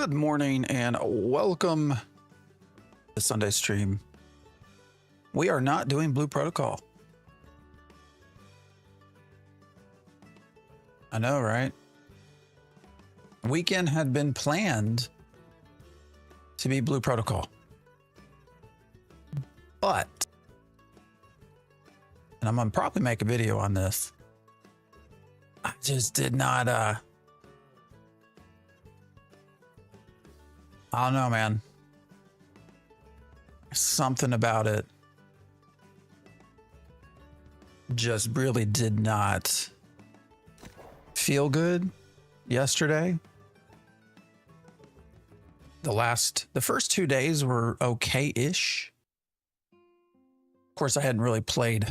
Good morning and welcome to Sunday stream. We are not doing Blue Protocol. I know, right? Weekend had been planned to be Blue Protocol. But, and I'm gonna probably make a video on this, I just did not, I don't know, man. Something about it just really did not feel good yesterday. The first 2 days were okay-ish. Of course, I hadn't really played,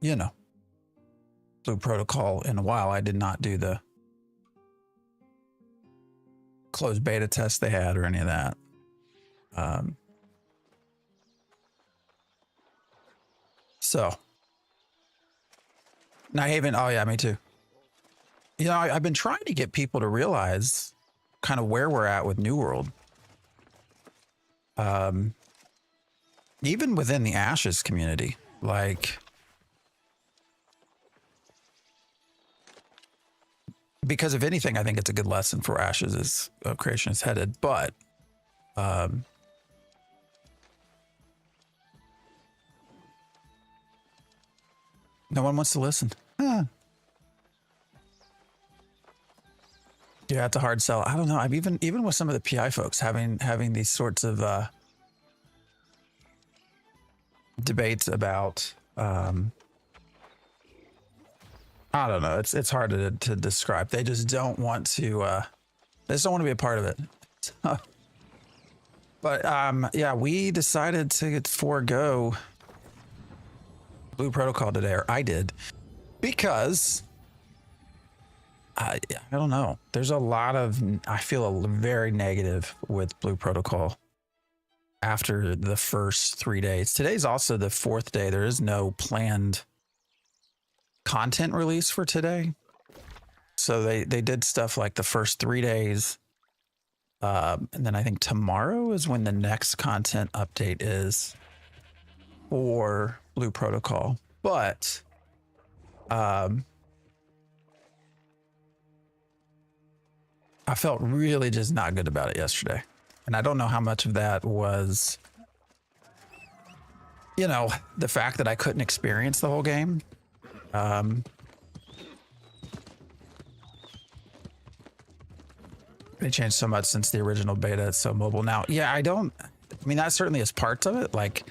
Blue Protocol in a while. I did not do the closed beta test they had or any of that. So Nighthaven, oh yeah, me too. I've been trying to get people to realize kind of where we're at with New World. Even within the Ashes community, like, because if anything, I think it's a good lesson for Ashes as creation is headed, but no one wants to listen. Yeah, it's a hard sell. I don't know. I've even with some of the PI folks having these sorts of debates about I don't know. It's hard to describe. They just don't want to. They just don't want to be a part of it. But yeah, we decided to forego Blue Protocol today, or I did, because I don't know. There's a lot of, I feel very negative with Blue Protocol after the first 3 days. Today's also the fourth day. There is no planned content release for today. So they did stuff like the first 3 days. And then I think tomorrow is when the next content update is for Blue Protocol. But I felt really just not good about it yesterday. And I don't know how much of that was, the fact that I couldn't experience the whole game. They changed so much since the original beta. It's so mobile now. Yeah, I mean, that certainly is parts of it. Like,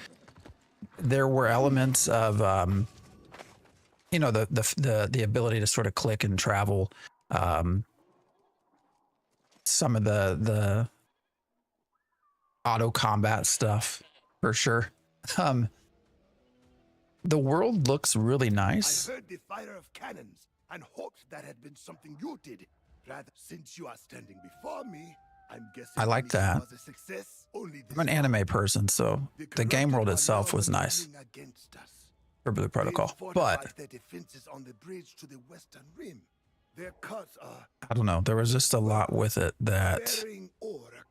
there were elements of, the ability to sort of click and travel. Some of the auto combat stuff, for sure. The world looks really nice. I heard the fire of cannons and hoped that had been something you did. Rather, since you are standing before me, I'm guessing I like that. was a success. Only I'm an anime person, so the game world itself was nice for Blue Protocol. But their defenses on the bridge to the western rim. Their cuts are, I don't know. There was just a lot with it that bearing aura.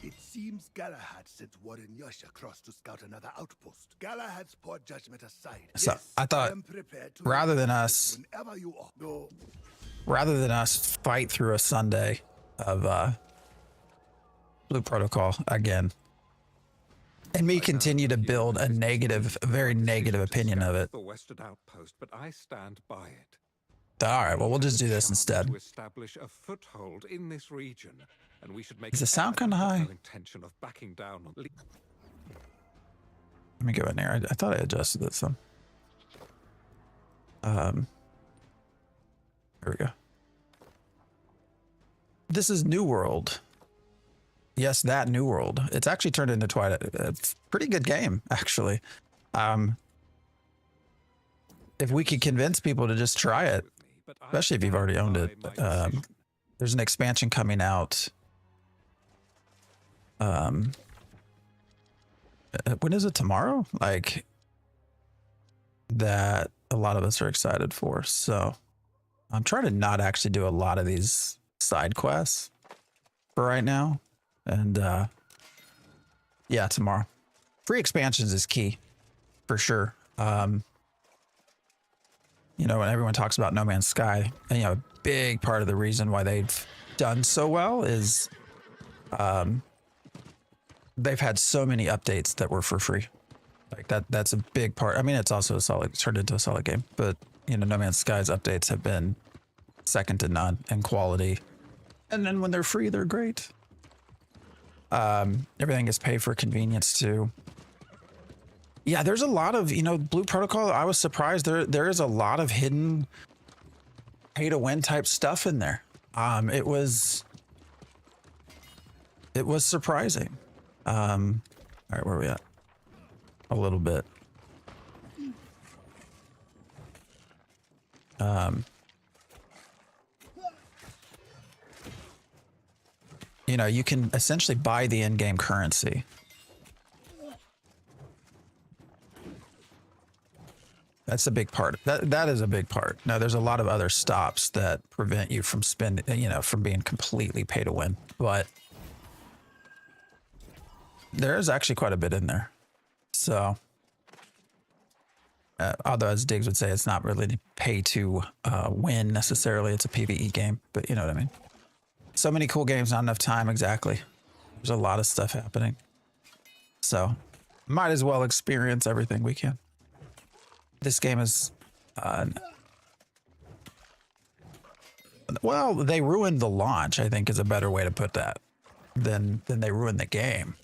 It seems Galahad sent Warren Yash across to scout another outpost. Galahad's poor judgment aside, So yes, I thought, am prepared to rather than engage us- whenever you are. Though rather than us fight through a Sunday of Blue Protocol again, and me continue to build a very negative opinion of it. The Western outpost, but I stand by it. All right, well, we'll just do this instead. To establish a foothold in this region, and we should make Is the sound kind of high? no intention of backing down on. Let me go in there. I thought I adjusted this some. Here we go. This is New World. Yes, that New World. It's actually turned into Twilight. It's a pretty good game, actually. If we could convince people to just try it, especially if you've already owned it. There's an expansion coming out. When is it? Tomorrow? Like, that a lot of us are excited for. So I'm trying to not actually do a lot of these side quests for right now. And yeah, tomorrow. Free expansions is key for sure. You know, when everyone talks about No Man's Sky, and, you know, a big part of the reason why they've done so well is they've had so many updates that were for free. Like that's a big part. I mean, it's also a solid, turned into a solid game, but you know, No Man's Sky's updates have been second to none in quality. And then when they're free, they're great. Everything is paid for convenience too. Yeah, there's a lot of, you know, Blue Protocol. I was surprised there is a lot of hidden pay to win type stuff in there. It was surprising. All right, where are we at? A little bit. You know, you can essentially buy the in-game currency. That's a big part. That is a big part. Now, there's a lot of other stops that prevent you from spending, you know, from being completely pay to win. But there is actually quite a bit in there. So, although as Diggs would say, it's not really pay to win necessarily. It's a PvE game, but you know what I mean. So many cool games, not enough time. Exactly. There's a lot of stuff happening. So, might as well experience everything we can. This game is, well, they ruined the launch, I think is a better way to put that than they ruined the game.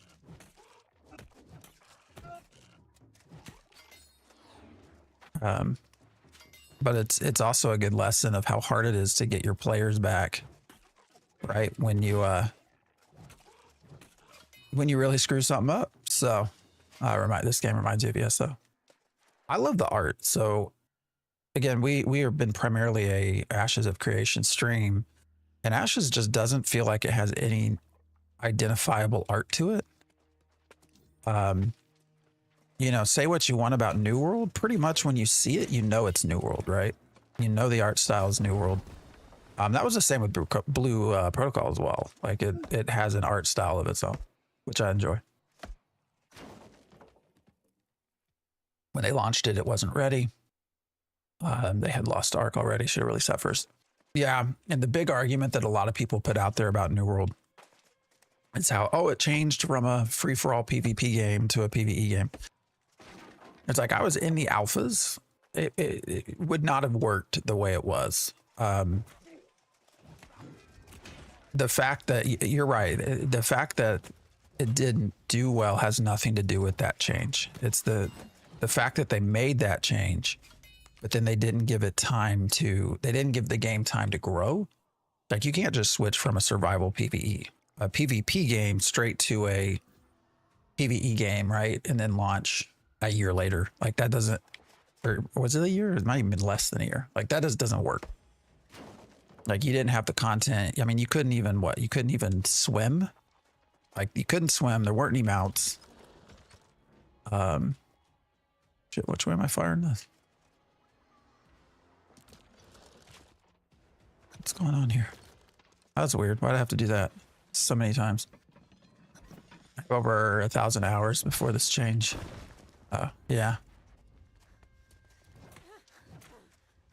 But it's also a good lesson of how hard it is to get your players back, right? When you really screw something up. So, this game reminds you of ESO. I love the art. So again, we have been primarily a Ashes of Creation stream, and Ashes just doesn't feel like it has any identifiable art to it. You know, say what you want about New World, pretty much when you see it, you know it's New World, right? You know the art style is New World. That was the same with Blue Protocol as well. Like it has an art style of its own, which I enjoy. When they launched it, it wasn't ready. They had lost Ark already. Should have released that first. Yeah, and the big argument that a lot of people put out there about New World is how, oh, it changed from a free-for-all PvP game to a PvE game. It's like, I was in the alphas. It would not have worked the way it was. The fact that, you're right, the fact that it didn't do well has nothing to do with that change. It's the fact that they made that change, but then they didn't give it time to, they didn't give the game time to grow. Like, you can't just switch from a survival PvE, a PvP game straight to a PvE game, right? And then launch a year later. Like, that doesn't, or was it a year? It might even been less than a year. Like, that just doesn't work. Like, you didn't have the content. I mean, you couldn't even, you couldn't even swim. Like, you couldn't swim. There weren't any mounts. Shit, which way am I firing this? What's going on here? That's weird. Why'd I have to do that so many times? Over 1,000 hours before this change. Yeah.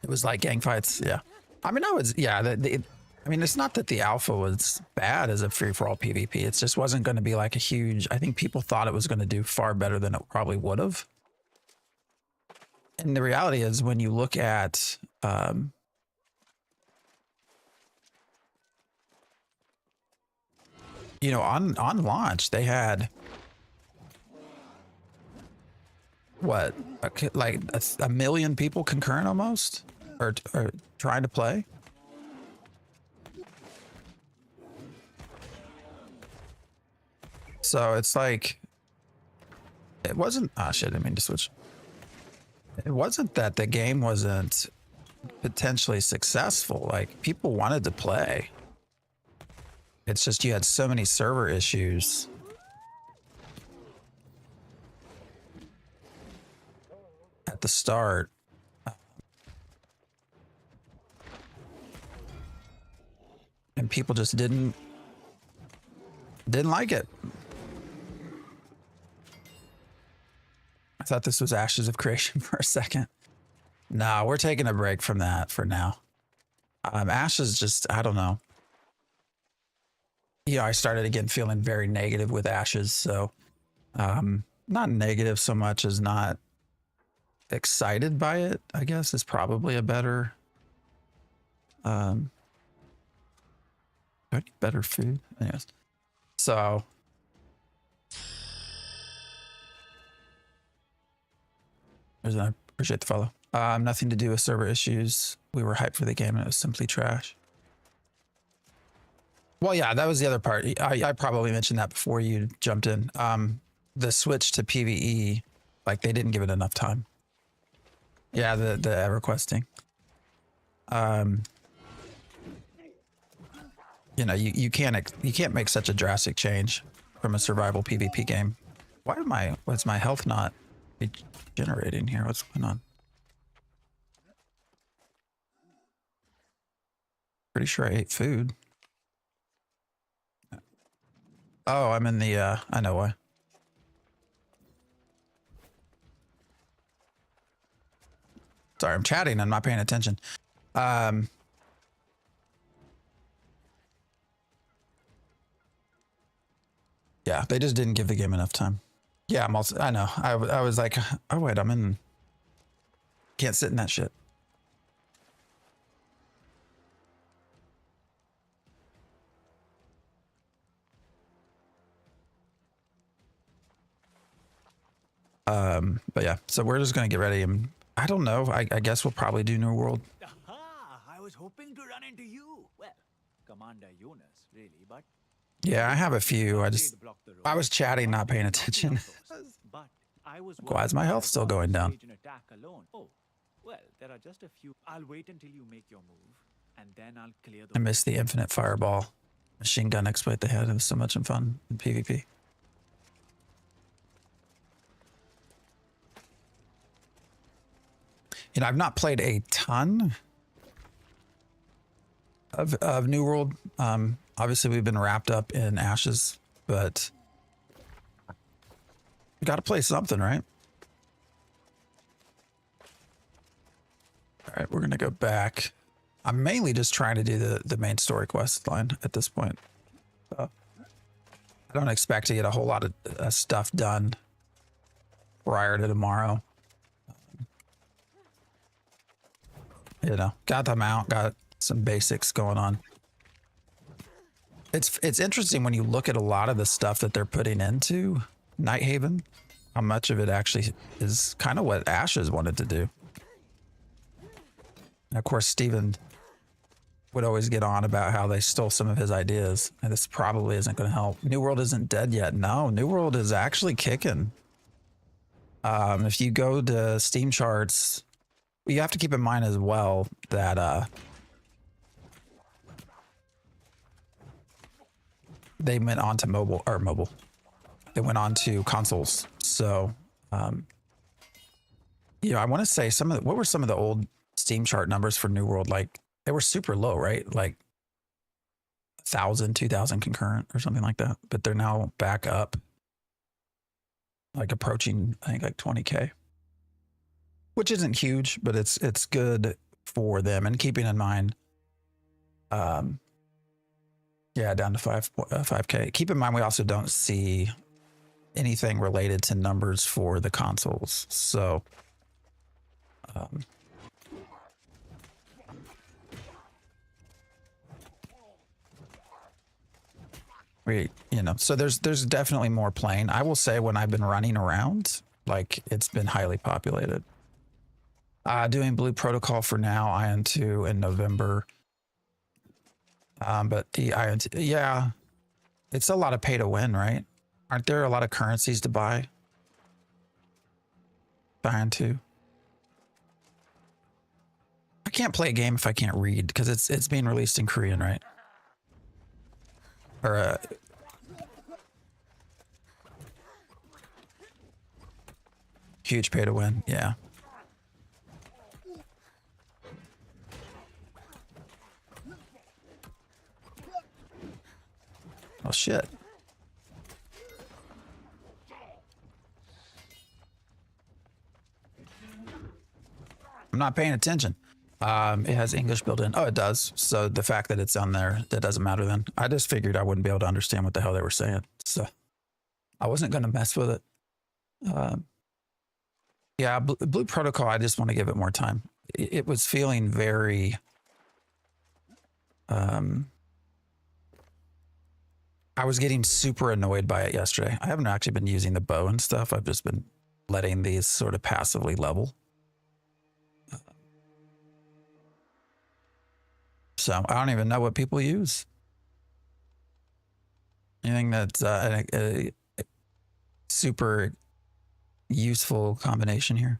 It was like gang fights. Yeah. I mean, I mean, it's not that the alpha was bad as a free-for-all PvP. It just wasn't going to be like a huge, I think people thought it was going to do far better than it probably would have. And the reality is, when you look at, you know, on launch, they had what, like a million people concurrent almost, or trying to play. So it's like, it wasn't, shit, I mean to switch. It wasn't that the game wasn't potentially successful. Like, people wanted to play. It's just you had so many server issues. At the start. And people just didn't Didn't like it. I thought this was Ashes of Creation for a second. No, we're taking a break from that for now. Ashes just, I don't know. Yeah, I started again feeling very negative with Ashes, so not negative so much as not excited by it, I guess is probably a better I need better food. Anyways. So I appreciate the follow. Nothing to do with server issues. We were hyped for the game and it was simply trash. Well, yeah, that was the other part. I probably mentioned that before you jumped in. The switch to PvE, like they didn't give it enough time. Yeah, the EverQuesting. You know, you can't make such a drastic change from a survival PvP game. What's my health not regenerating here? What's going on? Pretty sure I ate food. Oh, I'm in the I know why. Sorry, I'm chatting. I'm not paying attention. Yeah, they just didn't give the game enough time. Yeah, I'm also, I know. I was like, oh wait, I'm in. Can't sit in that shit. But yeah, so we're just gonna get ready and I don't know. I guess we'll probably do New World. Aha! I was hoping to run into you. Well, Commander Jonas, really, but Yeah, I have a few. I was chatting, not paying attention. Why is my health still going down? Oh, well, there are just a few. I'll wait until you make your move, and then I'll clear the. I missed the infinite fireball machine gun exploit they had. It was so much fun in PvP. You know, I've not played a ton of New World. Obviously, we've been wrapped up in Ashes, but we got to play something, right? All right, we're gonna go back. I'm mainly just trying to do the main story quest line at this point. I don't expect to get a whole lot of stuff done prior to tomorrow. You know, got them out, got some basics going on. It's interesting when you look at a lot of the stuff that they're putting into Nighthaven, how much of it actually is kind of what Ashes wanted to do. And of course, Steven would always get on about how they stole some of his ideas, and this probably isn't going to help. New World isn't dead yet. No, New World is actually kicking. If you go to Steam charts, you have to keep in mind as well that they went on to mobile. They went on to consoles. So, you know, I want to say what were some of the old Steam chart numbers for New World? Like they were super low, right? Like 1,000, 2,000 concurrent or something like that. But they're now back up, like approaching, I think like 20K. Which isn't huge, but it's good for them. And keeping in mind, yeah, down to 5K. Keep in mind, we also don't see anything related to numbers for the consoles. So, so there's definitely more playing. I will say when I've been running around, like it's been highly populated. Doing Blue Protocol for now, Ion 2 in November. But the Ion 2, yeah, it's a lot of pay to win, right? Aren't there a lot of currencies to buy? Ion 2. I can't play a game if I can't read because it's being released in Korean, right? Or huge pay to win, yeah. Oh shit. I'm not paying attention. It has English built in. Oh, it does. So the fact that it's on there, that doesn't matter then. I just figured I wouldn't be able to understand what the hell they were saying. So I wasn't going to mess with it. Yeah, Blue Protocol, I just want to give it more time. It was feeling very... I was getting super annoyed by it yesterday. I haven't actually been using the bow and stuff. I've just been letting these sort of passively level. So I don't even know what people use. Anything that's a super useful combination here.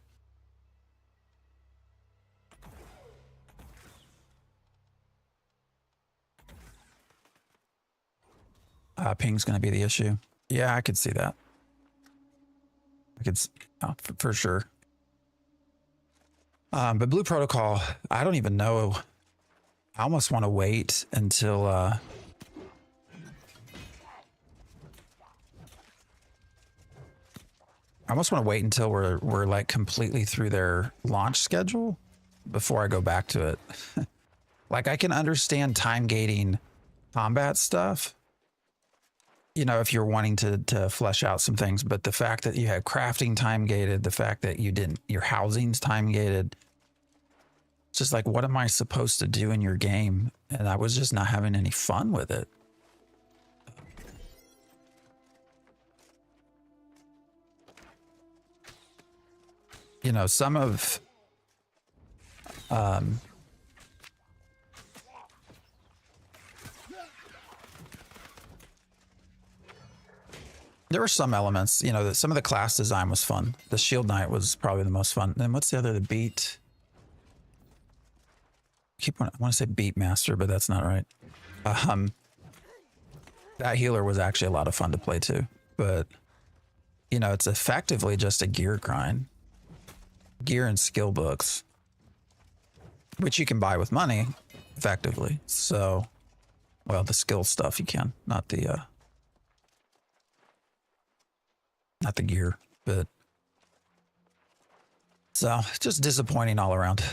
Ping's going to be the issue. Yeah, I could see that. I could, for sure. But Blue Protocol, I don't even know. I almost want to wait until I almost want to wait until we're like completely through their launch schedule before I go back to it. Like I can understand time gating combat stuff, you know, if you're wanting to flesh out some things, but the fact that you had crafting time gated, the fact that you didn't, your housing's time gated, it's just like, what am I supposed to do in your game? And I was just not having any fun with it. You know, some of, there were some elements, you know, that some of the class design was fun. The Shield Knight was probably the most fun. And what's the other, the Beat? I want to say Beat Master, but that's not right. That healer was actually a lot of fun to play too. But, you know, it's effectively just a gear grind. Gear and skill books, which you can buy with money, effectively. So, well, the skill stuff you can, not the gear, but so just disappointing all around.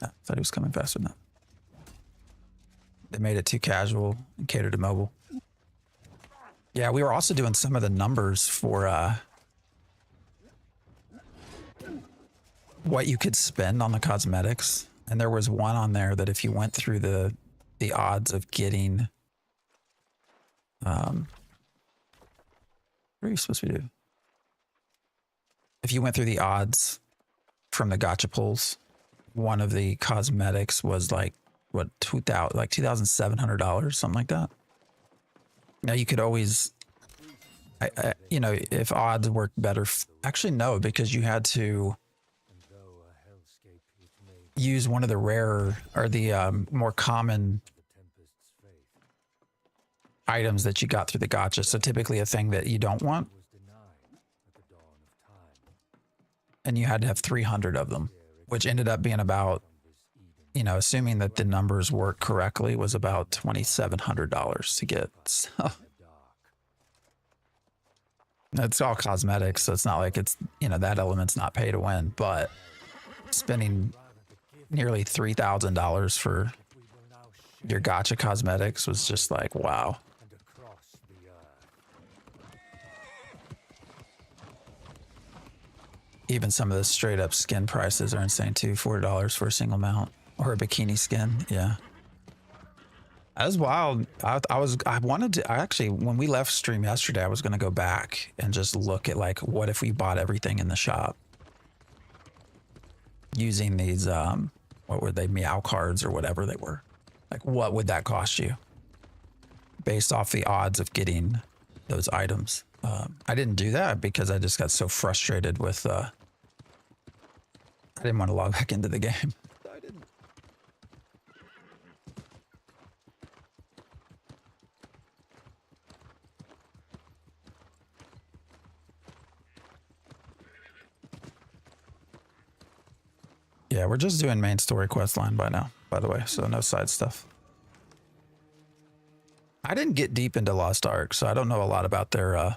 I thought he was coming faster than that. They made it too casual and catered to mobile. Yeah, we were also doing some of the numbers for what you could spend on the cosmetics. And there was one on there that if you went through the odds of getting what are you supposed to do? If you went through the odds from the gacha pulls, one of the cosmetics was like what, $2,700, something like that. Now you could always, you know, if odds worked better. Actually, no, because you had to use one of the rarer or the more common items that you got through the gacha. So typically a thing that you don't want, and you had to have 300 of them, which ended up being about, you know, assuming that the numbers work correctly, was about $2,700 to get. So it's all cosmetics, so it's not like it's, you know, that element's not pay to win, but spending nearly $3,000 for your gacha cosmetics was just like, wow. Even some of the straight up skin prices are insane too. $4 for a single mount or a bikini skin. Yeah. That was wild. I actually, when we left stream yesterday, I was going to go back and just look at like, what if we bought everything in the shop using these, what were they? Meow cards or whatever they were. Like, what would that cost you based off the odds of getting those items? I didn't do that because I just got so frustrated with, I didn't want to log back into the game. I didn't. Yeah, we're just doing main story quest line by now, by the way, so no side stuff. I didn't get deep into Lost Ark, so I don't know a lot about their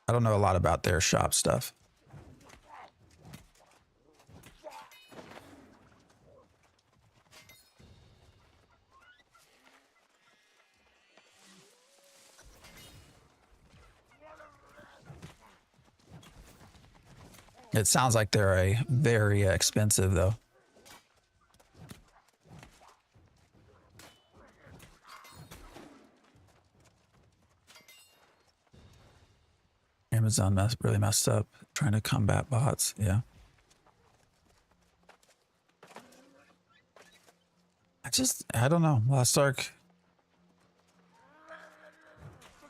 I don't know a lot about their shop stuff. It sounds like they're a very expensive though. Amazon really messed up trying to combat bots. Yeah. I don't know. Lost Ark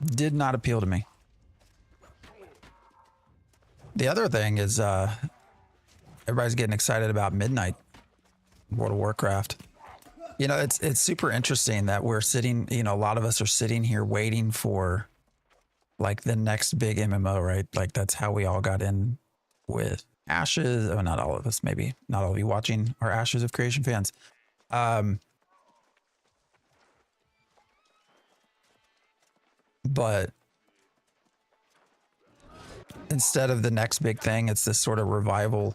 did not appeal to me. The other thing is everybody's getting excited about Midnight World of Warcraft. You know, it's super interesting that we're sitting, you know, a lot of us are sitting here waiting for like the next big MMO, right? Like that's how we all got in with Ashes. Oh, not all of us, maybe not all of you watching are Ashes of Creation fans. But instead of the next big thing, it's this sort of revival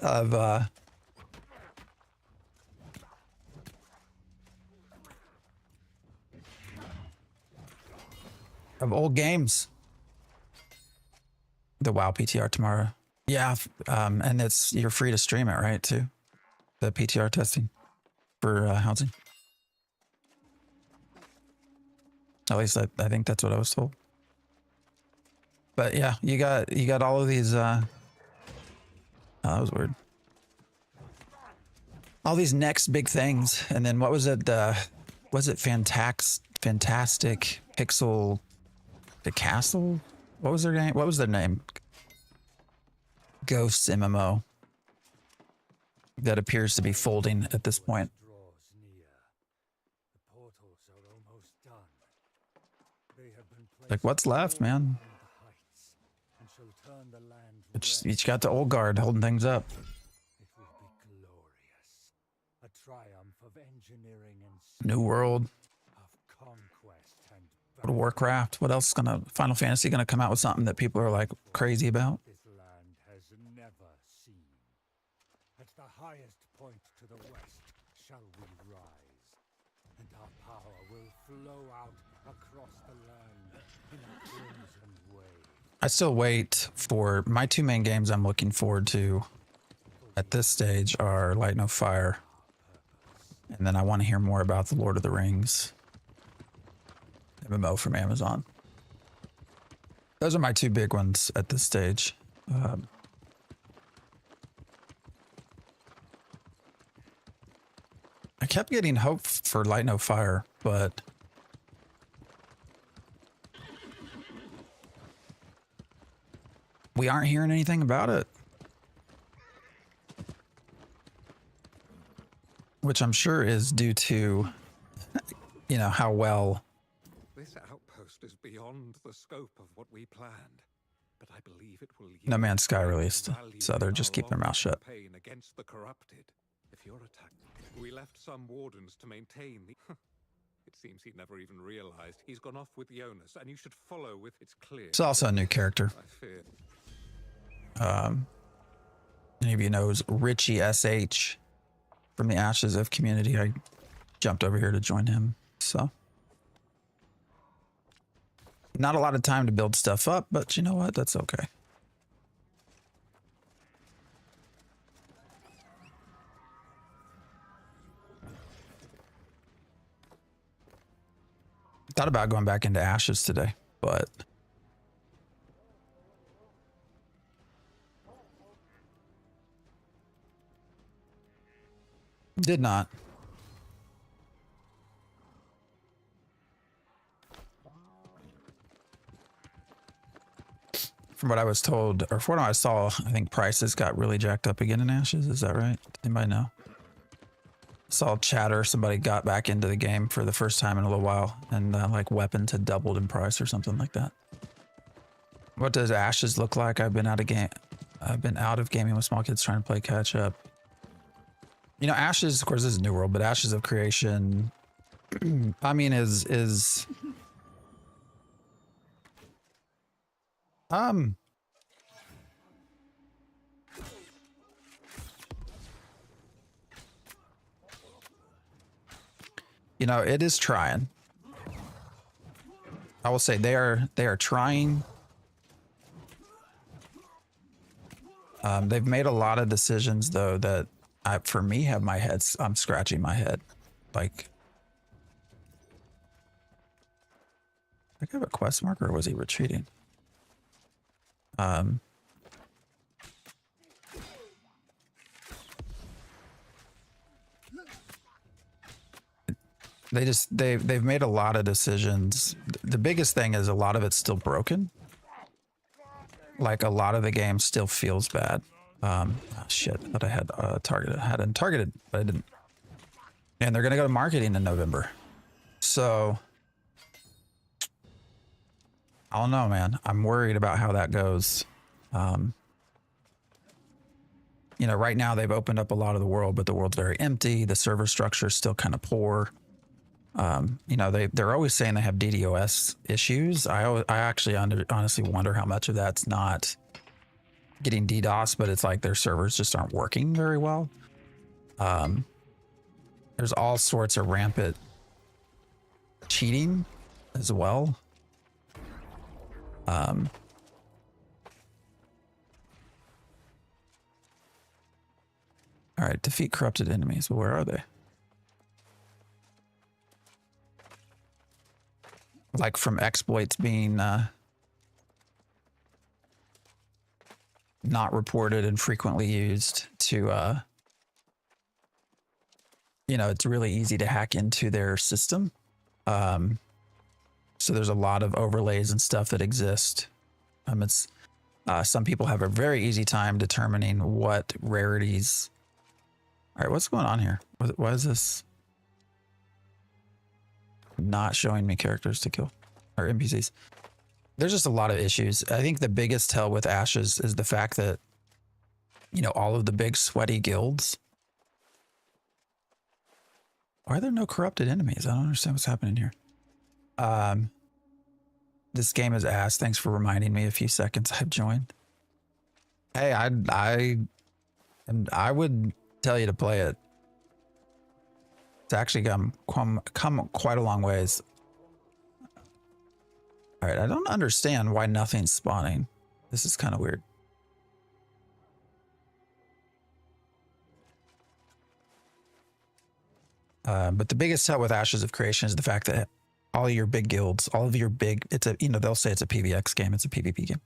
of old games. The WoW PTR tomorrow. Yeah, and you're free to stream it, right? Too, the PTR testing for housing. At least I think that's what I was told. But yeah, you got all of these. Oh, that was weird. All these next big things, and then what was it? Was it Fantastic Pixel, the Castle? What was their name? What was their name? Ghosts MMO. That appears to be folding at this point. Like, what's left, man? You just got the old guard holding things up. New World. World of Warcraft. What else is gonna Final Fantasy gonna come out with something that people are like crazy about? This land has never seen. At the highest point to the west shall we rise, and our power will flow out across the land in a crimson wave. I still wait for my two main games I'm looking forward to at this stage are Light No Fire, and then I want to hear more about the Lord of the Rings MMO from Amazon. Those are my two big ones at this stage. I kept getting hope for Light No Fire, but we aren't hearing anything about it. Which I'm sure is due to, you know, how well. This outpost is beyond the scope of what we planned, but I believe it will. No Man's Sky released, so they're just keeping their mouth shut. Against the corrupted. If you're attacked, we left some wardens to maintain the. It seems he never even realized he's gone off with Jonas, and you should follow with. It's clear. It's also a new character. I fear. Any of you knows Richie SH from the Ashes of Community. I jumped over here to join him, so not a lot of time to build stuff up, but you know what? That's okay. Thought about going back into Ashes today, but did not. From what I was told, or from what I saw, I think prices got really jacked up again in Ashes. Is that right? Anybody know? Saw chatter. Somebody got back into the game for the first time in a little while, and like weapons had doubled in price or something like that. What does Ashes look like? I've been out of gaming with small kids trying to play catch up. You know, Ashes, of course, this is New World, but Ashes of Creation, I mean, is Um, you know, it is trying. I will say they are trying. They've made a lot of decisions though that for me have my head. I'm scratching my head. Like, did I have a quest marker or was he retreating? They've made a lot of decisions. The biggest thing is a lot of it's still broken. Like a lot of the game still feels bad. Oh shit, I thought I had targeted. I hadn't targeted, but I didn't. And they're gonna go to marketing in November. So I don't know, man. I'm worried about how that goes. You know, right now they've opened up a lot of the world, but the world's very empty. The server structure is still kind of poor. You know, they're always saying they have DDoS issues. I actually honestly wonder how much of that's not getting DDoS, but it's like their servers just aren't working very well. There's all sorts of rampant cheating as well. All right, defeat corrupted enemies. Well, where are they? Like from exploits being not reported and frequently used to, you know, it's really easy to hack into their system. So there's a lot of overlays and stuff that exist. It's some people have a very easy time determining what rarities. All right, what's going on here? Why is this not showing me characters to kill or NPCs? There's just a lot of issues. I think the biggest tell with Ashes is the fact that, you know, all of the big sweaty guilds. Why are there no corrupted enemies? I don't understand what's happening here. This game is ass. Thanks for reminding me a few seconds I've joined. Hey, I would tell you to play it. It's actually come quite a long ways. All right, I don't understand why nothing's spawning. This is kind of weird. But the biggest tell with Ashes of Creation is the fact that all your big guilds, all of your big, it's a, you know, they'll say it's a PvX game, it's a PvP game.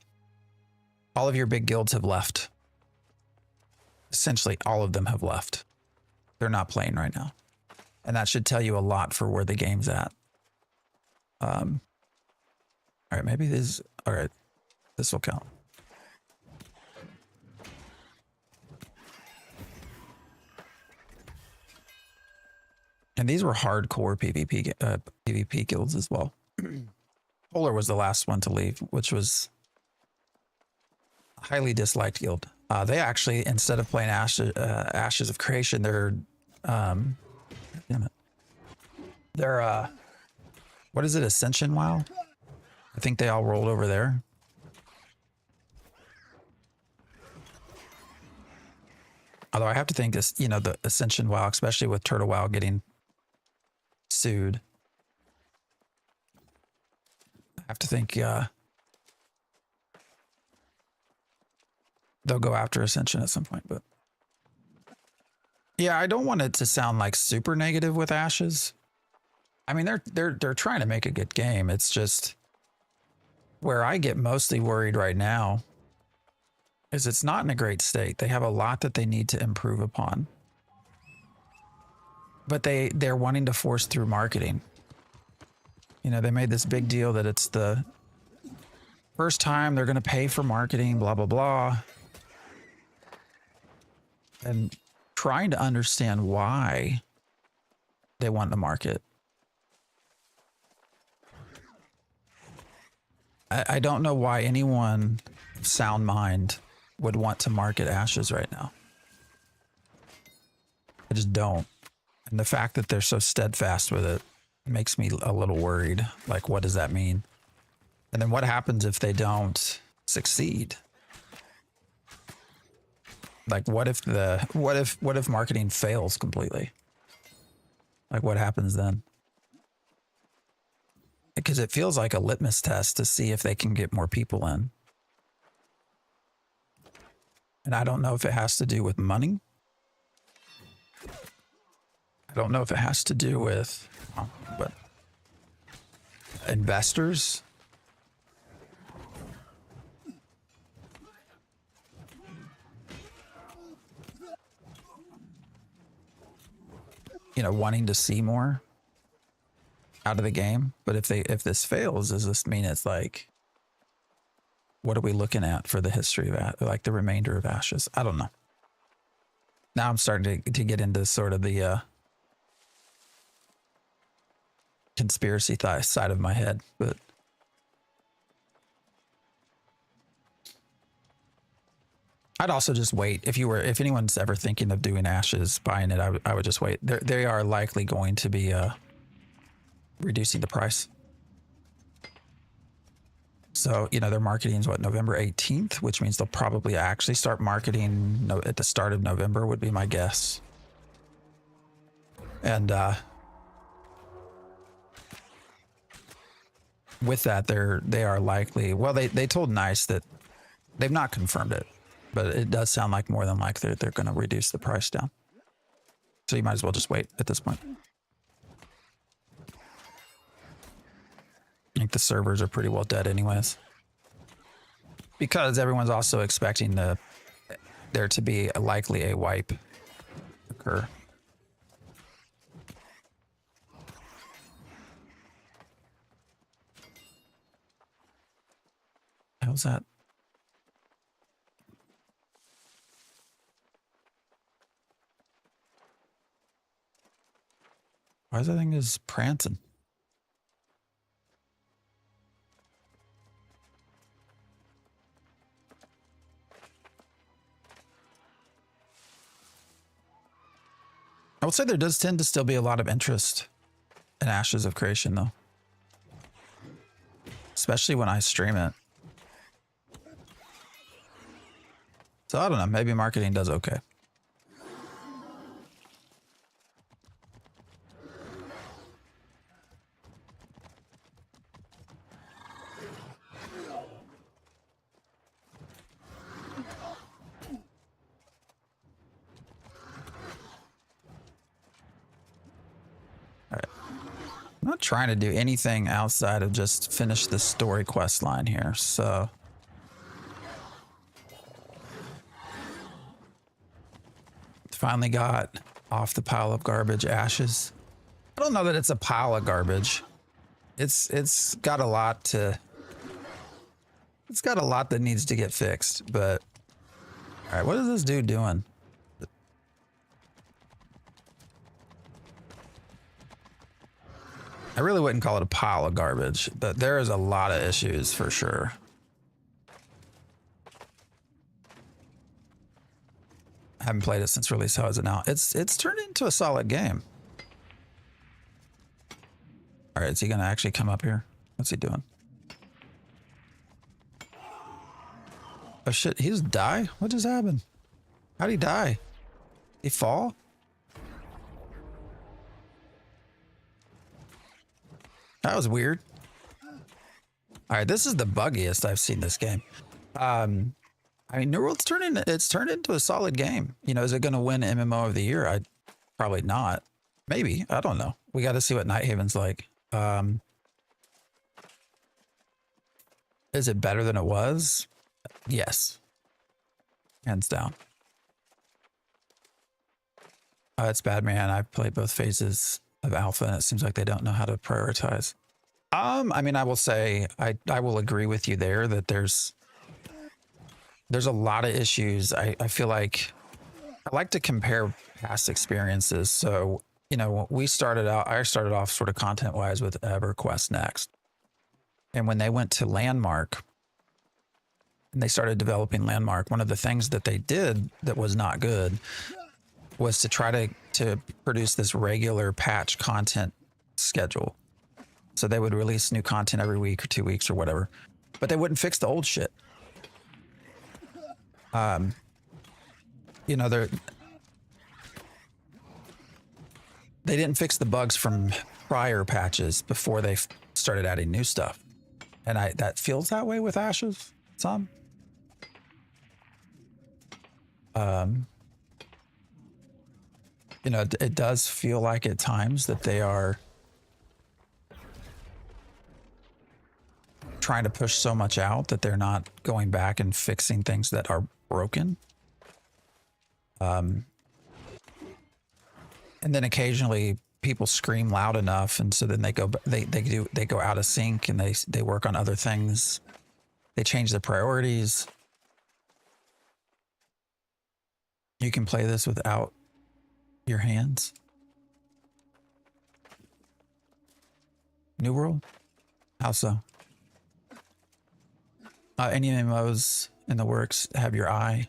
All of your big guilds have left. Essentially, all of them have left. They're not playing right now. And that should tell you a lot for where the game's at. All right, maybe this, all right, this will count. And these were hardcore PvP guilds as well. Polar was the last one to leave, which was a highly disliked guild. They actually, instead of playing Ashes of Creation, they're, damn it. They're, what is it, Ascension WoW? I think they all rolled over there. Although I have to think this, you know, the Ascension WoW, especially with Turtle WoW getting sued. I have to think, they'll go after Ascension at some point, but yeah, I don't want it to sound like super negative with Ashes. I mean, they're trying to make a good game. It's just where I get mostly worried right now is it's not in a great state. They have a lot that they need to improve upon, but they're wanting to force through marketing. You know, they made this big deal that it's the first time they're going to pay for marketing, blah, blah, blah. And trying to understand why they want to market. I don't know why anyone of sound mind would want to market Ashes right now. I just don't. And the fact that they're so steadfast with it makes me a little worried. Like, what does that mean? And then what happens if they don't succeed? Like, what if marketing fails completely? Like, what happens then? Because it feels like a litmus test to see if they can get more people in. And I don't know if it has to do with money. I don't know if it has to do with but investors. You know, wanting to see more out of the game. But if this fails, does this mean it's like, what are we looking at for the history of like the remainder of Ashes? I don't know. Now I'm starting to get into sort of the conspiracy side of my head, but I'd also just wait. If anyone's ever thinking of doing Ashes, buying it, I would just wait. They are likely going to be reducing the price. So, you know, their marketing is what, November 18th, which means they'll probably actually start marketing at the start of November would be my guess. And with that, they are likely, well, they told NICE that they've not confirmed it, but it does sound like more than likely they're going to reduce the price down. So you might as well just wait at this point. I think the servers are pretty well dead anyways. Because everyone's also expecting there to be likely a wipe occur. How's that? Why is that thing just prancing? I would say there does tend to still be a lot of interest in Ashes of Creation, though. Especially when I stream it. So I don't know, maybe marketing does okay. I'm not trying to do anything outside of just finish the story quest line here, so. Finally got off the pile of garbage Ashes. I don't know that it's a pile of garbage. It's got a lot that needs to get fixed, but all right, what is this dude doing? I really wouldn't call it a pile of garbage, but there is a lot of issues for sure. I haven't played it since release. How is it now? It's turned into a solid game. All right, is he gonna actually come up here? What's he doing? Oh shit, he just died? What just happened? How'd he die? He fall? That was weird. All right, this is the buggiest I've seen this game. I mean, New World's turned into a solid game. You know, is it going to win MMO of the year? I probably not. Maybe. I don't know. We got to see what Nighthaven's like. Is it better than it was? Yes. Hands down. It's bad, man. I've played both phases of alpha and it seems like they don't know how to prioritize. I mean, I will say, I will agree with you there that there's a lot of issues. I feel like I like to compare past experiences. So, you know, I started off sort of content wise with EverQuest Next. And when they went to Landmark and they started developing Landmark, one of the things that they did that was not good was to try to produce this regular patch content schedule. So they would release new content every week or 2 weeks or whatever, but they wouldn't fix the old shit. You know, they didn't fix the bugs from prior patches before they started adding new stuff. And that feels that way with Ashes, some. You know, it does feel like at times that they are trying to push so much out that they're not going back and fixing things that are broken. And then occasionally people scream loud enough, and so then they go out of sync, and they work on other things. They change their priorities. You can play this without your hands. New World? How so? Any MMOs in the works have your eye?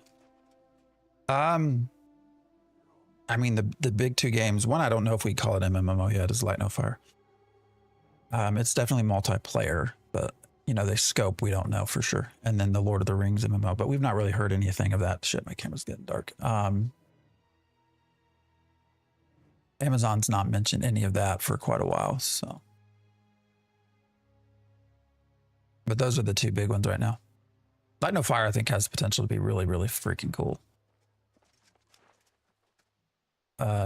I mean, the big two games, one I don't know if we call it MMO yet, is Light No Fire. It's definitely multiplayer, but you know, they scope, we don't know for sure. And then the Lord of the Rings MMO, but we've not really heard anything of that. Shit, my camera's getting dark. Amazon's not mentioned any of that for quite a while, so. But those are the two big ones right now. Light No Fire, I think, has potential to be really, really freaking cool.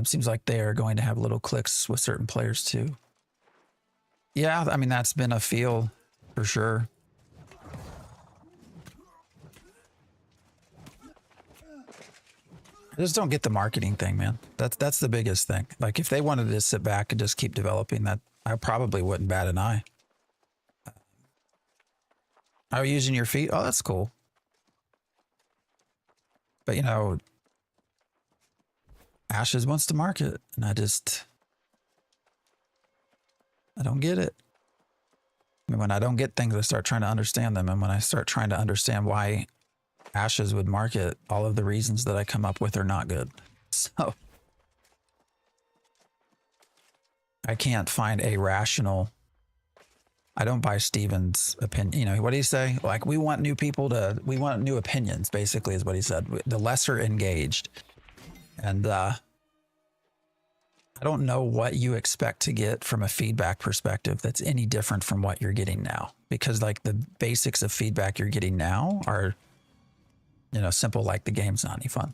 Seems like they are going to have little clicks with certain players too. Yeah, I mean, that's been a feel for sure. I just don't get the marketing thing, man. That's the biggest thing. Like, if they wanted to sit back and just keep developing that, I probably wouldn't bat an eye. Are you using your feet? Oh, that's cool. But, you know, Ashes wants to market, and I don't get it. I mean, when I don't get things, I start trying to understand them. And when I start trying to understand why Ashes would market, all of the reasons that I come up with are not good. So I can't find a rational. I don't buy Steven's opinion. You know, what do you say? Like, we want new opinions, basically, is what he said. The lesser engaged. And I don't know what you expect to get from a feedback perspective that's any different from what you're getting now. Because, like, the basics of feedback you're getting now are, you know, simple, like the game's not any fun.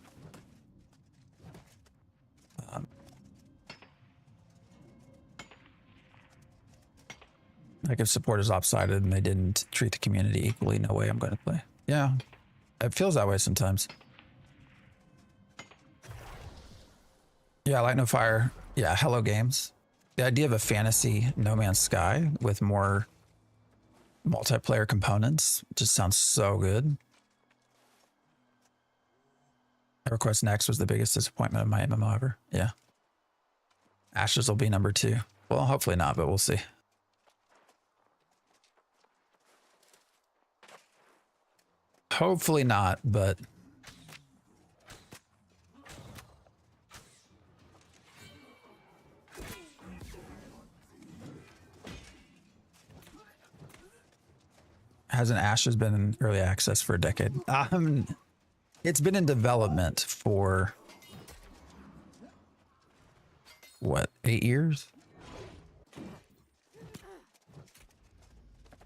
Like, if support is lopsided and they didn't treat the community equally, no way I'm going to play. Yeah, it feels that way sometimes. Yeah, Light No Fire. Yeah, Hello Games. The idea of a fantasy No Man's Sky with more multiplayer components just sounds so good. EverQuest Next was the biggest disappointment of my MMO ever. Yeah. Ashes will be number 2. Well, hopefully not, but we'll see. Hopefully not, but hasn't Ashes been in early access for a decade? It's been in development for what, 8 years?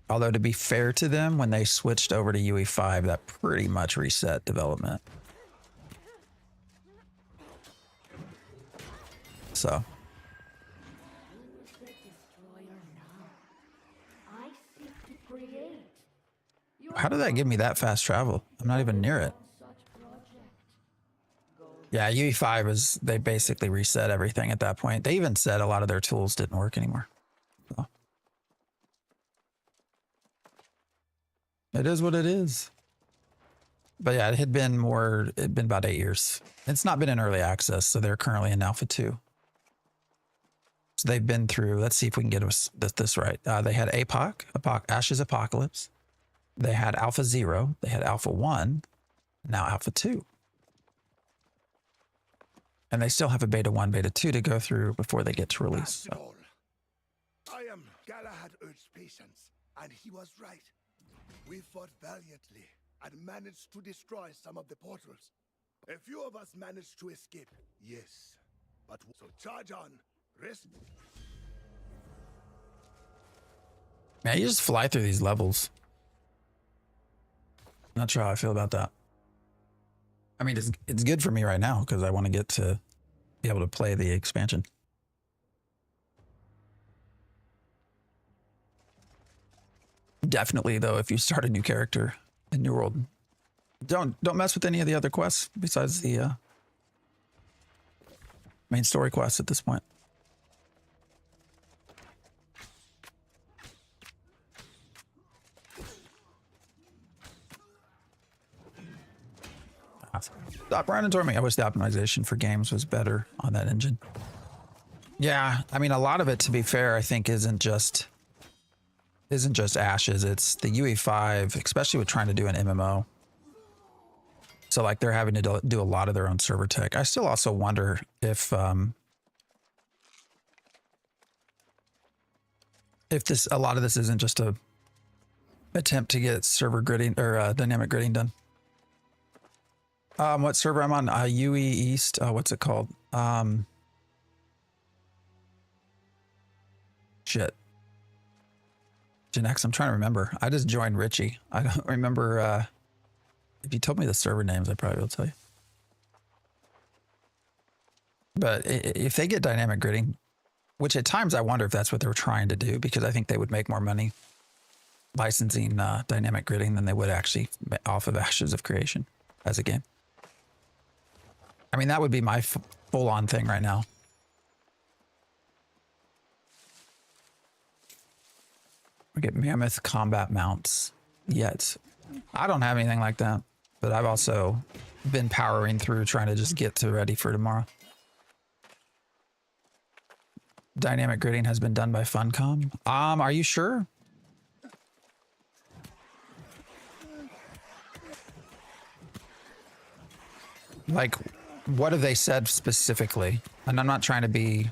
Although, to be fair to them, when they switched over to UE5, that pretty much reset development. So. How did that give me that fast travel? I'm not even near it. Yeah, UE5 is, they basically reset everything at that point. They even said a lot of their tools didn't work anymore. So. It is what it is. But yeah, it'd been about 8 years. It's not been in early access, so they're currently in Alpha 2. So they've been through, let's see if we can get this right. They had Ashes Apocalypse. They had Alpha 0. They had Alpha 1. Now Alpha 2. And they still have a Beta 1, Beta 2 to go through before they get to release. So. I am Galahad Earth's patience, and he was right. We fought valiantly, and managed to destroy some of the portals. A few of us managed to escape, yes. But so charge on, rest. Man, you just fly through these levels. Not sure how I feel about that. I mean, it's good for me right now because I want to get to be able to play the expansion. Definitely, though, if you start a new character in New World, don't mess with any of the other quests besides the main story quests at this point. Stop running toward me. I wish the optimization for games was better on that engine. Yeah, I mean, a lot of it, to be fair, I think isn't just Ashes. It's the UE5, especially with trying to do an MMO. So like they're having to do a lot of their own server tech. I still also wonder if a lot of this isn't just a attempt to get server gridding or dynamic gridding done. What server I'm on? UE East. What's it called? Shit. Gen X, I'm trying to remember. I just joined Richie. I don't remember. If you told me the server names, I probably will tell you. But if they get dynamic gridding, which at times I wonder if that's what they were trying to do, because I think they would make more money licensing dynamic gridding than they would actually off of Ashes of Creation as a game. I mean, that would be my full-on thing right now. We get mammoth combat mounts yet. I don't have anything like that, but I've also been powering through trying to just get to ready for tomorrow. Dynamic gridding has been done by Funcom. Are you sure? Like, what have they said specifically? And I'm not trying to be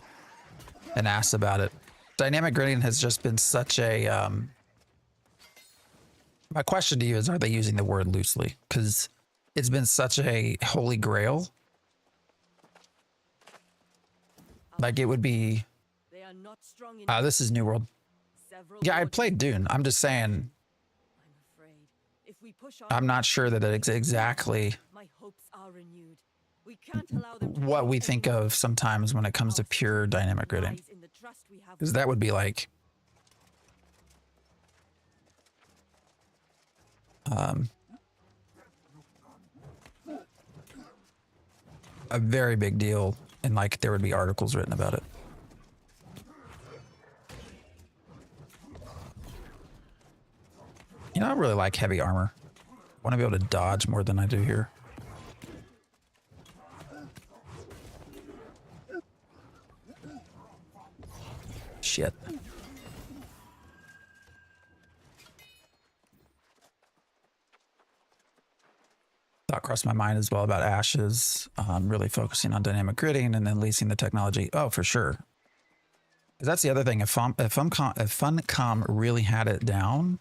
an ass about it. Dynamic gridding has just been such a... my question to you is, are they using the word loosely? Because it's been such a holy grail. Like, it would be... this is New World. Yeah, I played Dune. I'm just saying... I'm not sure that it's exactly what we think of sometimes when it comes to pure dynamic gridding. Because that would be like... a very big deal, and like there would be articles written about it. You know, I really like heavy armor. I want to be able to dodge more than I do here. Shit. Thought crossed my mind as well about Ashes, really focusing on dynamic gridding and then leasing the technology. Oh, for sure. 'Cause that's the other thing. If Funcom really had it down,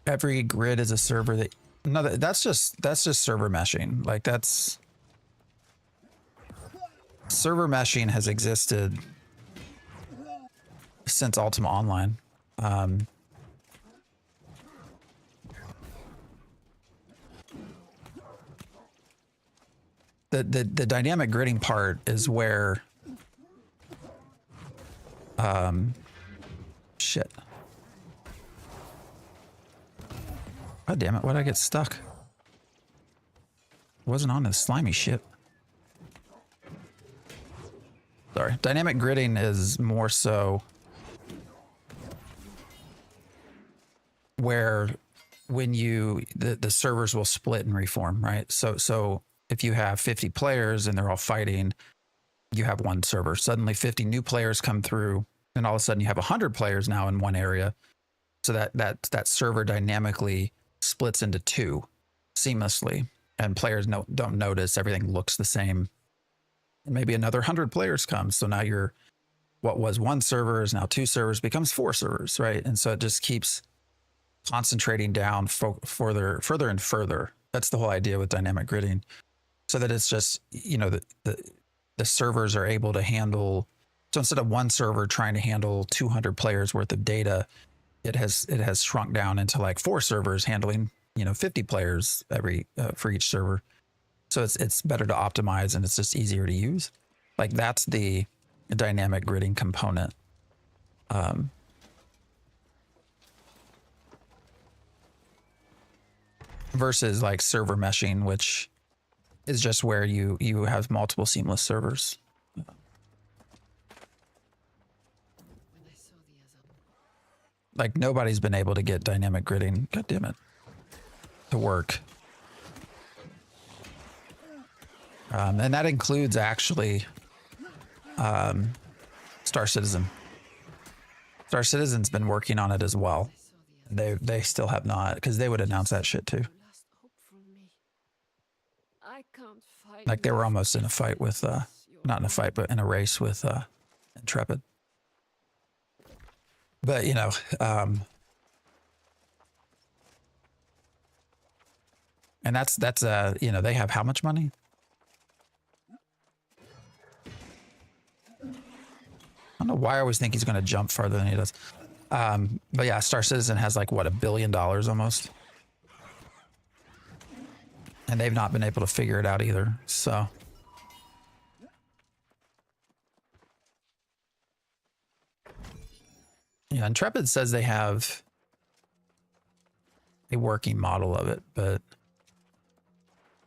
every grid is a server that... No, that's just server meshing. Like, that's... Server meshing has existed since Ultima Online. The dynamic gridding part is where... shit. God damn it, why'd I get stuck? Wasn't on this slimy shit. Sorry. Dynamic gridding is more so where when you... The servers will split and reform, right? So if you have 50 players and they're all fighting, you have one server. Suddenly 50 new players come through, and all of a sudden you have 100 players now in one area. So that server dynamically splits into two seamlessly, and players don't notice. Everything looks the same. And maybe another 100 players come. So now what was one server is now two servers, becomes four servers, right? And so it just keeps concentrating down further and further. That's the whole idea with dynamic gridding, so that it's just, you know, the servers are able to handle. So instead of one server trying to handle 200 players worth of data, it has shrunk down into like 4 servers handling, you know, 50 players every for each server. So it's better to optimize, and it's just easier to use. Like that's the dynamic gridding component. Versus like server meshing, which is just where you have multiple seamless servers. Like nobody's been able to get dynamic gridding, god damn it, to work. And that includes actually Star Citizen. Star Citizen's been working on it as well. They still have not, because they would announce that shit too. Like they were almost in a fight with, not in a fight, but in a race with Intrepid. But you know, and that's you know, they have how much money? I don't know why I always think he's going to jump farther than he does. But yeah, Star Citizen has like what, $1 billion almost. And they've not been able to figure it out either. So yeah, Intrepid says they have a working model of it, but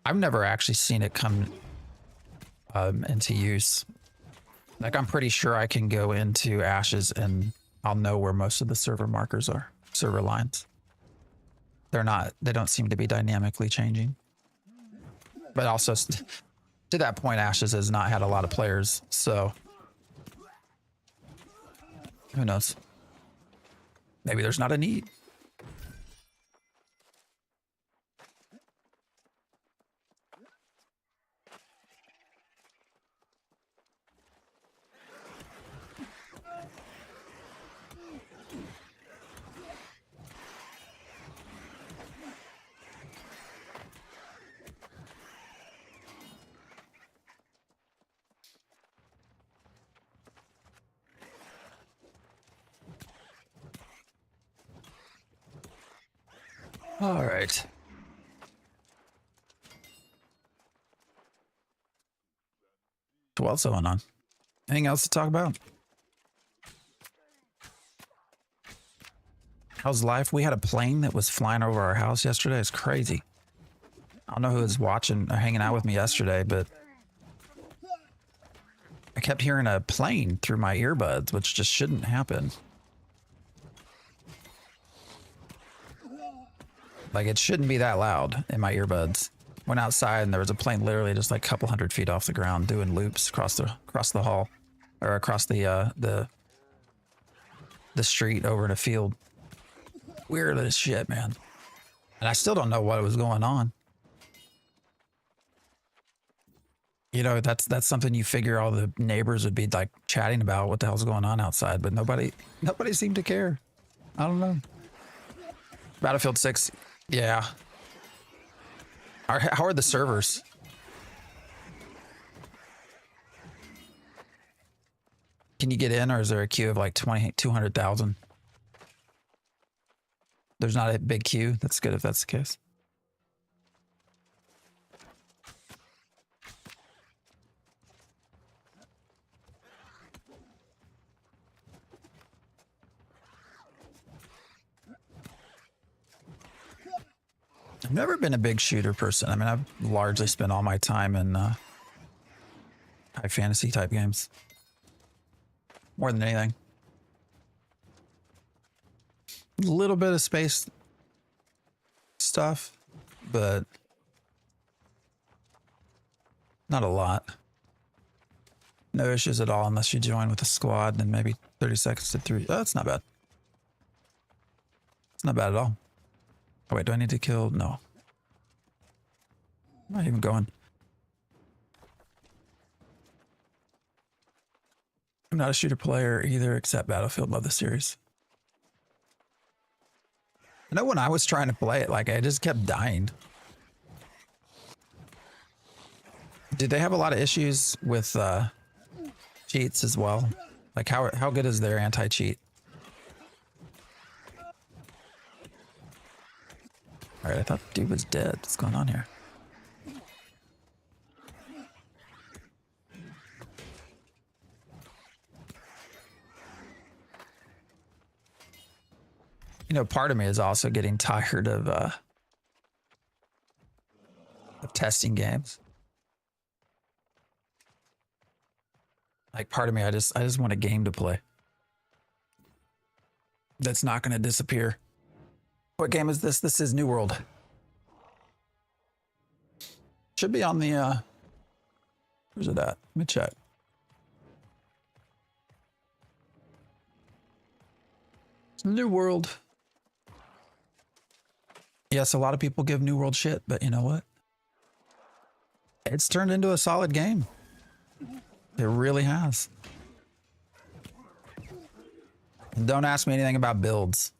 I've never actually seen it come into use. Like I'm pretty sure I can go into Ashes and I'll know where most of the server markers are, server lines. They don't seem to be dynamically changing. But also to that point, Ashes has not had a lot of players, so who knows? Maybe there's not a need. All right. What else going on? Anything else to talk about? How's life? We had a plane that was flying over our house yesterday. It's crazy. I don't know who was watching or hanging out with me yesterday, but I kept hearing a plane through my earbuds, which just shouldn't happen. Like it shouldn't be that loud in my earbuds. Went outside and there was a plane literally just like a couple hundred feet off the ground doing loops across the hall, or across the street over in a field. Weird as shit, man. And I still don't know what was going on. You know, that's something you figure all the neighbors would be like chatting about what the hell's going on outside, but nobody seemed to care. I don't know. Battlefield 6, yeah. How are the servers? Can you get in, or is there a queue of like 200,000? There's not a big queue. That's good if that's the case. I've never been a big shooter person. I mean, I've largely spent all my time in high fantasy type games. More than anything. A little bit of space stuff, but not a lot. No issues at all unless you join with a squad and maybe 30 seconds to 3. Oh, that's not bad. It's not bad at all. Oh, wait, do I need to kill? No. I'm not even going. I'm not a shooter player either, except Battlefield. Love the series. I know when I was trying to play it, like I just kept dying. Did they have a lot of issues with cheats as well? Like how good is their anti-cheat? All right, I thought the dude was dead. What's going on here? You know, part of me is also getting tired of testing games. Like part of me, I just want a game to play. That's not going to disappear. What game is this? This is New World. Should be on the, where's it at? Let me check. It's New World. Yes, a lot of people give New World shit, but you know what? It's turned into a solid game. It really has. And don't ask me anything about builds.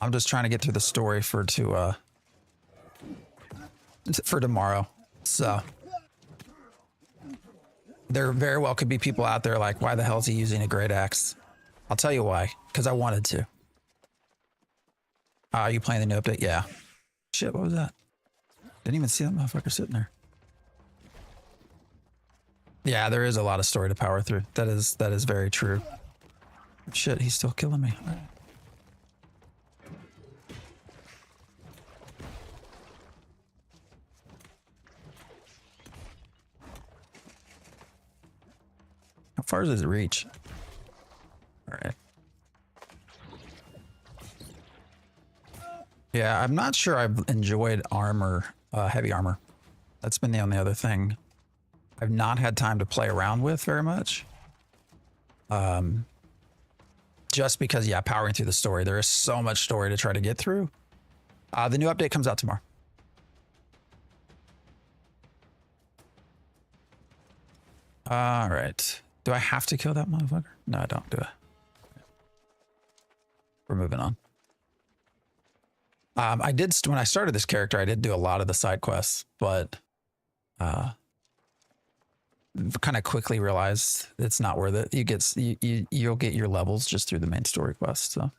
I'm just trying to get through the story for tomorrow. So there very well could be people out there like, why the hell is he using a great axe? I'll tell you why. Because I wanted to. You playing the new update? Yeah. Shit, what was that? Didn't even see that motherfucker sitting there. Yeah, there is a lot of story to power through. That is very true. Shit, he's still killing me. All right. How far does it reach? All right. Yeah, I'm not sure I've enjoyed armor, heavy armor. That's been the only other thing I've not had time to play around with very much. Just because, yeah, powering through the story. There is so much story to try to get through. The new update comes out tomorrow. All right. Do I have to kill that motherfucker? No, I don't do it. We're moving on. I did, when I started this character, I did do a lot of the side quests, but kind of quickly realized it's not worth it. You'll get your levels just through the main story quest. So.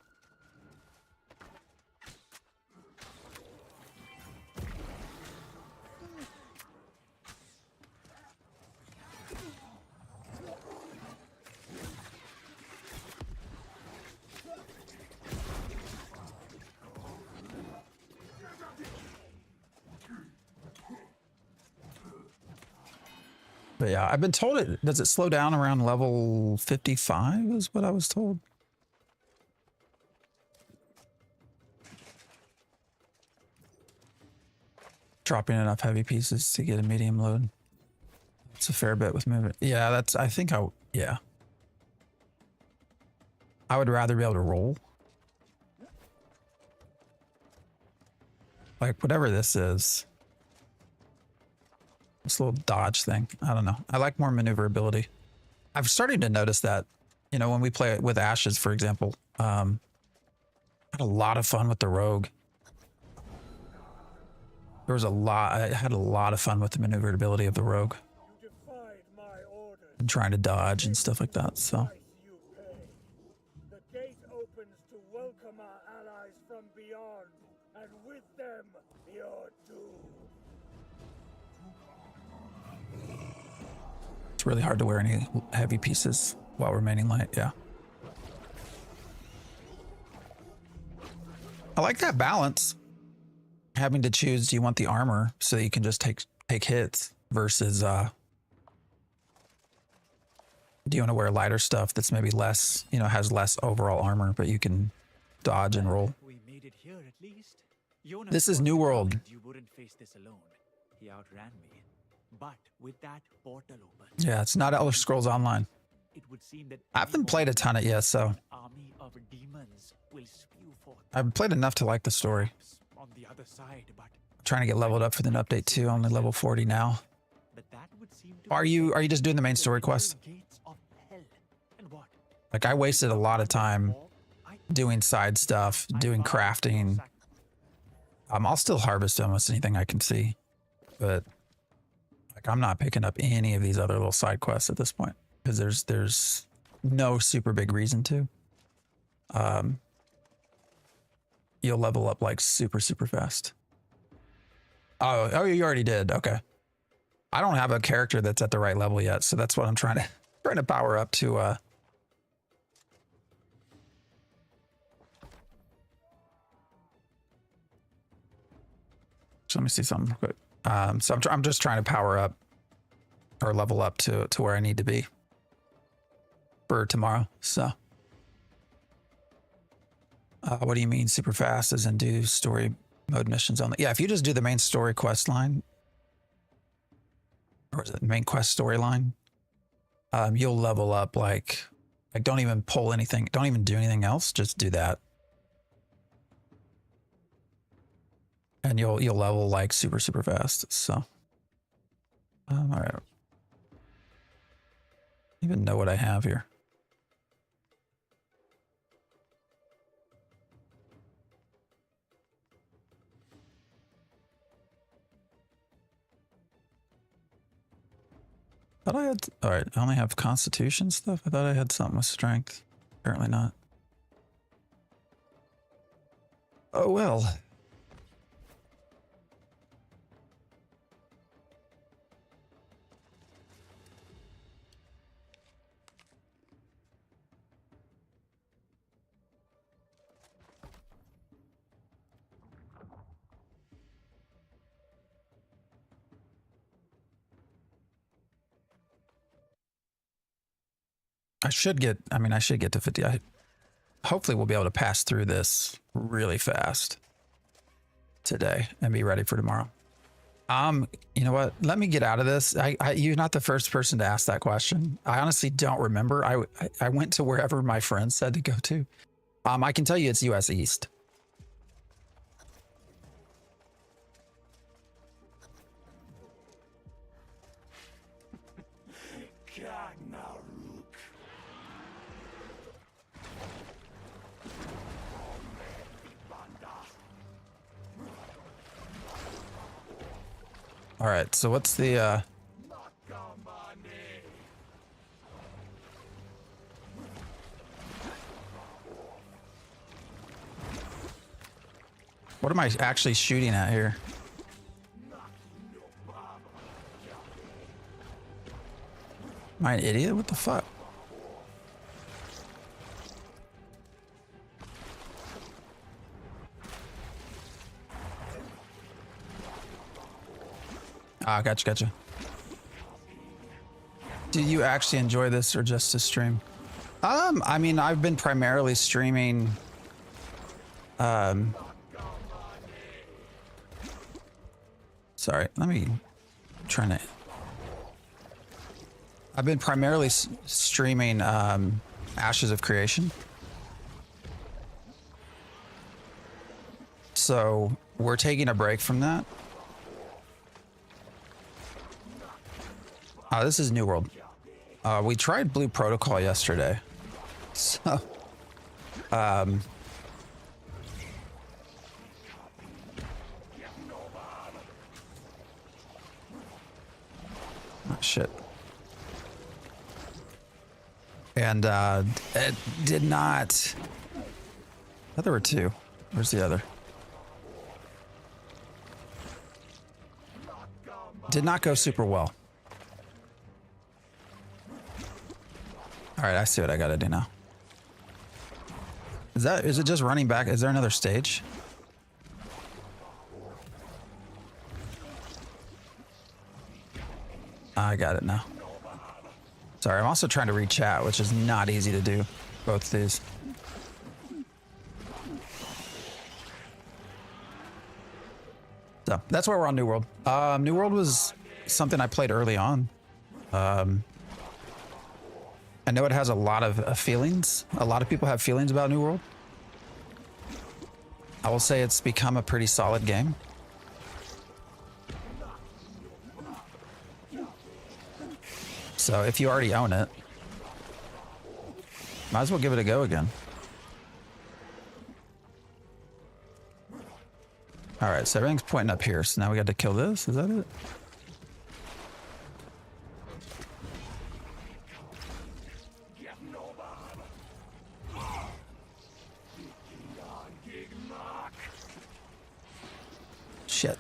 But yeah, I've been told does it slow down around level 55 is what I was told. Dropping enough heavy pieces to get a medium load. It's a fair bit with movement. Yeah, yeah. I would rather be able to roll. Like whatever this is. This little dodge thing. I don't know. I like more maneuverability. I've started to notice that, you know, when we play with Ashes, for example, I had a lot of fun with the Rogue. I had a lot of fun with the maneuverability of the Rogue. And trying to dodge and stuff like that, so. The gate opens to welcome our allies from beyond, and with them, your doom. It's really hard to wear any heavy pieces while remaining light, yeah. I like that balance. Having to choose, do you want the armor so that you can just take hits versus do you want to wear lighter stuff that's maybe less, you know, has less overall armor, but you can dodge and roll. We made it here at least. Jonas This is New World. You wouldn't face this alone. He outran me. But with that portal open, Yeah, it's not Elder Scrolls Online. it would seem that I haven't played a ton of it yet, so army of demons will spew forth I've played enough to like the story. on the other side, but I'm trying to get leveled up for the new update too, only level 40 now. that would seem to Are you just doing the main story quest? gates of hell. And what? Like I wasted a lot of time doing side stuff, doing crafting, I'll still harvest almost anything I can see, but like I'm not picking up any of these other little side quests at this point because there's no super big reason to. You'll level up like super fast. Oh, you already did. Okay. I don't have a character that's at the right level yet, so that's what I'm trying to power up to. So let me see something real quick. So I'm just trying to power up or level up to where I need to be for tomorrow. So, what do you mean super fast? As in do story mode missions only? Yeah, if you just do the main story quest line, or is it main quest storyline? You'll level up like don't even pull anything, don't even do anything else. Just do that, and you'll level like super fast. So, all right. I don't even know what I have here. I thought I had, all right, I only have constitution stuff. I thought I had something with strength. Apparently not. Oh well. I should get to 50. Hopefully we'll be able to pass through this really fast today and be ready for tomorrow. You know what? Let me get out of this. You're not the first person to ask that question. I honestly don't remember. I went to wherever my friends said to go to. I can tell you it's US East. All right, so what's the what am I actually shooting at here? Am I an idiot? What the fuck? Ah, gotcha. Do you actually enjoy this or just to stream? I mean, I've been primarily streaming. Sorry, I've been primarily streaming Ashes of Creation. So we're taking a break from that. This is New World. We tried Blue Protocol yesterday. So, oh, shit. And it did not. Oh, there were two. Where's the other? Did not go super well. All right, I see what I gotta do now. Is it just running back? Is there another stage? I got it now. Sorry, I'm also trying to read chat, which is not easy to do. Both these. So that's why we're on New World. New World was something I played early on. I know it has a lot of feelings. A lot of people have feelings about New World. I will say it's become a pretty solid game. So if you already own it, might as well give it a go again. All right, so everything's pointing up here. So now we got to kill this. Is that it? Shit.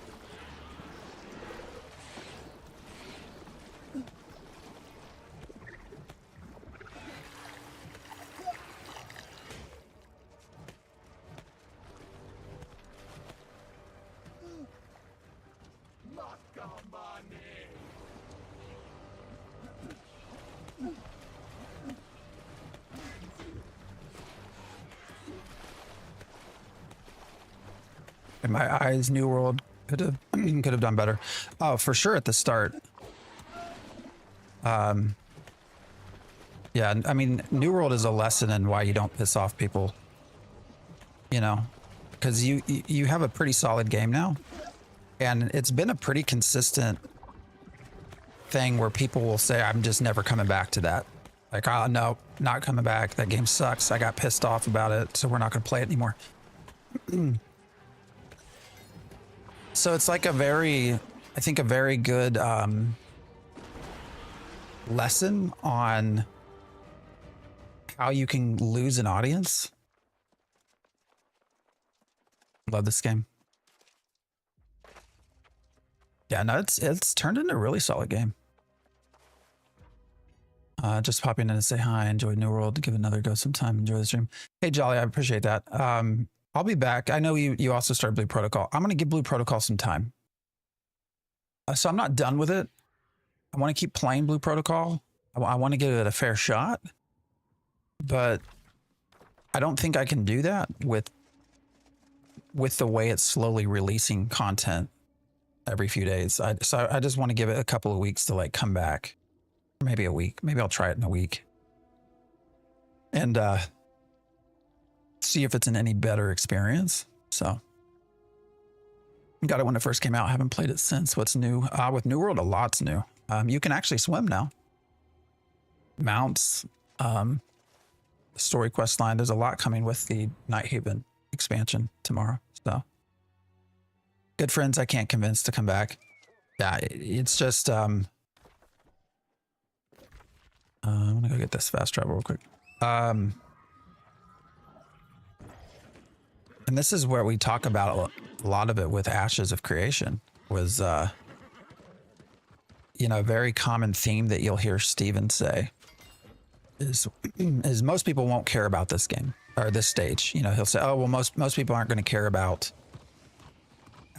In my eyes, New World could have done better. Oh, for sure at the start. Yeah, I mean, New World is a lesson in why you don't piss off people. You know, because you have a pretty solid game now, and it's been a pretty consistent thing where people will say, "I'm just never coming back to that." Like, "Oh no, not coming back. That game sucks. I got pissed off about it, so we're not going to play it anymore." So it's like I think a very good lesson on how you can lose an audience. Love this game. Yeah, no, it's turned into a really solid game. Just popping in to say hi. Enjoy New World. Give another go sometime. Enjoy the stream. Hey, Jolly, I appreciate that. I'll be back. I know you also started Blue Protocol. I'm going to give Blue Protocol some time. So I'm not done with it. I want to keep playing Blue Protocol. I want to give it a fair shot. But I don't think I can do that with the way it's slowly releasing content every few days. So I just want to give it a couple of weeks to like come back. Maybe a week. Maybe I'll try it in a week. And see if it's an any better experience. So got it when it first came out. Haven't played it since. What's new? With New World, a lot's new. You can actually swim now. Mounts, story quest line. There's a lot coming with the Night Haven expansion tomorrow. So good friends I can't convince to come back. Yeah, it's just I'm gonna go get this fast travel real quick. And this is where we talk about a lot of it with Ashes of Creation was, you know, a very common theme that you'll hear Steven say is most people won't care about this game or this stage. You know, he'll say, oh, well, most people aren't going to care about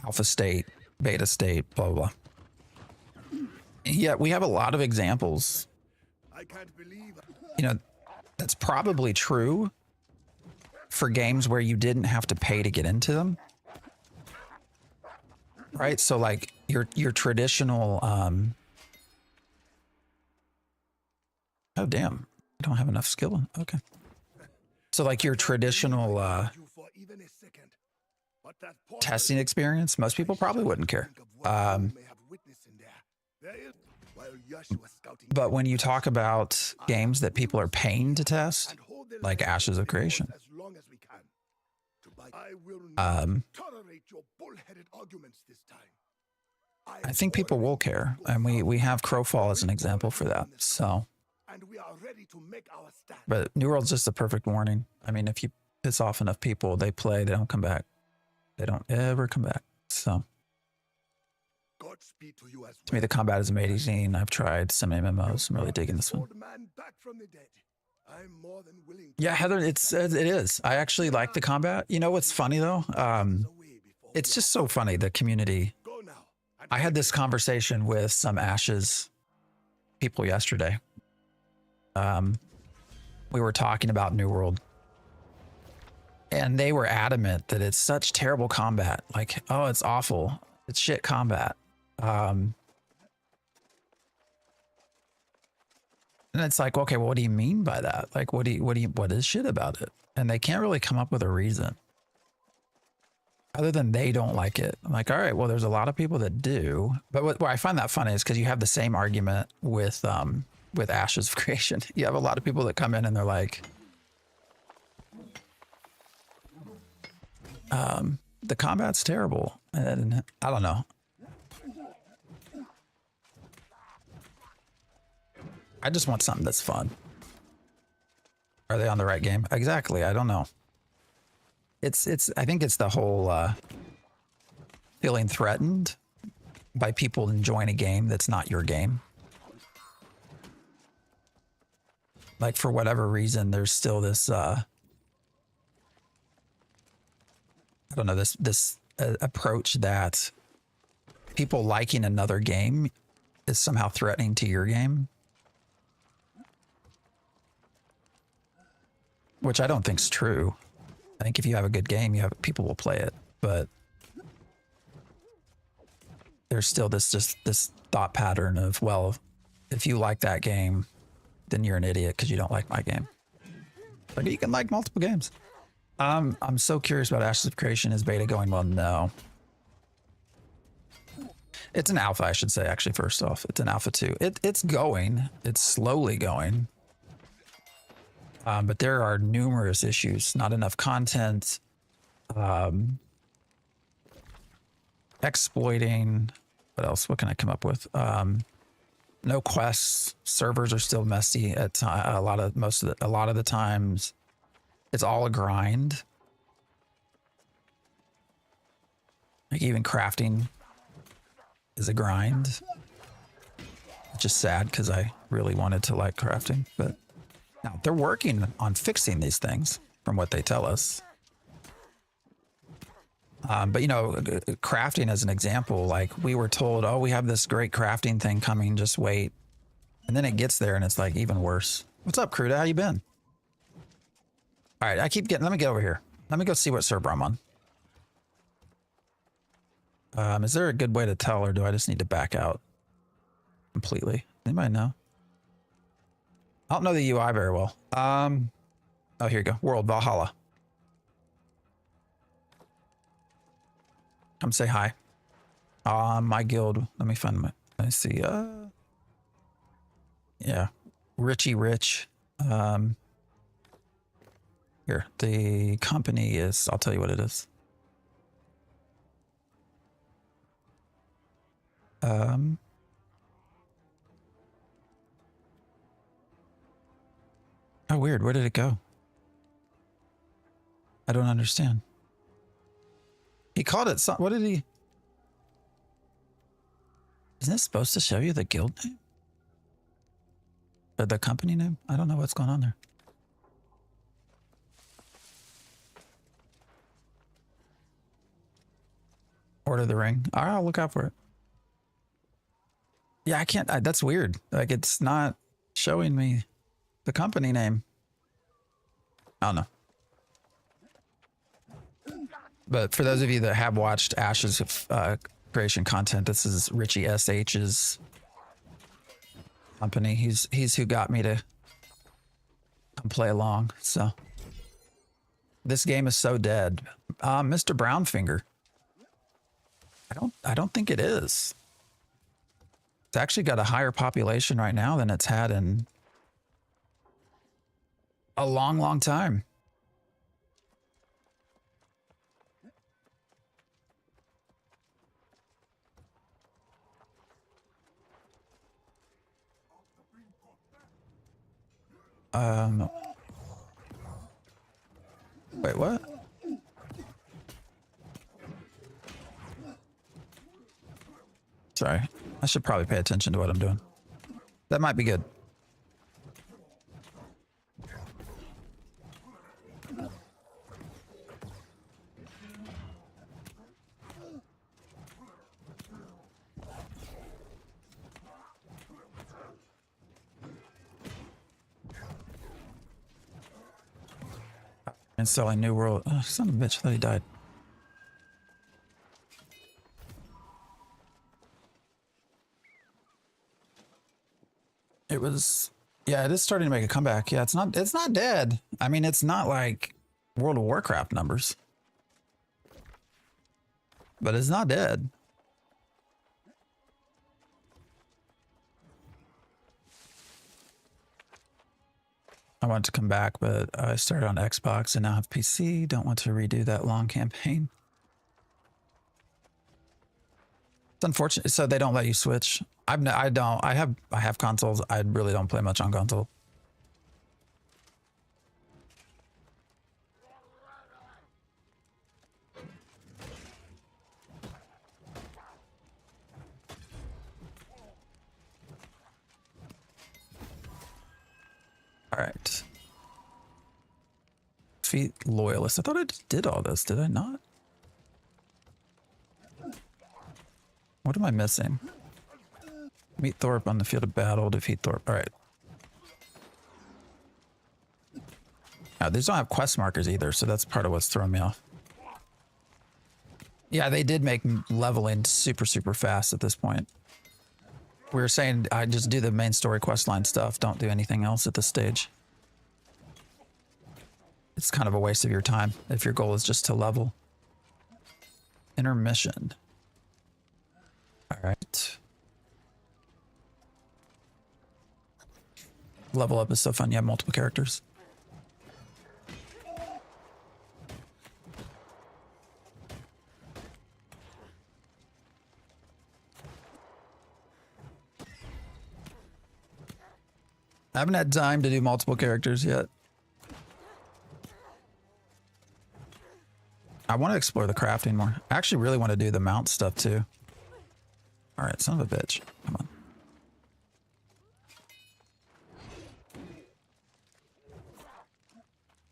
alpha state, beta state, blah, blah, blah. Yet we have a lot of examples. I can't believe it. You know, that's probably true for games where you didn't have to pay to get into them. Right? So like your traditional oh damn, I don't have enough skill. Okay. So like your traditional testing experience, most people probably wouldn't care. But when you talk about games that people are paying to test, like Ashes of Creation, I think people will care, and we have Crowfall as an example for that. So, but New World's just the perfect warning. I mean, if you piss off enough people, they play, they don't come back. They don't ever come back. So, to me, the combat is amazing. I've tried some MMOs. I'm really digging this one. Yeah, Heather, it is. I actually like the combat. You know what's funny though? It's just so funny, the community. I had this conversation with some Ashes people yesterday. We were talking about New World, and they were adamant that it's such terrible combat. Like, oh, it's awful. It's shit combat. And it's like, okay, well, what do you mean by that? Like, what is shit about it? And they can't really come up with a reason other than they don't like it. I'm like, all right, well, there's a lot of people that do. But what I find that funny is because you have the same argument with Ashes of Creation. You have a lot of people that come in and they're like, the combat's terrible. And I don't know. I just want something that's fun. Are they on the right game? Exactly. I don't know. I think it's the whole feeling threatened by people enjoying a game that's not your game. Like for whatever reason, there's still this I don't know, this approach that people liking another game is somehow threatening to your game, which I don't think is true. I think if you have a good game, people will play it, but there's still this thought pattern of, well, if you like that game, then you're an idiot because you don't like my game. But you can like multiple games. I'm so curious about Ashes of Creation. Is beta going well? No. It's an alpha, I should say, actually, first off. It's an alpha 2. It's going. It's slowly going. But there are numerous issues. Not enough content. Exploiting. What else? What can I come up with? No quests. Servers are still messy at a lot of the times. It's all a grind. Like even crafting is a grind. Which is sad because I really wanted to like crafting. But now they're working on fixing these things from what they tell us. But you know, crafting as an example, like we were told, oh, we have this great crafting thing coming, just wait. And then it gets there and it's like even worse. What's up, Cruda? How you been? All right, let me get over here. Let me go see what server I'm on. Is there a good way to tell, or do I just need to back out completely? Anybody know? I don't know the UI very well. Oh, here you go. World Valhalla. Come say hi. My guild. Let me find my. Let me see. Yeah, Richie Rich. Here, the company is. I'll tell you what it is. Oh, weird. Where did it go? I don't understand. He called it something. What did he? Isn't this supposed to show you the guild name? Or the company name? I don't know what's going on there. Order the ring. All right, I'll look out for it. Yeah, I can't. That's weird. Like, it's not showing me the company name. I don't know. But for those of you that have watched Ashes of Creation content, this is Richie SH's company. He's who got me to come play along. So this game is so dead. Mr. Brownfinger. I don't think it is. It's actually got a higher population right now than it's had in a long, long time. Wait, what? Sorry. I should probably pay attention to what I'm doing. That might be good. Installing New World. Oh, son of a bitch, I thought he died. It was, yeah, it is starting to make a comeback. Yeah, it's not dead. I mean, it's not like World of Warcraft numbers, but it's not dead. I wanted to come back, but I started on Xbox and now have PC. Don't want to redo that long campaign. It's unfortunate. So they don't let you switch. I have consoles. I really don't play much on console. All right. Defeat loyalists. I thought I just did all this. Did I not? What am I missing? Meet Thorpe on the field of battle. Defeat Thorpe. All right. Now, these don't have quest markers either, so that's part of what's throwing me off. Yeah, they did make leveling super, super fast at this point. We were saying I just do the main story quest line stuff. Don't do anything else at this stage. It's kind of a waste of your time if your goal is just to level. Intermission. All right. Level up is so fun. You have multiple characters. I haven't had time to do multiple characters yet. I want to explore the crafting more. I actually really want to do the mount stuff too. All right, son of a bitch. Come on.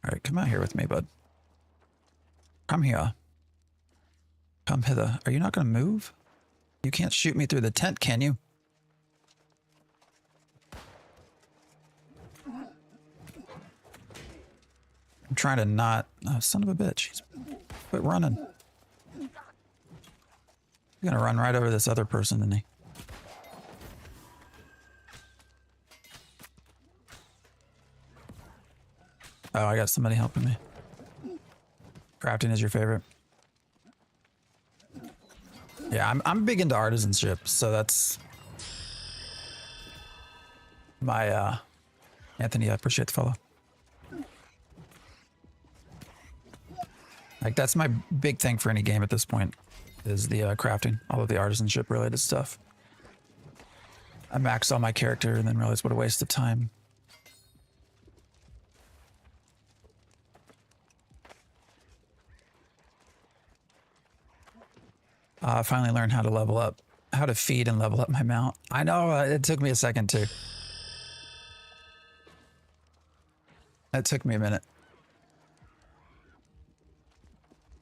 All right, come out here with me, bud. Come here. Come hither. Are you not going to move? You can't shoot me through the tent, can you? I'm trying to not... Oh, son of a bitch. He's... Quit running. He's going to run right over this other person, isn't he? Oh, I got somebody helping me. Crafting is your favorite. Yeah, I'm big into artisanship, so that's my Anthony, I appreciate the follow. Like that's my big thing for any game at this point is the crafting, all of the artisanship related stuff. I maxed all my character and then realized what a waste of time. I finally learned how to level up, how to feed and level up my mount. I know it took me a second too. It took me a minute.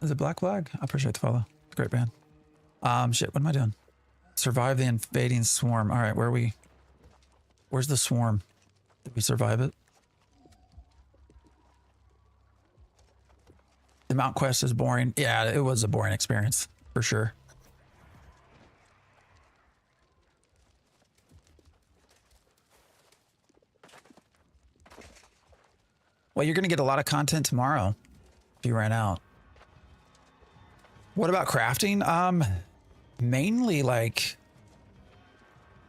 Is it Black Flag? I appreciate the follow. Great band. Shit, what am I doing? Survive the invading swarm. All right, where are we? Where's the swarm? Did we survive it? The mount quest is boring. Yeah, it was a boring experience for sure. Well, you're going to get a lot of content tomorrow if you ran out. What about crafting? Mainly like,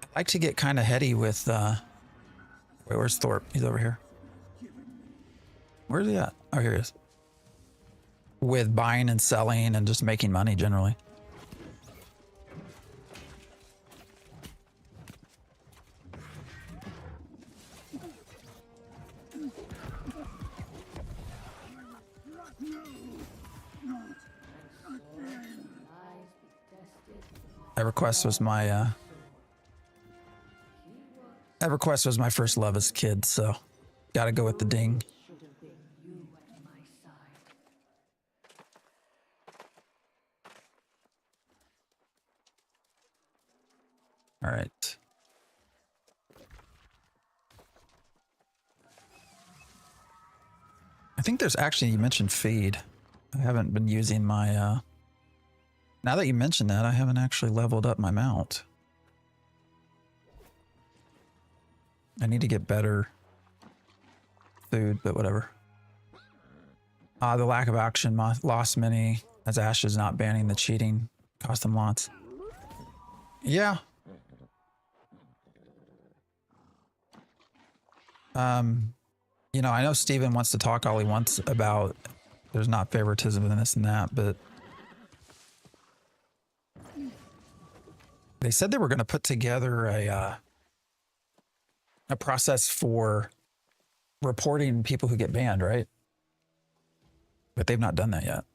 I like to get kind of heady with, wait, where's Thorpe? He's over here. Where's he at? Oh, here he is. With buying and selling and just making money generally. EverQuest was my EverQuest was my first love as a kid, so gotta go with the ding. All right. I think there's actually, you mentioned feed. I haven't been using my now that you mention that, I haven't actually leveled up my mount. I need to get better food, but whatever. The lack of action lost many, as Ash is not banning the cheating. Cost them lots. Yeah. You know, I know Steven wants to talk all he wants about there's not favoritism in this and that, but They said they were going to put together a process for reporting people who get banned, right? But they've not done that yet.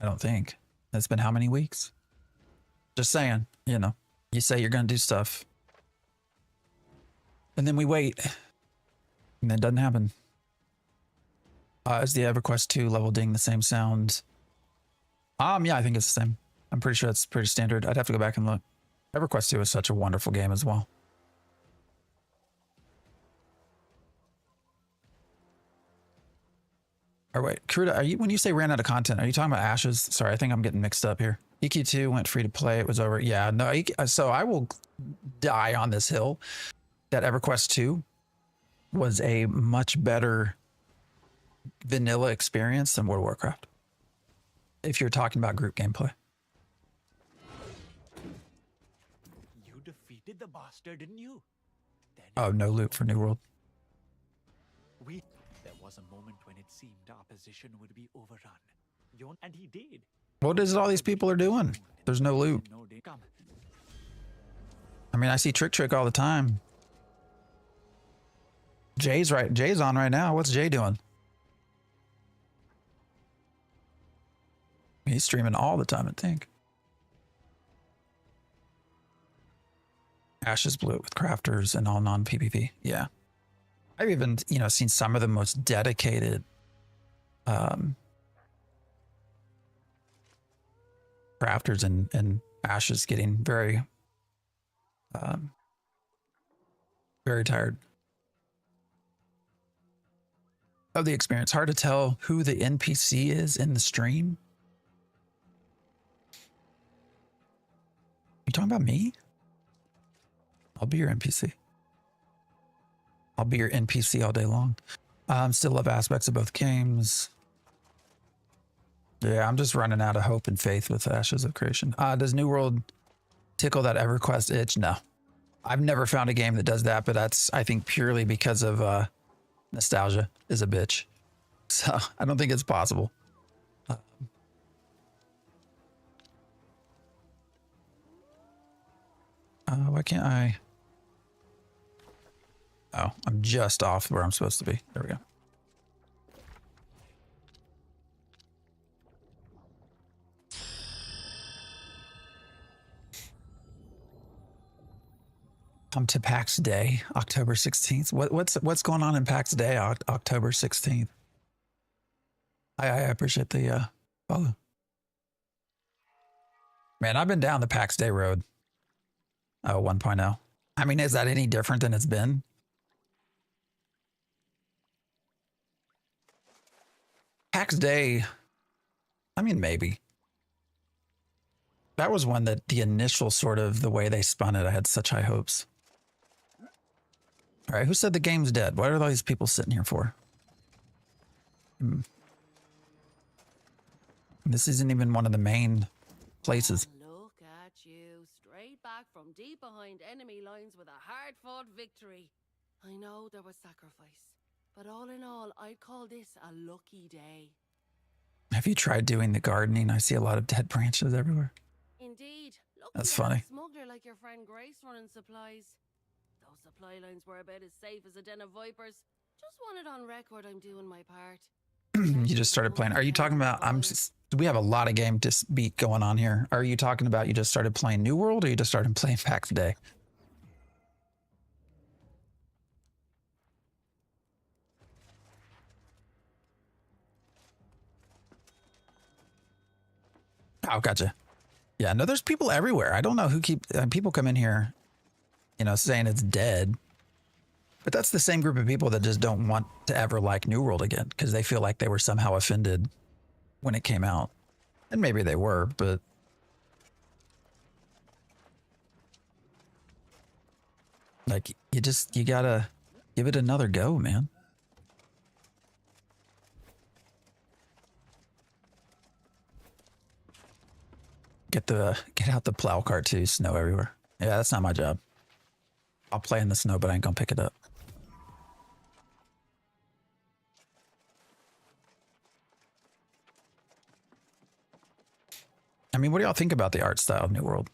I don't think. It's been how many weeks? Just saying, you know, you say you're going to do stuff and then we wait and then it doesn't happen. Is the EverQuest 2 level ding the same sound? Yeah, I think it's the same. I'm pretty sure that's pretty standard. I'd have to go back and look. EverQuest 2 is such a wonderful game as well. Or wait, Kuruda, are you, when you say ran out of content, are you talking about Ashes? Sorry, I think I'm getting mixed up here. EQ2 went free to play. It was over. Yeah, no. So I will die on this hill that EverQuest 2 was a much better vanilla experience than World of Warcraft. If you're talking about group gameplay. You defeated the bastard, didn't you? Then Oh, no loot for New World. There was a moment when it seemed our position would be overrun. And he did. What is it all these people are doing? There's no loot. Come. I mean, I see Trick all the time. Jay's on right now. What's Jay doing? He's streaming all the time, I think. Ashes blew it with crafters and all non-PvP. Yeah. I've even, you know, seen some of the most dedicated crafters and Ashes getting very very tired of the experience. Hard to tell who the NPC is in the stream. You talking about me? I'll be your NPC. I'll be your NPC all day long. Still love aspects of both games. Yeah, I'm just running out of hope and faith with Ashes of Creation. Does New World tickle that EverQuest itch? No. I've never found a game that does that, but that's, I think, purely because of nostalgia is a bitch. So I don't think it's possible. Why can't I? Oh, I'm just off where I'm supposed to be. There we go. Come to PAX Day, October 16th. What's going on in PAX Day, October 16th? I appreciate the follow. Man, I've been down the PAX Day road. 1.0. I mean, is that any different than it's been? PAX Day, I mean, maybe. That was one that the initial sort of the way they spun it, I had such high hopes. All right, who said the game's dead? What are all these people sitting here for? This isn't even one of the main places. Look at you, straight back from deep behind enemy lines with a hard-fought victory. I know there was sacrifice, but all in all, I'd call this a lucky day. Have you tried doing the gardening? I see a lot of dead branches everywhere. Indeed. Lucky That's to have funny. a smuggler like your friend Grace running supplies. Those supply lines were about as safe as a den of vipers. Just want it on record I'm doing my part. You just started playing. Are you talking about, we have a lot of game beat going on here. Are you talking about you just started playing New World or you just started playing PAX Day? Oh, gotcha. Yeah, no, there's people everywhere. I don't know who people come in here, you know, saying it's dead. But that's the same group of people that just don't want to ever like New World again because they feel like they were somehow offended when it came out. And maybe they were, but like you gotta give it another go, man. Get out the plow cart too, snow everywhere. Yeah, that's not my job. I'll play in the snow, but I ain't gonna pick it up. I mean, what do y'all think about the art style of New World?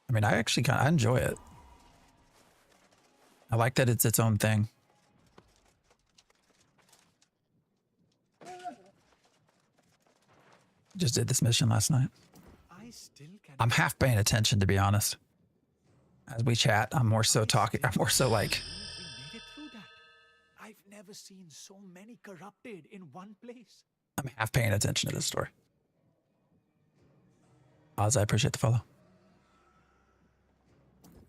I mean, I actually I enjoy it. I like that it's its own thing. Just did this mission last night. I still cannot I'm half paying attention, to be honest. As we chat, I'm more so talking. I'm more so like, believe we made it through that. I've never seen so many corrupted in one place. I'm half paying attention to this story. Oz, I appreciate the follow.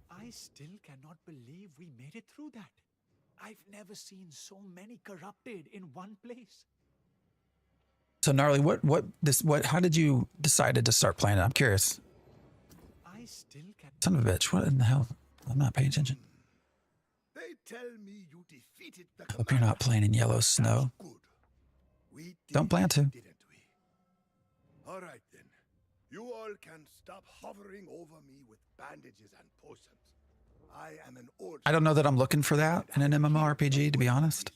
I still cannot believe we made it through that. I've never seen so many corrupted in one place. So gnarly, how did you decided to start playing it? I'm curious. I still can. Son of a bitch, what in the hell? I'm not paying attention. They tell me you defeated the Hope you're not playing in yellow snow. Good. We Don't plan to. didn't we? All right then. You all can stop hovering over me with bandages and potions. I am an old. I don't know that I'm looking for that in an MMORPG, to be honest.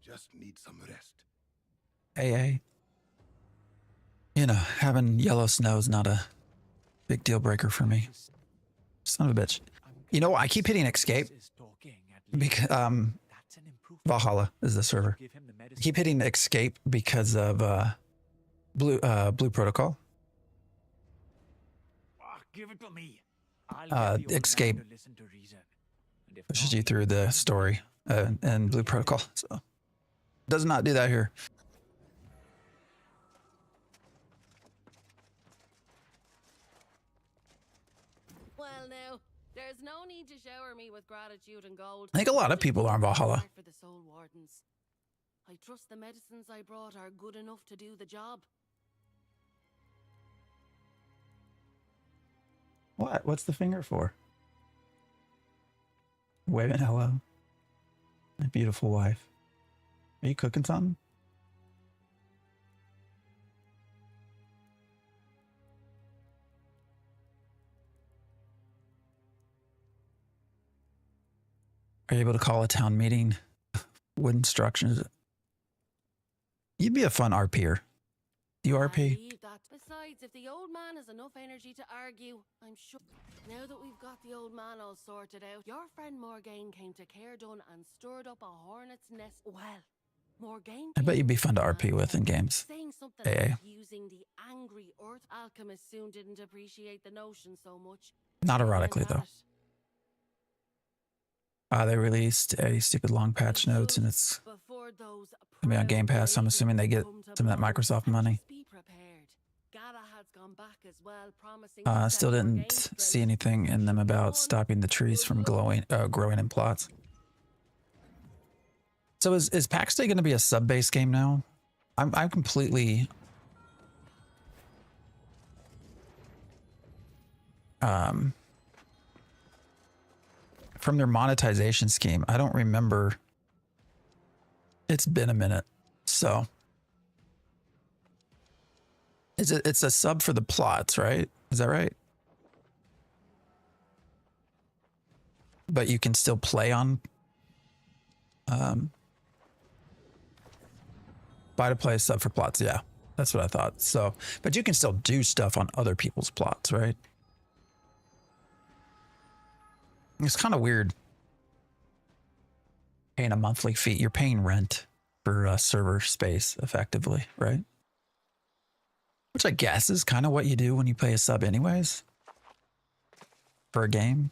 Just need some rest. AA. You know, having yellow snow is not a big deal breaker for me. Son of a bitch. You know, I keep hitting escape because That's an improvement. Valhalla is the server. Give him the I medicine. keep hitting escape because of Blue Protocol. Give it to me. I'll get the old escape man to listen to reason. And if Pushes not, you through the story and Blue Protocol. So does not do that here. Well, now, there's no need to shower me with gratitude and gold. I think a lot of people are in Valhalla. For the soul wardens. I trust the medicines I brought are good enough to do the job. What? What's the finger for? Waving hello. My beautiful wife. Are you cooking something? Are you able to call a town meeting with instructions? You'd be a fun RPer. You I RP? believe that. Besides, if the old man has enough energy to argue, I'm sure. Now that we've got the old man all sorted out, your friend Morgaine came to Caerdon and stirred up a hornet's nest. Well, Morgaine. I bet you'd be fun to RP with in games. Saying something AA. like using the angry earth. Alchemists soon didn't appreciate the notion so much. Not They went erotically, at though. it. They released a stupid long patch notes, and it's Before those gonna be on Game Pass. So I'm assuming they get come to some of that blows. Microsoft And money. just be prepared. Galahad's gone back as well, promising. Still didn't see anything in them about stopping the trees from growing in plots. So is Pax Day going to be a sub-based game now? I'm completely from their monetization scheme. I don't remember. It's been a minute, so it's a sub for the plots, right? Is that right? But you can still play on buy to play sub for plots. Yeah, that's what I thought. So, but you can still do stuff on other people's plots, right? It's kind of weird paying a monthly fee. You're paying rent for server space effectively, right? Which I guess is kind of what you do when you pay a sub anyways. For a game.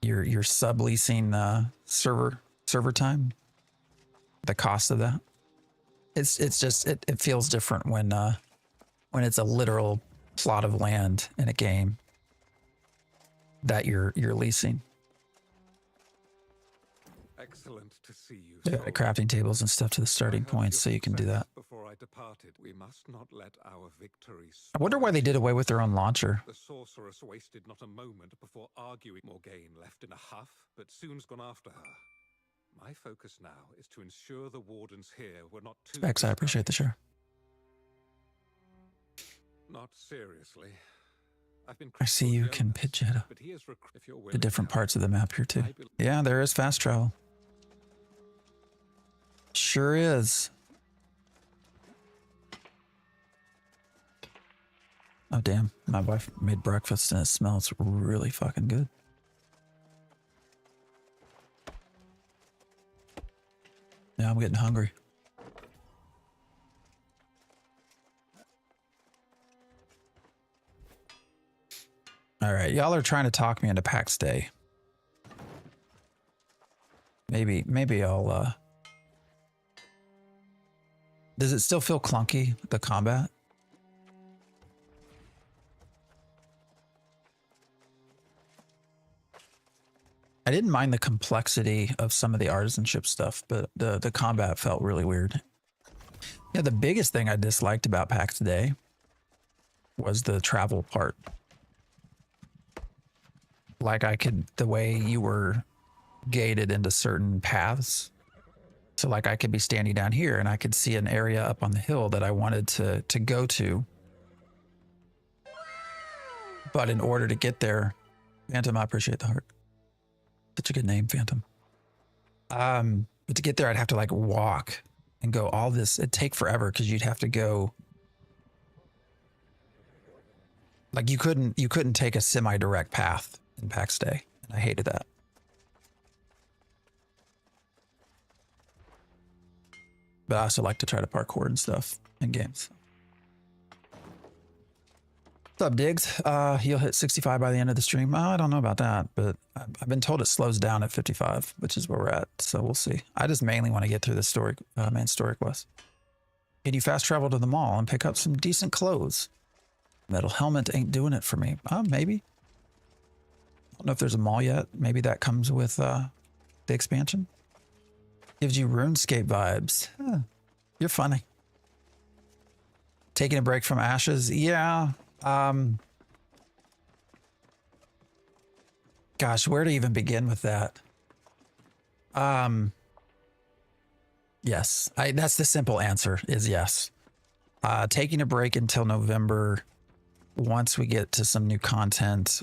You're subleasing server time. The cost of that. It's just it feels different when it's a literal plot of land in a game that you're leasing. Excellent to see you. Yeah, soldier. crafting tables and stuff to the starting I heard points, your so you can do success that. Before I departed, we must not let our victory. I wonder why they did away with their own launcher. The sorceress wasted not a moment before arguing. Morgaine left in a huff, but soon's gone after her. My focus now is to ensure the wardens here were not too. Specs, I appreciate the share. Not seriously. I've been. I see you can pitch it But he is if you're to willing, different parts of the map here too. I bel- Yeah, there is fast travel. Sure is. Oh, damn. My wife made breakfast and it smells really fucking good. Now I'm getting hungry. All right, y'all are trying to talk me into PAX Day. Maybe I'll, Does it still feel clunky, the combat? I didn't mind the complexity of some of the artisanship stuff, but the combat felt really weird. Yeah, the biggest thing I disliked about PAX Day was the travel part. Like the way you were gated into certain paths. So like I could be standing down here and I could see an area up on the hill that I wanted to go to. But in order to get there, Phantom, I appreciate the heart. Such a good name, Phantom. But to get there, I'd have to like walk and go all this. It'd take forever because you'd have to go. Like you couldn't take a semi-direct path in PAX Day, and I hated that. But I also like to try to parkour and stuff in games. What's up, Diggs? You'll hit 65 by the end of the stream. I don't know about that, but I've been told it slows down at 55, which is where we're at. So we'll see. I just mainly want to get through the main story quest. Can you fast travel to the mall and pick up some decent clothes? Metal helmet ain't doing it for me. Maybe. I don't know if there's a mall yet. Maybe that comes with the expansion. Gives you RuneScape vibes. Huh. You're funny. Taking a break from Ashes? Yeah. Gosh, where to even begin with that? Yes. That's the simple answer is yes. Taking a break until November once we get to some new content.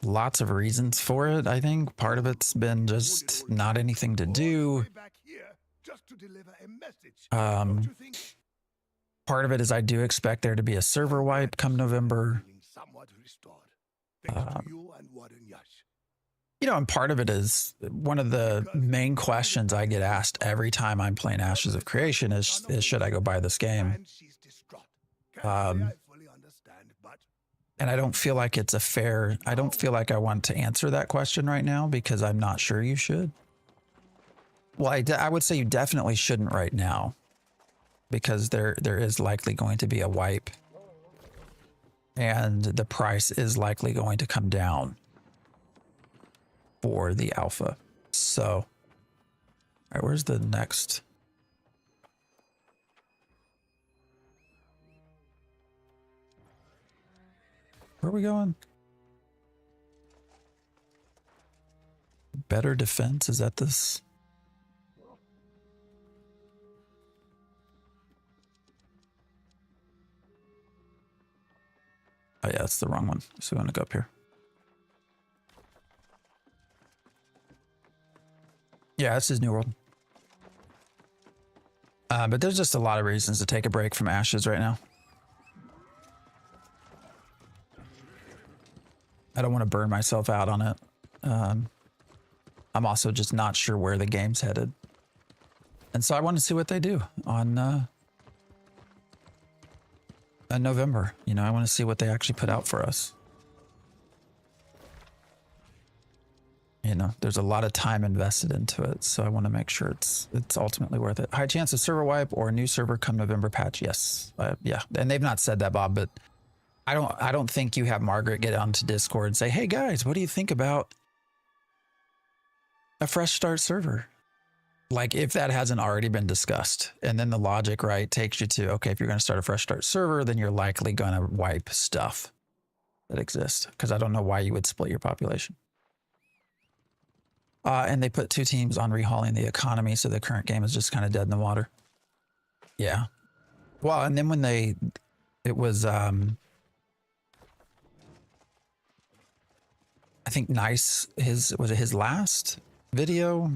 Lots of reasons for it, I think. Part of it's been just not anything to do. Part of it is I do expect there to be a server wipe come November. You know, and part of it is one of the main questions I get asked every time I'm playing Ashes of Creation is should I go buy this game? And I don't feel like it's I don't feel like I want to answer that question right now because I'm not sure you should. Well, I would say you definitely shouldn't right now because there is likely going to be a wipe and the price is likely going to come down for the alpha. So, all right, where's the next? Where are we going? Better defense? Is that this? Oh yeah, it's the wrong one. So we want to go up here. Yeah, this is New World. But there's just a lot of reasons to take a break from Ashes right now. I don't want to burn myself out on it. I'm also just not sure where the game's headed. And so I want to see what they do on November. You know, I want to see what they actually put out for us. You know, there's a lot of time invested into it, so I want to make sure it's ultimately worth it. High chance of server wipe or a new server come November patch. Yes, yeah, and they've not said that, Bob, but I don't think you have Margaret get onto Discord and say, "Hey guys, what do you think about a fresh start server?" Like if that hasn't already been discussed, and then the logic, right, takes you to, okay, if you're going to start a fresh start server, then you're likely going to wipe stuff that exists, because I don't know why you would split your population. And they put 2 teams on rehauling the economy, so the current game is just kind of dead in the water. Yeah. Well, and then when it was, I think Nice, was it his last video?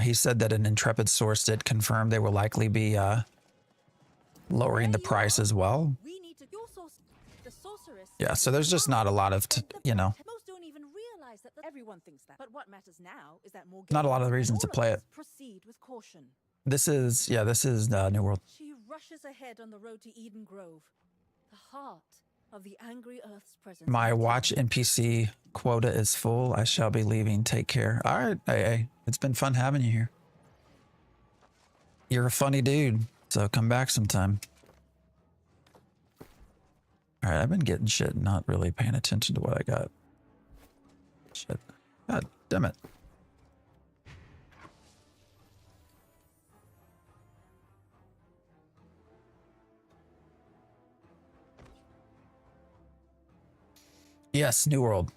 He said that an intrepid source did confirm they will likely be lowering the price as well. The sorceress. Yeah, so there's just not a lot of, you know, Most don't even realize that everyone thinks that. But what matters now is that more not a lot of gamers reasons and to all of play us it. proceed with caution. This is New World. She rushes ahead on the road to Eden Grove, the heart of the angry Earth's presence. My watch NPC quota is full. I shall be leaving. Take care. All right, AA. It's been fun having you here. You're a funny dude, so come back sometime. All right, I've been getting shit, not really paying attention to what I got. Shit. God damn it. Yes, New World.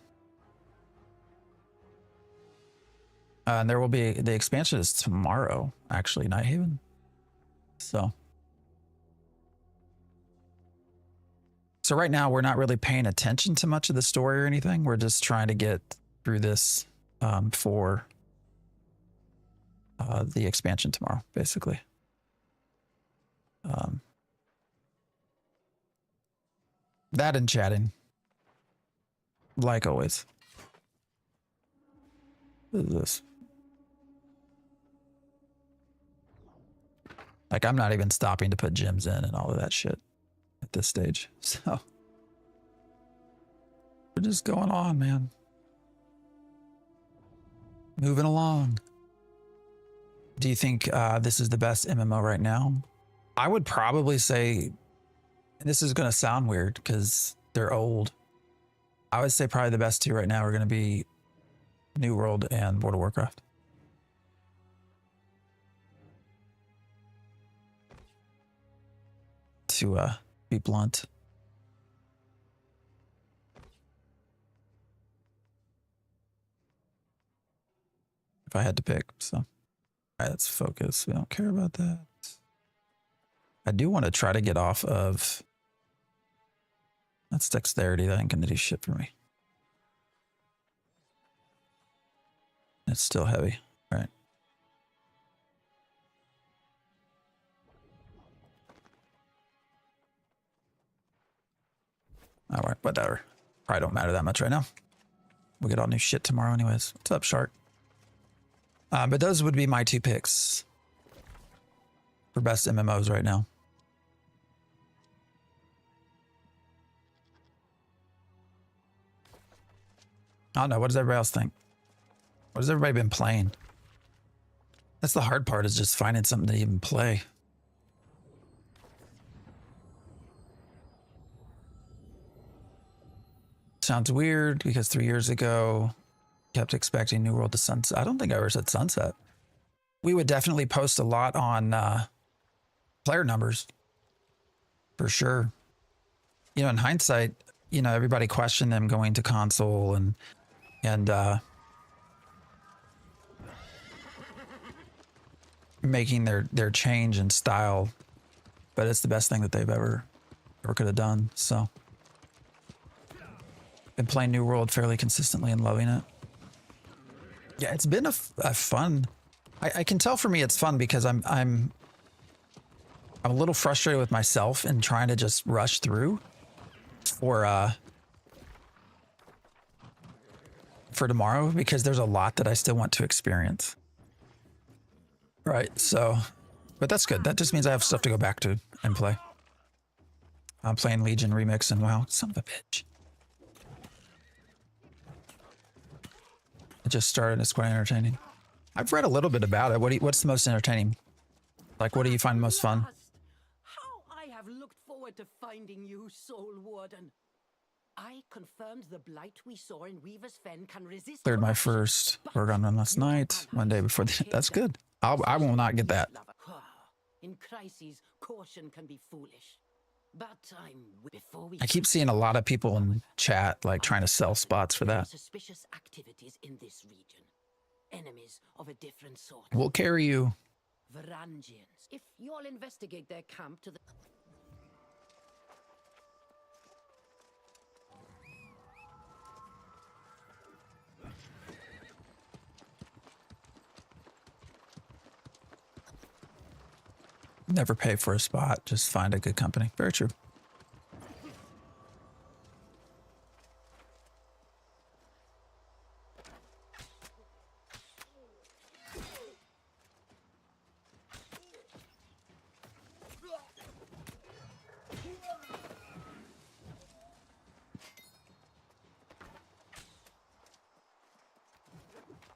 And there will be, the expansion is tomorrow, actually, Night Haven. So right now we're not really paying attention to much of the story or anything. We're just trying to get through this for the expansion tomorrow, basically. That and chatting. Like always. What is this? Like, I'm not even stopping to put gems in and all of that shit at this stage. So we're just going on, man. Moving along. Do you think this is the best MMO right now? I would probably say, and this is going to sound weird because they're old. I would say probably the best two right now are going to be New World and World of Warcraft. To be blunt. If I had to pick, so. All right, let's focus. We don't care about that. I do want to try to get off of. That's dexterity. That ain't gonna do shit for me. It's still heavy. All right. All right, whatever. Probably don't matter that much right now. We'll get all new shit tomorrow anyways. What's up, Shark? But those would be my two picks for best MMOs right now. I don't know. What does everybody else think? What has everybody been playing? That's the hard part, is just finding something to even play. Sounds weird because 3 years ago, kept expecting New World to sunset. I don't think I ever said sunset. We would definitely post a lot on player numbers, for sure. You know, in hindsight, you know, everybody questioned them going to console and making their change in style, but it's the best thing that they've ever could have done. So, been playing New World fairly consistently and loving it. Yeah, it's been a fun. I can tell for me it's fun because I'm a little frustrated with myself and trying to just rush through for tomorrow, because there's a lot that I still want to experience. Right, so, but that's good. That just means I have stuff to go back to and play. I'm playing Legion Remix and wow, son of a bitch. It just started. It's quite entertaining. I've read a little bit about it. What's the most entertaining? Like, what do you find most fun? How I have looked forward to finding you, Soul Warden. I confirmed the blight we saw in Weaver's Fen can resist. Cleared my first Oregon run last night. One day before the. That's good. I will not get that. In crises, caution can be foolish. But before we. I keep seeing a lot of people in chat like trying to sell spots for that. Suspicious activities in this region. Enemies of a different sort. We'll carry you. Varangians. If you'll investigate their camp to the. Never pay for a spot. Just find a good company. Very true.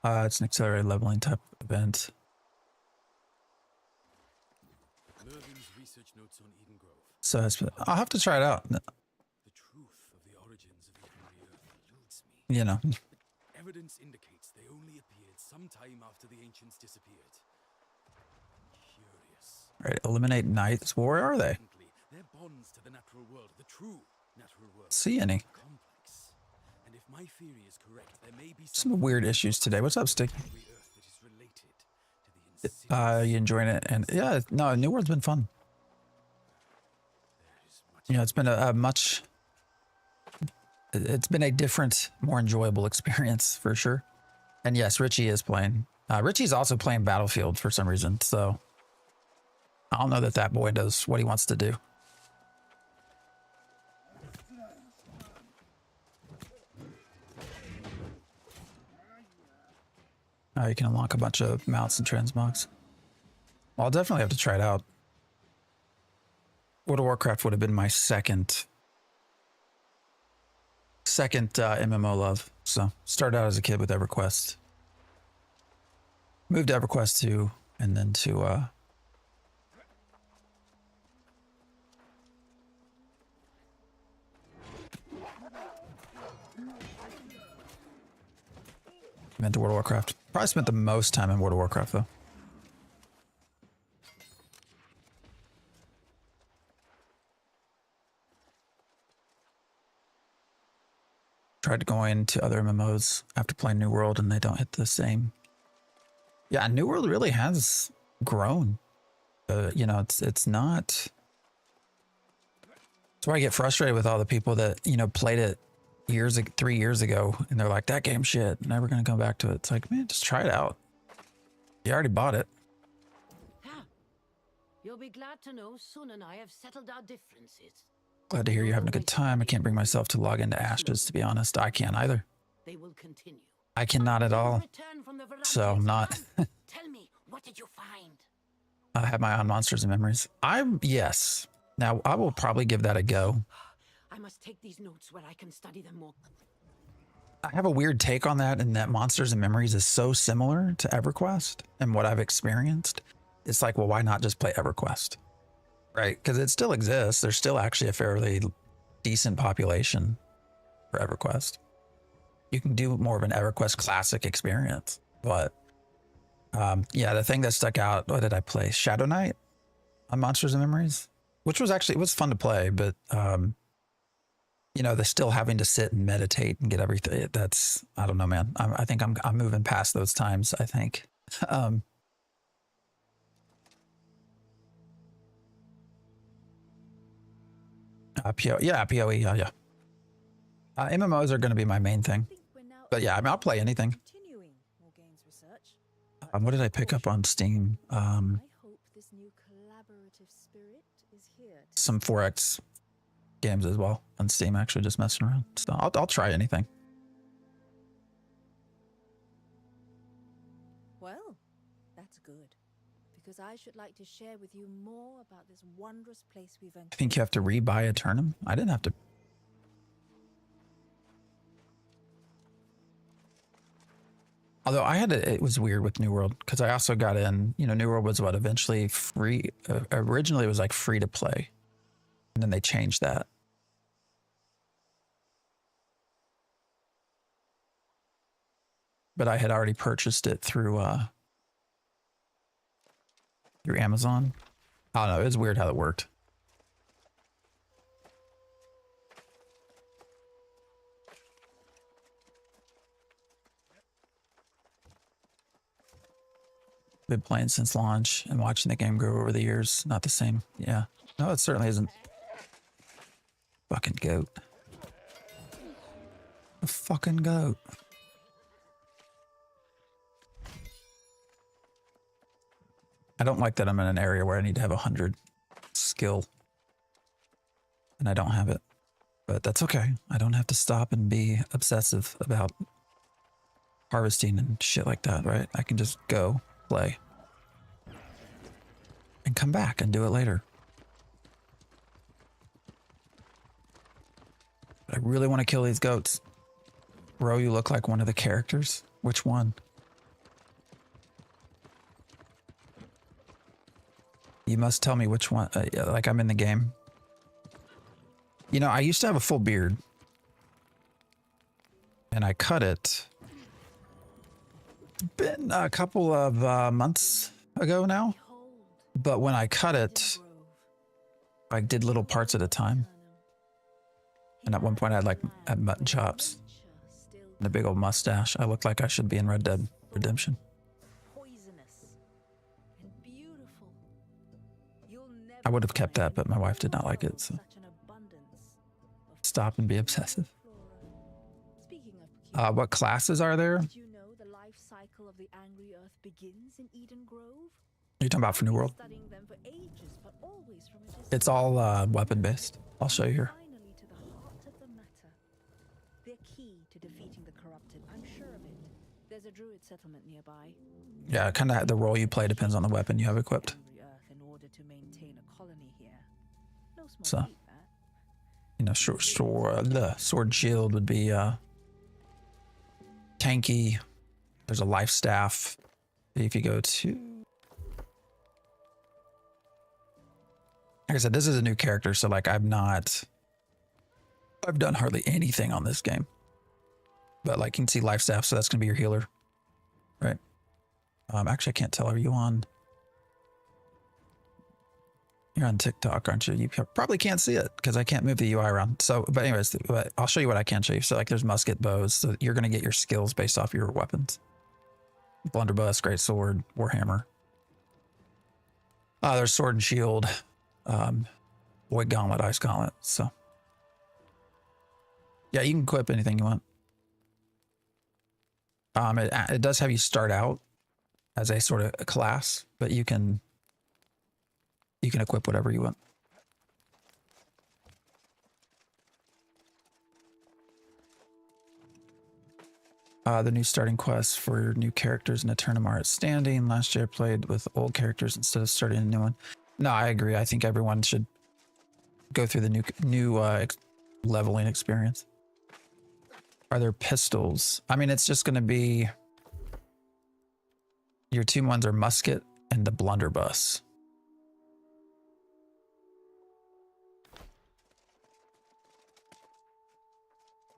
It's an accelerated leveling type event. Mervin's research notes on Eden Grove. So I'll have to try it out. The truth of the origins of the Angry Earth eludes me. You know. Evidence indicates they only appeared sometime after the ancients disappeared. Curious. Right, eliminate knights. Where are they? Their bonds to the natural world, the true natural world. See any? Complex. And if my theory is correct, there may be Some weird issues today. What's up, Sticky? Angry Earth that is related to the insidious. You enjoying it? And yeah, no, New World's been fun. You know, it's been it's been a different, more enjoyable experience for sure. And yes, Richie is playing. Richie's also playing Battlefield for some reason. So I don't know that boy does what he wants to do. You can unlock a bunch of mounts and transmogs. Well, I'll definitely have to try it out. World of Warcraft would have been my second MMO love. So started out as a kid with EverQuest. Moved to EverQuest 2 and then to went to World of Warcraft. Probably spent the most time in World of Warcraft though. Tried going to other MMOs after playing New World and they don't hit the same. Yeah, New World really has grown. You know, it's not. That's why I get frustrated with all the people that, you know, played it 3 years ago and they're like, that game shit, never gonna come back to it. It's like, man, just try it out. You already bought it. You'll be glad to know Sun and I have settled our differences. Glad to hear you're having a good time. I can't bring myself to log into Ashes, to be honest. I can't either. They will continue. I cannot at all. Return from the So I'm not. Tell me, what did you find? I have my own Monsters and Memories. Yes. Now, I will probably give that a go. I must take these notes where I can study them more. I have a weird take on that, in that Monsters and Memories is so similar to EverQuest and what I've experienced. It's like, well, why not just play EverQuest? Right? Because it still exists. There's still actually a fairly decent population for EverQuest. You can do more of an EverQuest classic experience. But yeah, the thing that stuck out, what did I play? Shadow Knight on Monsters and Memories, which was actually, it was fun to play, but you know, they're still having to sit and meditate and get everything. That's, I don't know, man. I think I'm moving past those times, I think. PoE, yeah. MMOs are going to be my main thing. But yeah, I mean, I'll play anything. What did I pick up on Steam? Some 4X games as well on Steam, actually, just messing around. So I'll try anything. Well, that's good. Because I should like to share with you more about this wondrous place we've entered. I think you have to rebuy Aeternum. I didn't have to. Although I had to, it was weird with New World because I also got in, you know, New World was what, eventually free. Originally it was like free to play. And then they changed that. But I had already purchased it through Amazon. I don't know. It was weird how it worked. Been playing since launch and watching the game grow over the years. Not the same. Yeah. No, it certainly isn't. Fucking goat. A fucking goat. I don't like that I'm in an area where I need to have 100 skill. And I don't have it. But that's okay. I don't have to stop and be obsessive about harvesting and shit like that, right? I can just go play. And come back and do it later. But I really want to kill these goats. Bro, you look like one of the characters. Which one? You must tell me which one. Like I'm in the game. You know, I used to have a full beard. And I cut it. It's been a couple of months ago now. But when I cut it, I did little parts at a time. And at one point I had mutton chops and a big old mustache. I looked like I should be in Red Dead Redemption. I would have kept that, but my wife did not like it, so stop and be obsessive. What classes are there? Did you know the life cycle of the angry earth begins in Eden Grove? You're talking about for New World? Studying them for ages, but always from a distance. It's all weapon based. I'll show you here. Finally to the heart of the matter. They're key to defeating the corrupted, I'm sure of it. There's a druid settlement nearby. Yeah, kind of the role you play depends on the weapon you have equipped. Angry earth in order to maintain a colony here. No small So, feat, that. you know, sword shield would be tanky. There's a life staff. If you go to, like I said, this is a new character, so like I've done hardly anything on this game. But like you can see life staff, so that's gonna be your healer, right? Actually, I can't tell. Are you on? You're on TikTok, aren't you? You probably can't see it because I can't move the UI around. So, but anyways, I'll show you what I can show you. So like there's musket bows. So you're going to get your skills based off your weapons. Blunderbuss, great sword, warhammer. There's sword and shield, void gauntlet, ice gauntlet. So yeah, you can equip anything you want. It does have you start out as a sort of a class, but you can equip whatever you want. The new starting quests for new characters in Aeternum are outstanding. Last year I played with old characters instead of starting a new one. No, I agree. I think everyone should go through the new leveling experience. Are there pistols? I mean, it's just going to be your two ones are musket and the blunderbuss.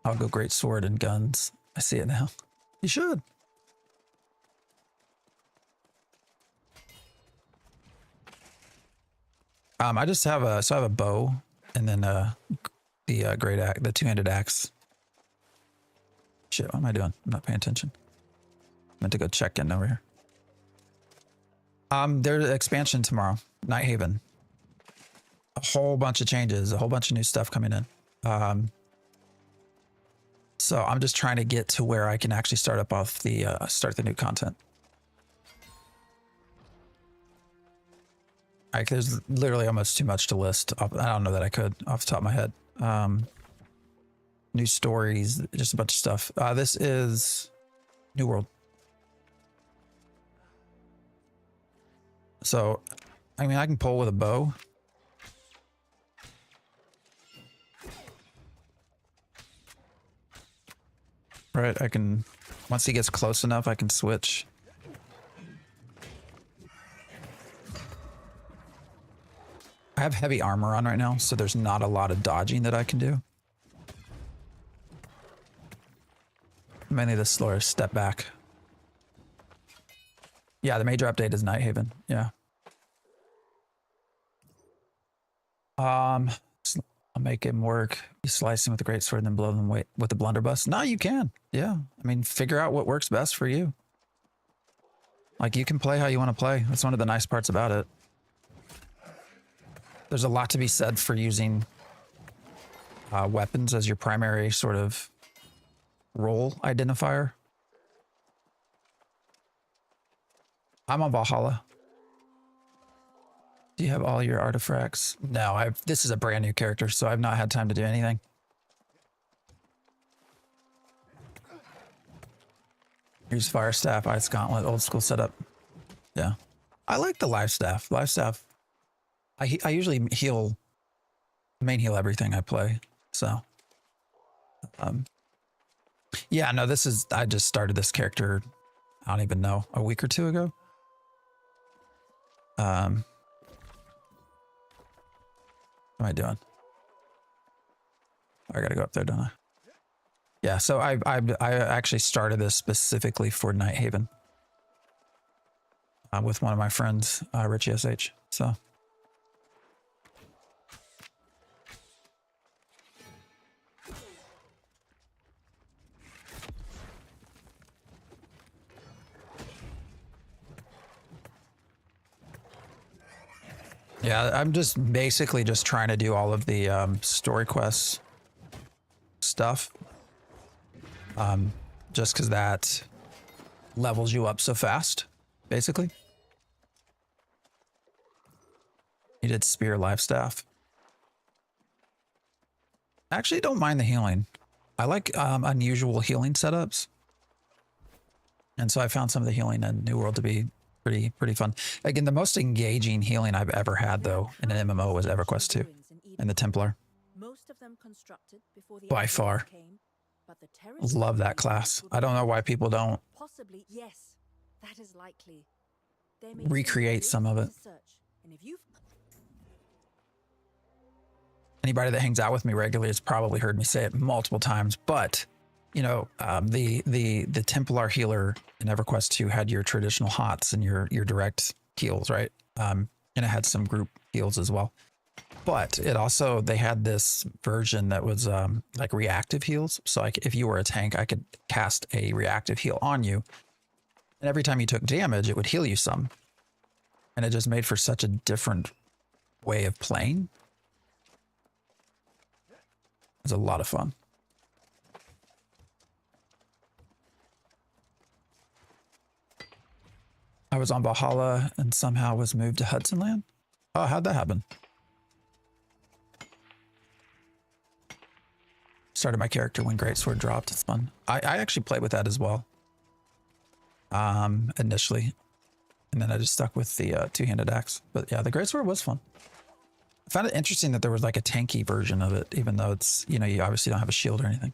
I'll go great sword and guns. I see it now. You should. I just have I have a bow and then the great axe, the two-handed axe. Shit, what am I doing? I'm not paying attention. I meant to go check in over here. There's an expansion tomorrow, Night Haven. A whole bunch of changes, a whole bunch of new stuff coming in. So I'm just trying to get to where I can actually start the new content. Like there's literally almost too much to list. I don't know that I could off the top of my head. New stories, just a bunch of stuff. This is New World. So, I mean, I can pull with a bow. Right, I can, once he gets close enough, I can switch. I have heavy armor on right now, so there's not a lot of dodging that I can do. Mainly the slower step back. Yeah, the major update is Night Haven. Yeah. I'll make him work. You slice him with a great sword and then blow them away with the blunderbuss. No, you can. Yeah. I mean, figure out what works best for you. Like you can play how you want to play. That's one of the nice parts about it. There's a lot to be said for using weapons as your primary sort of role identifier. I'm on Valhalla. Do you have all your artifacts? No, this is a brand new character, so I've not had time to do anything. Here's Fire Staff, Ice Gauntlet, old school setup. Yeah. I like the Life Staff. Life Staff, I usually main heal everything I play, so. Yeah, no, I just started this character, I don't even know, a week or two ago. What am I doing? I gotta go up there, don't I? Yeah, so I actually started this specifically for Night Haven with one of my friends, Richie SH. So yeah, I'm just basically just trying to do all of the story quests stuff. Just because that levels you up so fast, basically. You did Spear Life Staff. I actually don't mind the healing. I like unusual healing setups. And so I found some of the healing in New World to be pretty fun. Again, the most engaging healing I've ever had, though, in an MMO was EverQuest 2 and the Templar. Most of them constructed before the By far. came, but the Love that class. I don't know why people don't possibly, yes, that is likely. They may recreate some of it. search, and if you've Anybody that hangs out with me regularly has probably heard me say it multiple times, but you know, the Templar healer in EverQuest 2 had your traditional hots and your direct heals, right? And it had some group heals as well. But it also, they had this version that was like reactive heals. So like if you were a tank, I could cast a reactive heal on you. And every time you took damage, it would heal you some. And it just made for such a different way of playing. It was a lot of fun. I was on Valhalla and somehow was moved to Hudson Land. Oh, how'd that happen? Started my character when Greatsword dropped. It's fun. I actually played with that as well. Initially. And then I just stuck with the two-handed axe. But yeah, the Greatsword was fun. I found it interesting that there was like a tanky version of it, even though it's, you know, you obviously don't have a shield or anything.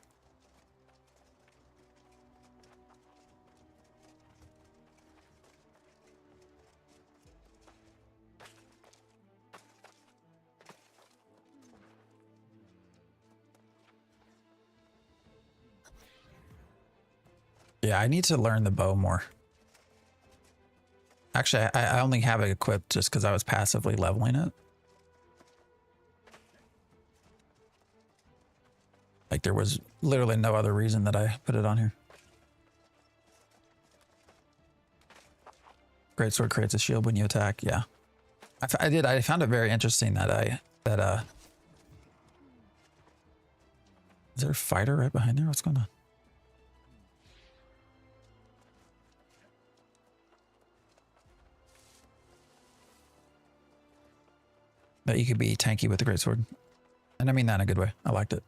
Yeah, I need to learn the bow more. Actually, I only have it equipped just because I was passively leveling it. Like there was literally no other reason that I put it on here. Greatsword creates a shield when you attack. Yeah, I found it very interesting that is there a fighter right behind there? What's going on? That you could be tanky with the greatsword. And I mean that in a good way. I liked it.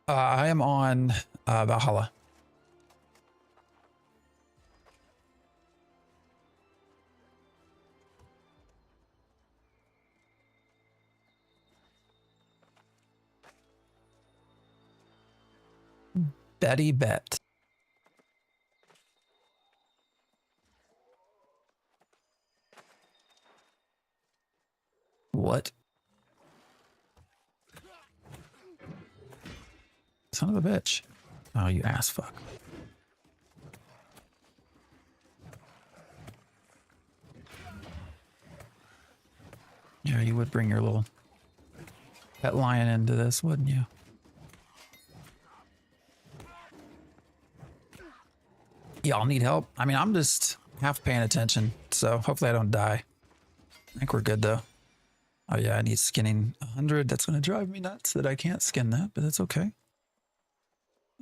I am on Valhalla. Betty Bet. What? Son of a bitch. Oh, you ass fuck. Yeah, you would bring your little pet lion into this, wouldn't you? Y'all need help? I mean, I'm just half paying attention, so hopefully I don't die. I think we're good though. Oh yeah, I need skinning 100. That's going to drive me nuts that I can't skin that, but that's okay.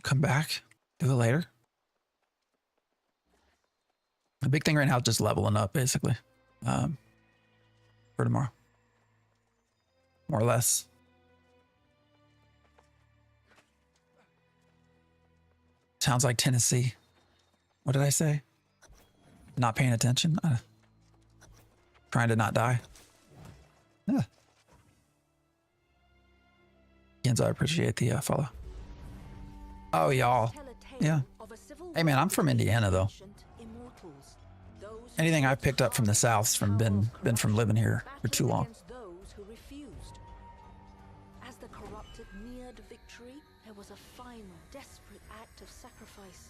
Come back, do it later. The big thing right now is just leveling up, basically, for tomorrow. More or less. Sounds like Tennessee. What did I say? Not paying attention? Trying to not die. Yeah. Genzo, I appreciate the follow. Oh, y'all. Yeah. Hey, man, I'm from Indiana, though. Anything I've picked up from the South's been from living here for too long. Those who refused. As the corrupted neared victory, there was a final, desperate act of sacrifice.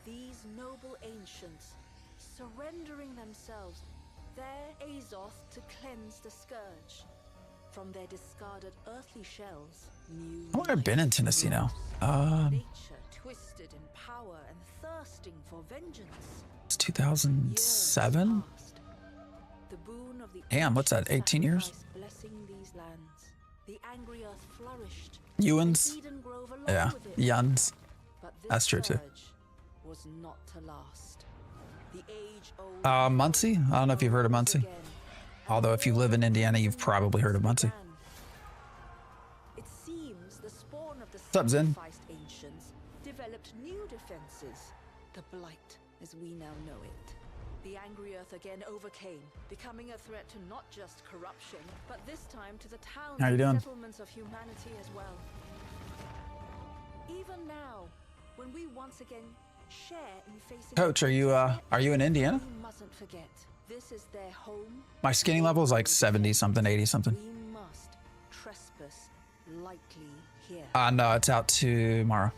These noble ancients, surrendering themselves, their Azoth to cleanse the scourge. From their discarded earthly shells, new Oh, I've been in Tennessee now. nature twisted in power and thirsting for vengeance. It's 2007. The boon of the Damn, what's that? 18 years? sacrifice blessing these lands. The angry earth flourished. Ewans. Eden Grove along Yeah, with it. Yuns. But this That's true too. scourge was not to last. The age-old Muncie? I don't know if you've heard of Muncie. again. Although if you live in Indiana, you've probably heard of Muncie. It seems the spawn of the up, Zen? sacrificed ancients developed new defenses. The Blight, as we now know it. The angry earth again overcame, becoming a threat to not just corruption, but this time to the towns How you and doing? settlements of humanity as well. Even now, when we once again share in facing Coach, are you in Indiana? we mustn't forget, this is their home. My skinny level is like 70 something, 80 something. We must trespass lightly here. No, it's out tomorrow.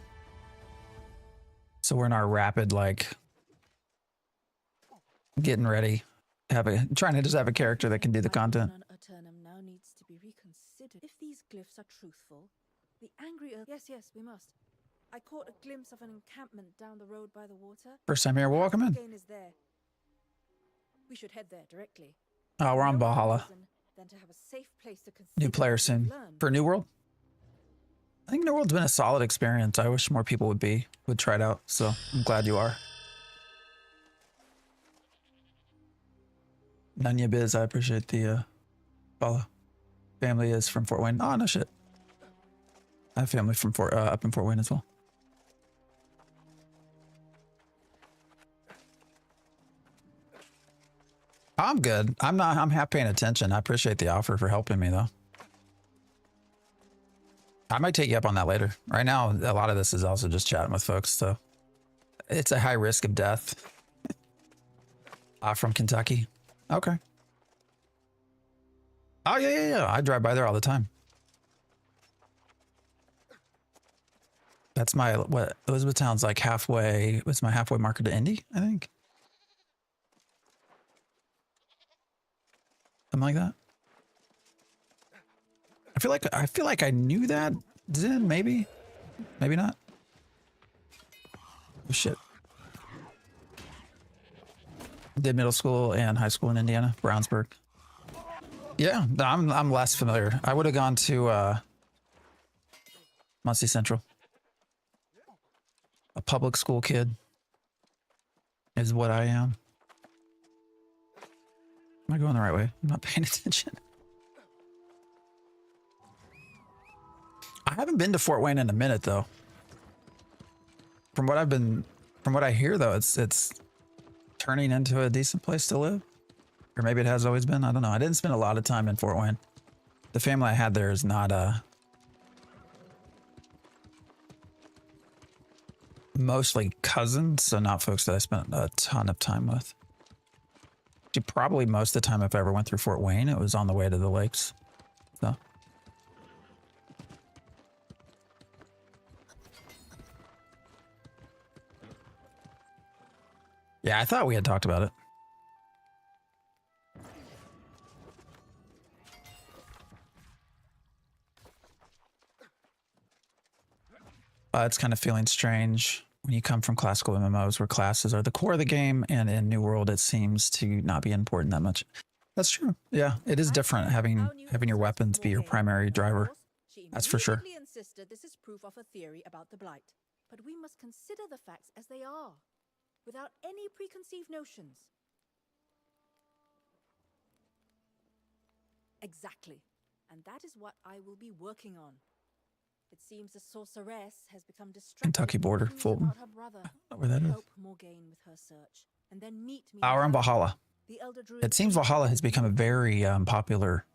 So we're in our rapid, like, getting ready. Trying to just have a character that can do the content. Aeternum now needs to be reconsidered. If these glyphs are truthful, the angry earth. Yes, we must. I caught a glimpse of an encampment down the road by the water. First time here, welcome in. Gain is there. We should head there directly. Oh, we're on No Valhalla. reason than to have a safe place to consider New player what we've soon. learned. For New World? I think New World's been a solid experience. I wish more people would try it out. So I'm glad you are. Nunya Biz, I appreciate the follow. Family is from Fort Wayne. Oh, no shit. I have family from up in Fort Wayne as well. I'm good. I'm half paying attention. I appreciate the offer for helping me though. I might take you up on that later. Right now, a lot of this is also just chatting with folks, so it's a high risk of death. From Kentucky. Okay. Oh yeah. I drive by there all the time. That's my what Elizabethtown's like halfway. What's my halfway marker to Indy? I think. Something like that. I feel like I knew that. Zen, maybe not. Oh shit. Did middle school and high school in Indiana, Brownsburg. Yeah, I'm less familiar. I would have gone to Muncie Central. A public school kid is what I am. Am I going the right way? I'm not paying attention. I haven't been to Fort Wayne in a minute though. From what I hear though, it's turning into a decent place to live. Or maybe it has always been. I don't know. I didn't spend a lot of time in Fort Wayne. The family I had there is not mostly cousins, so not folks that I spent a ton of time with. Probably most of the time if I ever went through Fort Wayne, it was on the way to the lakes. So. Yeah, I thought we had talked about it. It's kind of feeling strange when you come from classical MMOs where classes are the core of the game, and in New World it seems to not be important that much. That's true. Yeah, it is different having your weapons be your primary driver. That's for sure. She insisted this is proof of a theory about the Blight, but we must consider the facts as they are, without any preconceived notions. Exactly, and that is what I will be working on. It seems the sorceress has become distracted. Kentucky border, Fulton. About her brother. I don't know where that is. Hope Morgaine with her search, and then meet me. We're in Valhalla. The elder druid. It seems Valhalla has become a very popular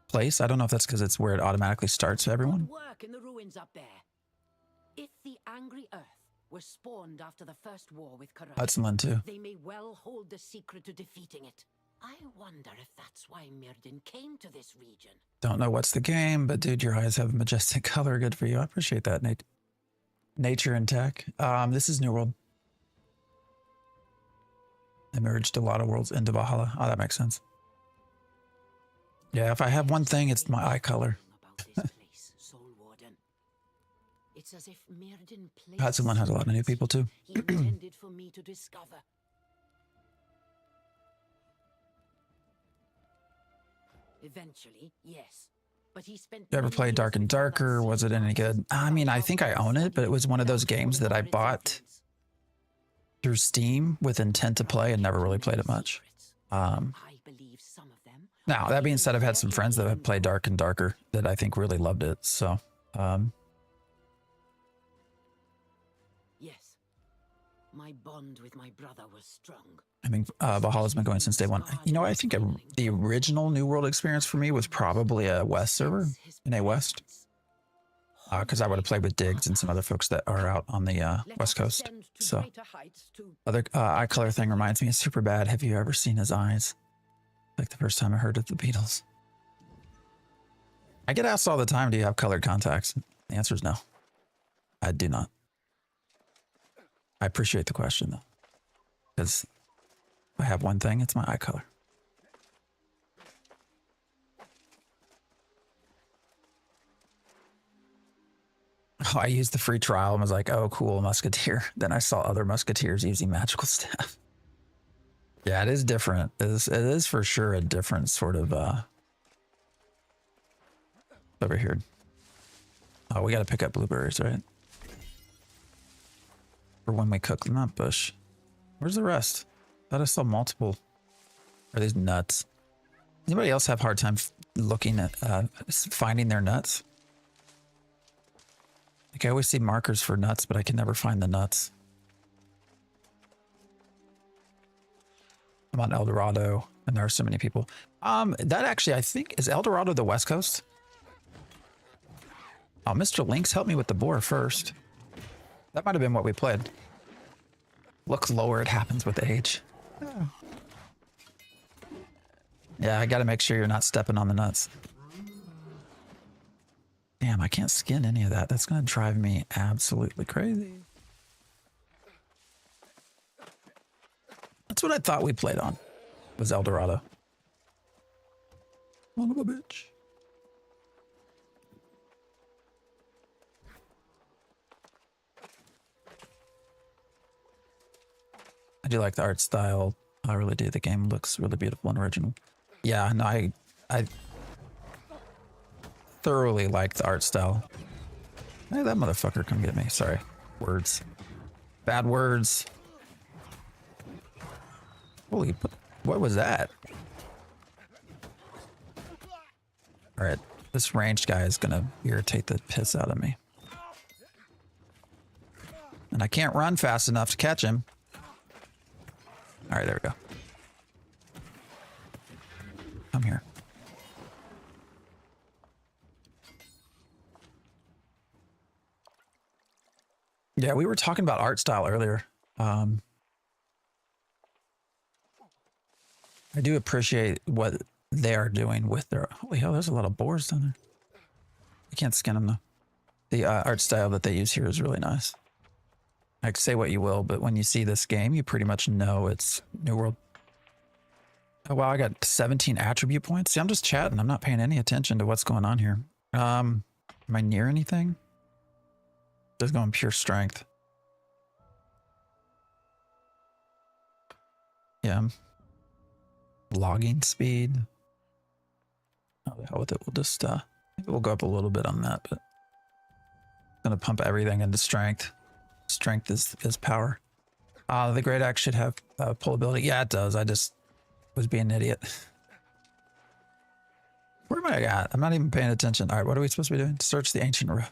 place. I don't know if that's because it's where it automatically starts for everyone. Work in the ruins up there. If the angry earth were spawned after the first war with corruption. Hudson too. They may well hold the secret to defeating it. I wonder if that's why Mirden came to this region. Don't know what's the game, but dude, your eyes have a majestic color. Good for you. I appreciate that, Nate. Nature and tech. This is New World. They merged a lot of worlds into Valhalla. Oh, that makes sense. Yeah, if I have one thing, it's my eye color. It's as if Mirden Hudson has a lot of new people too. He intended for me to discover. Eventually, yes. But he spent. You ever played Dark and Darker? Was it any good? I mean, I think I own it, but it was one of those games that I bought through Steam with intent to play and never really played it much. Now, that being said, I've had some friends that have played Dark and Darker that I think really loved it. So, yes, my bond with my brother was strong. I think Valhalla's been going since day one. You know, I think the original New World experience for me was probably a West server, in a West. Because I would have played with Diggs and some other folks that are out on the West Coast. So, other eye color thing reminds me of Superbad. Have you ever seen his eyes? Like the first time I heard of the Beatles. I get asked all the time, do you have colored contacts? The answer is no. I do not. I appreciate the question though. Because if I have one thing, it's my eye color. Oh, I used the free trial and was like, oh, cool, Musketeer. Then I saw other Musketeers using magical staff. Yeah, it is different. It is for sure a different sort of over here. Oh, we got to pick up blueberries, right? For when we cook them up, bush. Where's the rest? I thought I saw multiple. Are these nuts? Anybody else have a hard time looking at finding their nuts? Like I always see markers for nuts, but I can never find the nuts. I'm on El Dorado, and there are so many people. That actually, I think, is El Dorado the West Coast? Oh, Mr. Lynx, help me with the boar first. That might have been what we played. Look lower, it happens with age. Oh. Yeah, I gotta make sure you're not stepping on the nuts. Damn, I can't skin any of that. That's gonna drive me absolutely crazy. That's what I thought we played on, was El Dorado. Son of a bitch. I do like the art style. I really do. The game looks really beautiful and original. Yeah, no, I thoroughly like the art style. Hey, that motherfucker, come get me. Sorry. Words. Bad words. Holy, what was that? All right, this ranged guy is gonna irritate the piss out of me. And I can't run fast enough to catch him. All right, there we go. Come here. Yeah, we were talking about art style earlier. I do appreciate what they are doing with their... Holy hell, there's a lot of boars down there. I can't skin them though. The art style that they use here is really nice. Like, say what you will, but when you see this game, you pretty much know it's New World. Oh, wow, I got 17 attribute points. See, I'm just chatting. I'm not paying any attention to what's going on here. Am I near anything? Just going pure strength. Yeah. Logging speed. Oh, the hell with it. We'll just, maybe we'll go up a little bit on that, but gonna pump everything into strength. Strength is power. The great axe should have pull ability. Yeah, it does. I just was being an idiot. Where am I at? I'm not even paying attention. All right, what are we supposed to be doing? Search the ancient road.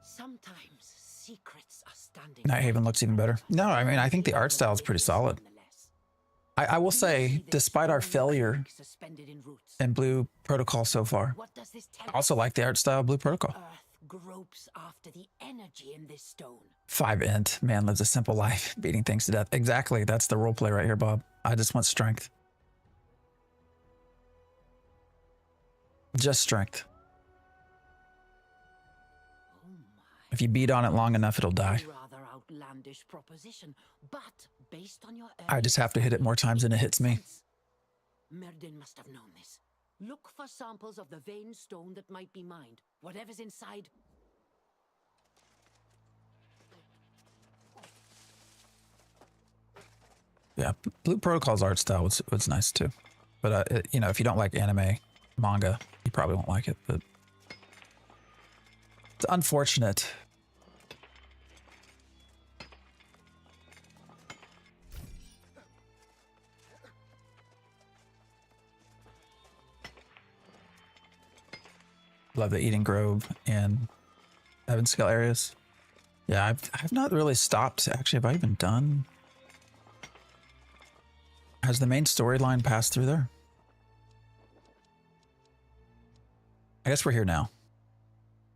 Sometimes secrets are standing. Night Haven looks even better. No, I mean, I think the art style is pretty solid. I will say, despite our failure in Blue Protocol so far, What does this tell I also like the art style of Blue Protocol. Earth gropes after the energy in this stone. 5 int, man lives a simple life, beating things to death. Exactly, that's the roleplay right here, Bob. I just want strength. Just strength. Oh my. If you beat on it long enough, it'll die. Rather outlandish proposition, but based on your I just have to hit it more times than it hits me. Merdin must have known this. Look for samples of the vein stone that might be mined. Whatever's inside. Yeah, Blue Protocol's art style was nice too. But, you know, if you don't like anime, manga, you probably won't like it. But it's unfortunate. Love the Eden Grove and Evanscale areas. Yeah, I've not really stopped. Actually, have I even done? Has the main storyline passed through there? I guess we're here now.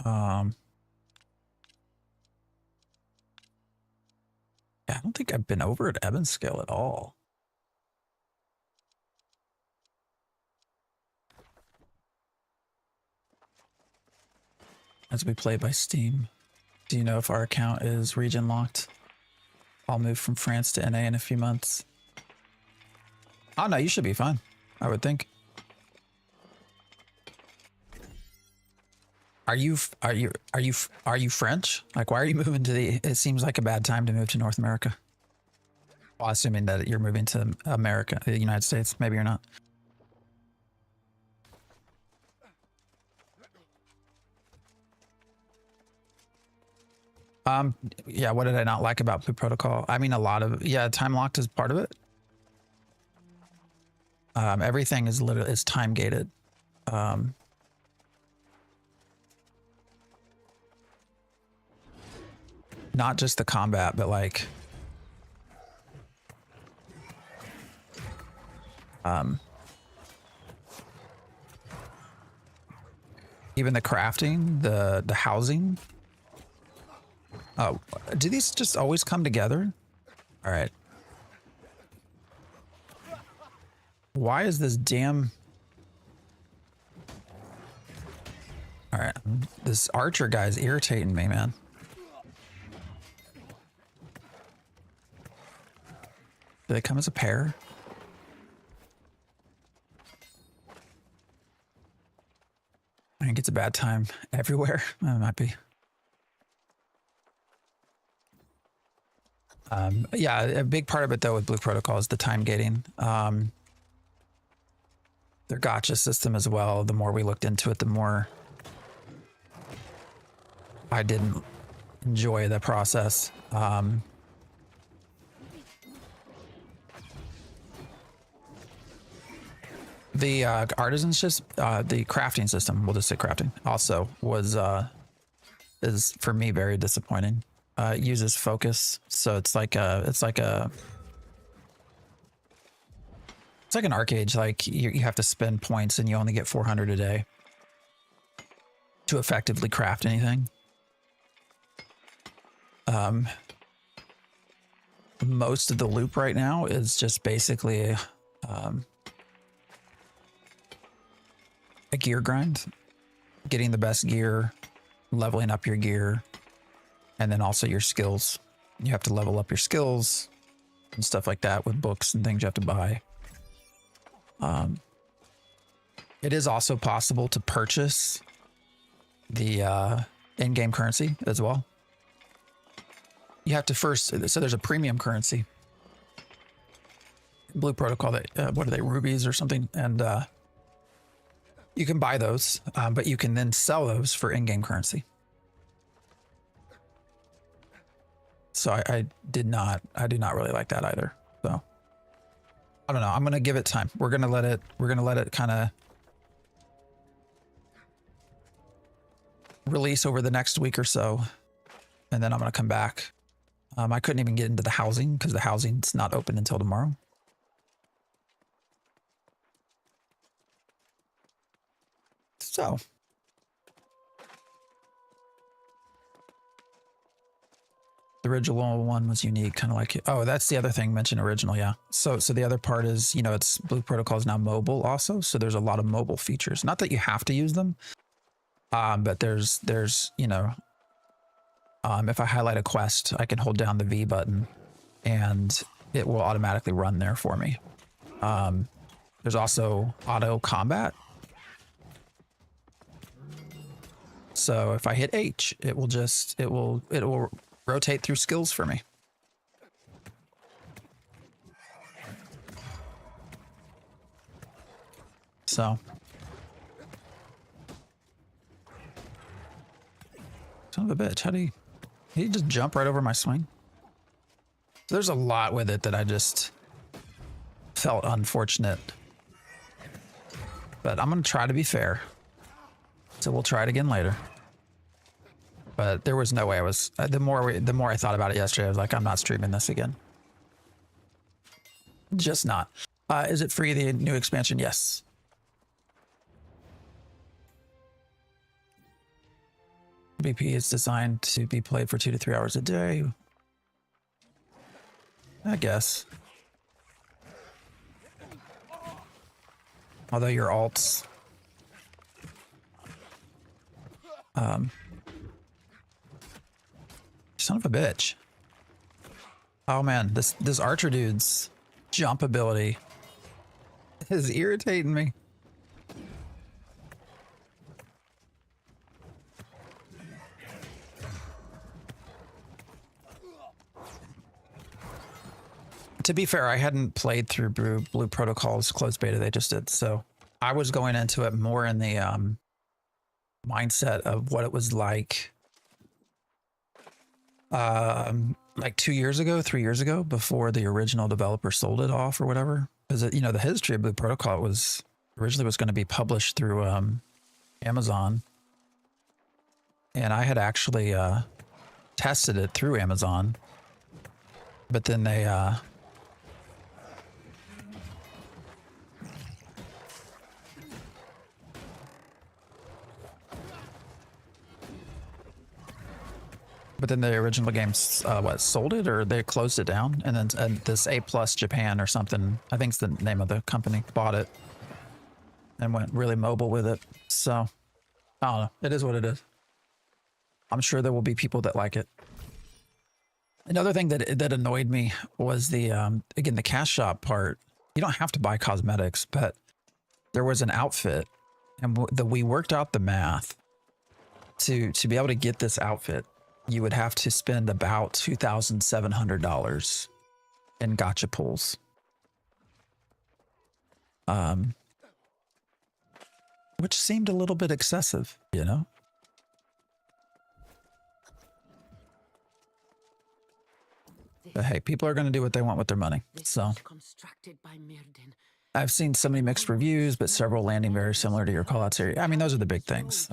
Yeah, I don't think I've been over at Evanscale at all. As we play by Steam. Do you know if our account is region locked? I'll move from France to NA in a few months. Oh no, you should be fine, I would think. Are you French? Like, why are you moving to the? It seems like a bad time to move to North America. Well, assuming that you're moving to America, the United States. Maybe you're not. Yeah, what did I not like about Blue Protocol? I mean, a lot of, yeah, time locked is part of it. Everything is literally, is time gated. Not just the combat, but like, even the crafting, the housing. Oh, do these just always come together? All right. Why is this damn... All right, this archer guy's irritating me, man. Do they come as a pair? I think it's a bad time everywhere. It might be. Yeah, a big part of it though with Blue Protocol is the time gating. Their gacha system as well. The more we looked into it, the more I didn't enjoy the process. The artisans just the crafting system, we'll just say crafting, also was is for me very disappointing. It uses focus, so it's like an arcade. Like you have to spend points, and you only get 400 a day to effectively craft anything. Most of the loop right now is just basically a gear grind, getting the best gear, leveling up your gear. And then also your skills. You have to level up your skills and stuff like that with books and things you have to buy. It is also possible to purchase the in-game currency as well. You have to first, so there's a premium currency. Blue Protocol, that what are they, rubies or something? And you can buy those, but you can then sell those for in-game currency. So I do not really like that either. So I don't know. I'm gonna give it time. We're gonna let it kind of release over the next week or so. and then I'm going to come back. I couldn't even get into the housing because the housing's not open until tomorrow. So. The original one was unique, kind of like, oh, that's the other thing mentioned original, yeah. So the other part is, you know, it's Blue Protocol is now mobile also, so there's a lot of mobile features. Not that you have to use them, but there's you know, if I highlight a quest, I can hold down the V button, and it will automatically run there for me. There's also auto combat. So if I hit H, it will rotate through skills for me. So. Son of a bitch, how do he just jump right over my swing? There's a lot with it that I just felt unfortunate. But I'm going to try to be fair. So we'll try it again later. But there was no way I was, the more I thought about it yesterday, I was like, I'm not streaming this again. Just not. Is it free, the new expansion? Yes. BP is designed to be played for 2 to 3 hours a day. I guess. Although your alts... son of a bitch. Oh man, this archer dude's jump ability is irritating me. To be fair, I hadn't played through Blue Protocol's closed beta they just did, so I was going into it more in the mindset of what it was like 2 years ago, 3 years ago, before the original developer sold it off or whatever. Because, you know, the history of Blue Protocol was originally going to be published through Amazon. And I had actually tested it through Amazon. But then they... But then the original game, sold it, or they closed it down, and then this A+ Japan or something, I think it's the name of the company, bought it and went really mobile with it. So I don't know. It is what it is. I'm sure there will be people that like it. Another thing that annoyed me was the again, the cash shop part. You don't have to buy cosmetics, but there was an outfit, and we worked out the math to be able to get this outfit. You would have to spend about $2,700 in gacha pulls. Which seemed a little bit excessive, you know? But hey, people are going to do what they want with their money. So I've seen so many mixed reviews, but several landing very similar to your callouts here. I mean, those are the big things.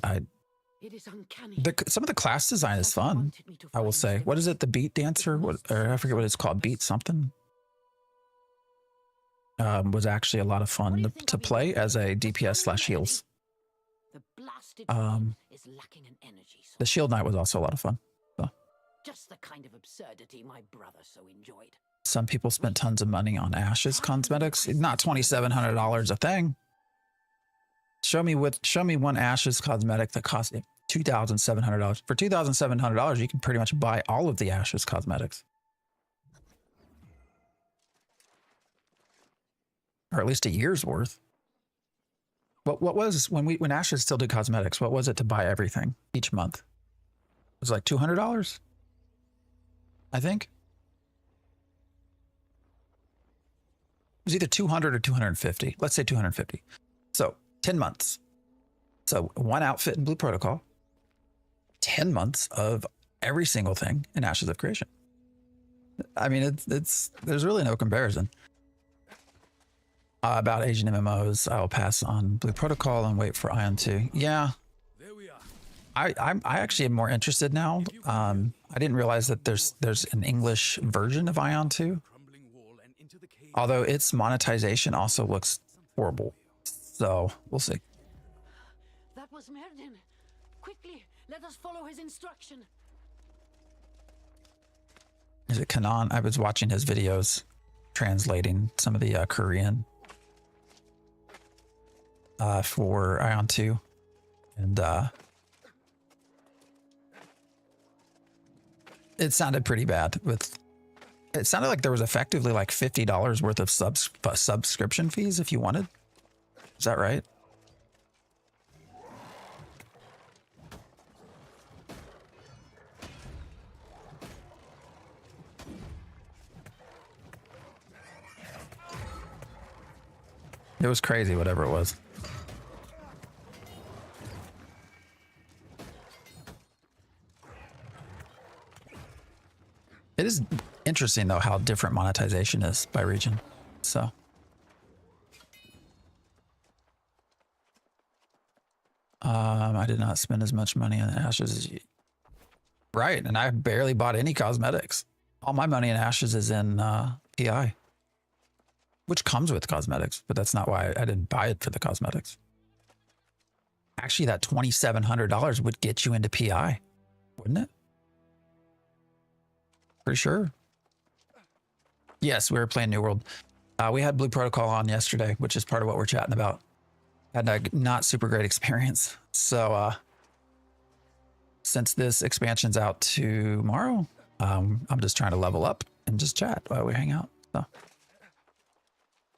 It is uncanny. Some of the class design is fun, I will say. What is it? The Beat Dancer? Or I forget what it's called. Beat something? Was actually a lot of fun to play as a DPS / heals. The Shield Knight was also a lot of fun. So. Just the kind of absurdity my brother so enjoyed. Some people spent tons of money on Ashes cosmetics. Not $2,700 a thing. Show me one Ashes cosmetic that cost $2,700. For $2,700, you can pretty much buy all of the Ashes cosmetics, or at least a year's worth. What was when Ashes still did cosmetics? What was it to buy everything each month? It was like $200, I think. It was either 200 or 250. Let's say 250. So 10 months. So one outfit in Blue Protocol, 10 months of every single thing in Ashes of Creation. I mean, there's really no comparison. About Asian MMOs, I'll pass on Blue Protocol and wait for Ion 2. Yeah. There we are. I actually am more interested now. I didn't realize that there's an English version of Ion 2, Crumbling wall and into the cave. although its monetization also looks horrible. So we'll see. That was Merdin. Quickly, let us follow his instruction. Is it Kanan? I was watching his videos translating some of the Korean for Ion 2. And it sounded pretty bad. It sounded like there was effectively like $50 worth of subscription fees if you wanted. Is that right? It was crazy, whatever it was. It is interesting, though, how different monetization is by region. So. I did not spend as much money on Ashes as you. Right, and I barely bought any cosmetics. All my money in Ashes is in PI. Which comes with cosmetics, but that's not why I didn't buy it for the cosmetics. Actually, that $2,700 would get you into PI, wouldn't it? Pretty sure. Yes, we were playing New World. We had Blue Protocol on yesterday, which is part of what we're chatting about. Had a not super great experience. So since this expansion's out tomorrow, I'm just trying to level up and just chat while we hang out. So.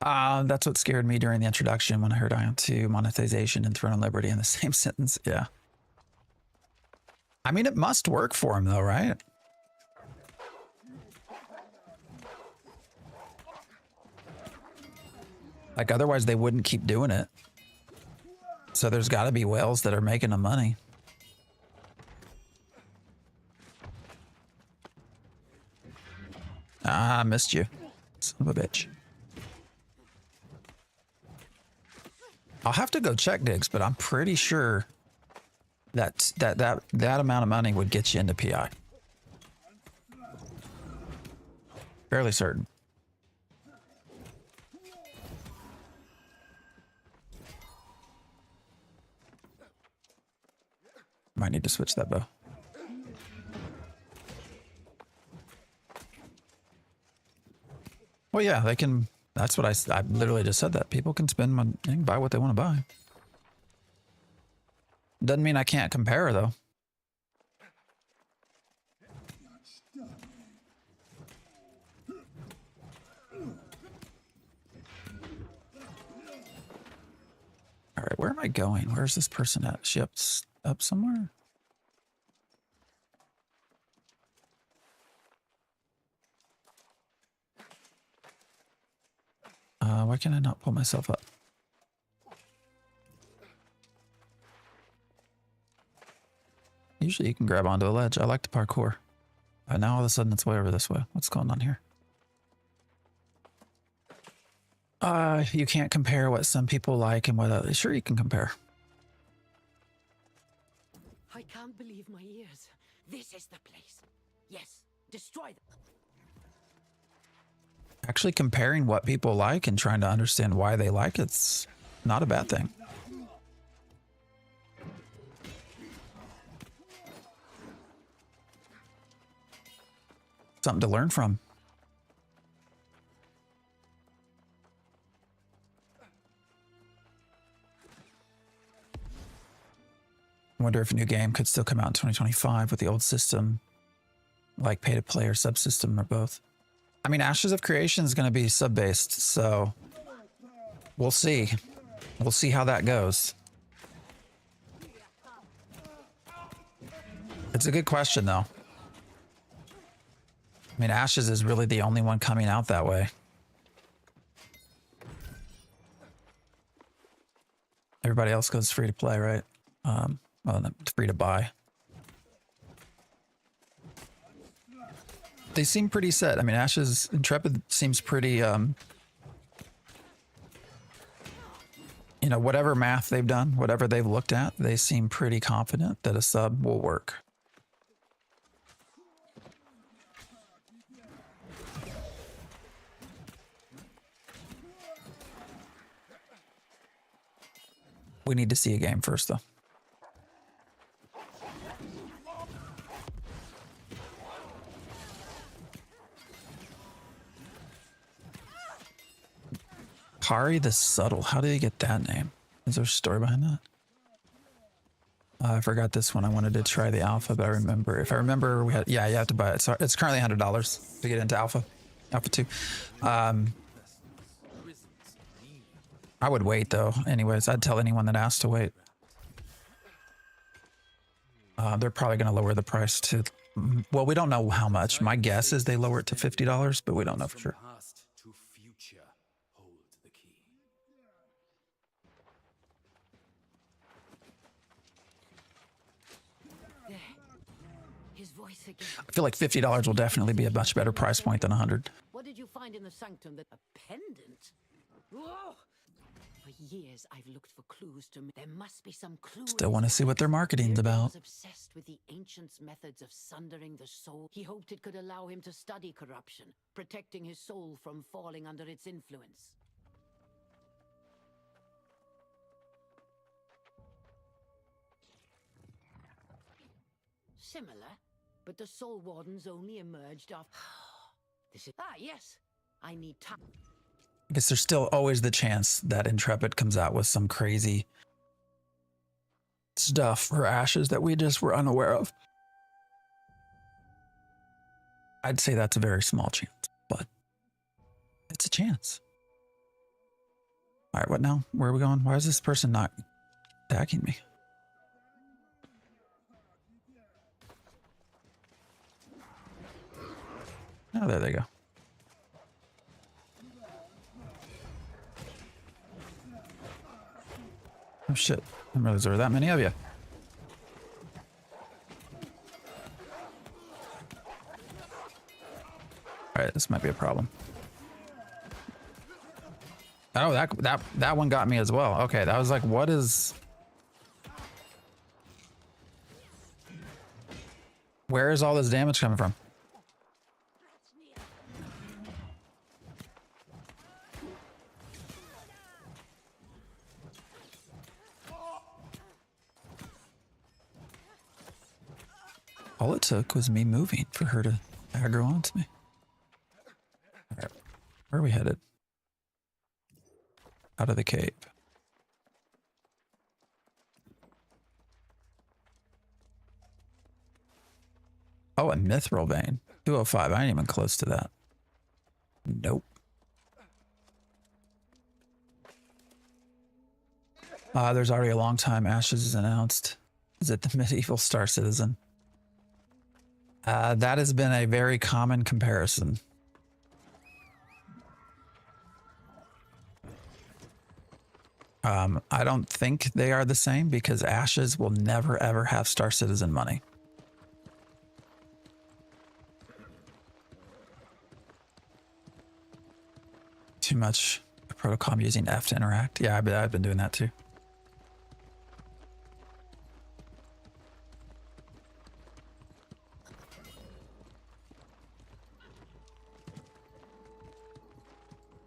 That's what scared me during the introduction when I heard Ion 2, monetization, and Throne of Liberty in the same sentence. Yeah. I mean, it must work for him, though, right? Like, otherwise they wouldn't keep doing it. So there's got to be whales that are making them money. Ah, I missed you. Son of a bitch. I'll have to go check digs, but I'm pretty sure that amount of money would get you into PI. Fairly certain. Might need to switch that bow. Well, yeah, they can. That's what I literally just said that. People can spend money and buy what they want to buy. Doesn't mean I can't compare, though. All right, where am I going? Where's this person at? Is she up somewhere? Why can I not pull myself up? Usually you can grab onto a ledge. I like the parkour. Now all of a sudden it's way over this way. What's going on here? You can't compare what some people like and what others. Sure, you can compare. I can't believe my ears. This is the place. Yes, destroy them. Actually comparing what people like and trying to understand why they like it's not a bad thing. Something to learn from. I wonder if a new game could still come out in 2025 with the old system, like pay to play or subsystem or both. I mean, Ashes of Creation is going to be sub-based, so we'll see. We'll see how that goes. It's a good question, though. I mean, Ashes is really the only one coming out that way. Everybody else goes free to play, right? Well, free to buy. They seem pretty set. I mean, Ashes Intrepid seems pretty you know, whatever math they've done, whatever they've looked at, they seem pretty confident that a sub will work. We need to see a game first, though. Kari the Subtle. How did he get that name? Is there a story behind that? I forgot this one. I wanted to try the alpha, but I remember. If I remember, we had. Yeah, you have to buy it. So it's currently $100 to get into alpha 2. I would wait though. Anyways, I'd tell anyone that asked to wait. They're probably going to lower the price to. Well, we don't know how much. My guess is they lower it to $50, but we don't know for sure. I feel like $50 will definitely be a much better price point than 100. What did you find in the sanctum? That a pendant? Whoa! For years, I've looked for clues to. There must be some clues. Still want to see what their marketing's about. He was obsessed with the ancients' methods of sundering the soul. He hoped it could allow him to study corruption, protecting his soul from falling under its influence. Similar, but the Soul Wardens only emerged after. This is yes. I need time. I guess there's still always the chance that Intrepid comes out with some crazy stuff for Ashes that we just were unaware of. I'd say that's a very small chance, but it's a chance. All right, what now? Where are we going? Why is this person not attacking me? Oh, there they go. Oh shit, I didn't realize there were that many of you. Alright, this might be a problem. Oh, that one got me as well. Okay, I was like, what is... Where is all this damage coming from? All it took was me moving for her to aggro onto me. All right, where are we headed? Out of the cave. Oh, a mithril vein. 205. I ain't even close to that. Nope. There's already a long time Ashes is announced. Is it the medieval Star Citizen? That has been a very common comparison. I don't think they are the same because Ashes will never ever have Star Citizen money. Too much protocol. I'm using F to interact. Yeah, I've been doing that too.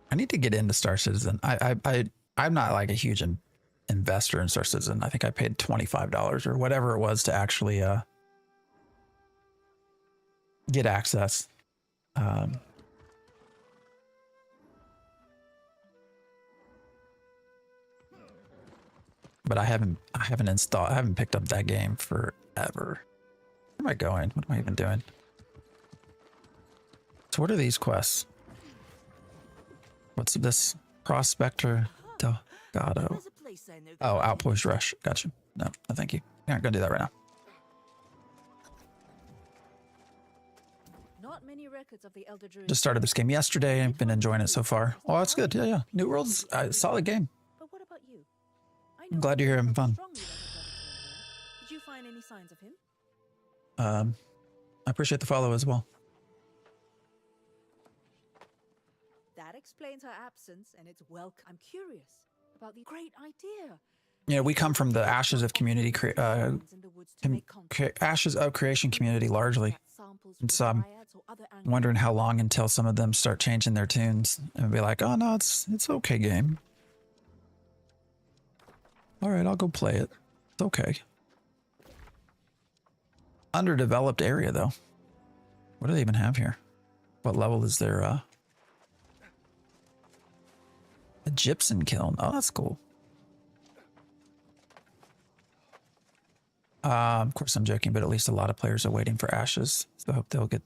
I need to get into Star Citizen. I'm not like a huge investor in Star Citizen. I think I paid $25 or whatever it was to actually get access. But I haven't picked up that game forever. Where am I going? What am I even doing? So what are these quests? What's this? Prospector Delgado. Oh, Outpost Rush. Gotcha. No, thank you. You're not gonna do that right now. Not many records of the Elder Druid. Just started this game yesterday. I've been enjoying it so far. Oh, that's good. Yeah. New World's a solid game. But what about you? I'm glad you're having fun. Did you find any signs of him? I appreciate the follow as well. That explains her absence, and it's welcome. I'm curious. About the great idea. You know, we come from the Ashes of Community, In the woods to make Ashes of Creation community largely. samples And for so I'm dryads or other wondering how long until some of them start changing their tunes and be like, oh no, it's okay game. All right, I'll go play it. It's okay. Underdeveloped area though. What do they even have here? What level is their a gypsum kiln? Oh, that's cool. Of course I'm joking, but at least a lot of players are waiting for Ashes. So I hope they'll get...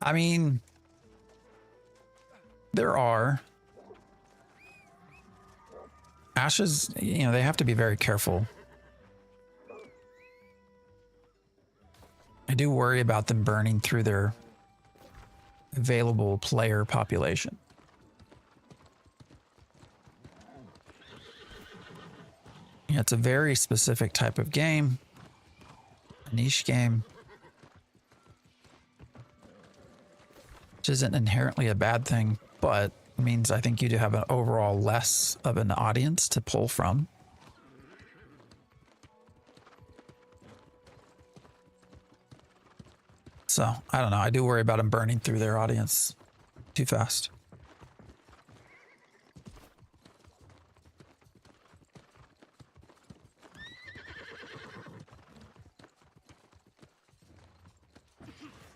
I mean, there are... Ashes, you know, they have to be very careful. I do worry about them burning through their available player population. Yeah, it's a very specific type of game, a niche game, which isn't inherently a bad thing, but means I think you do have an overall less of an audience to pull from. So, I don't know. I do worry about them burning through their audience too fast.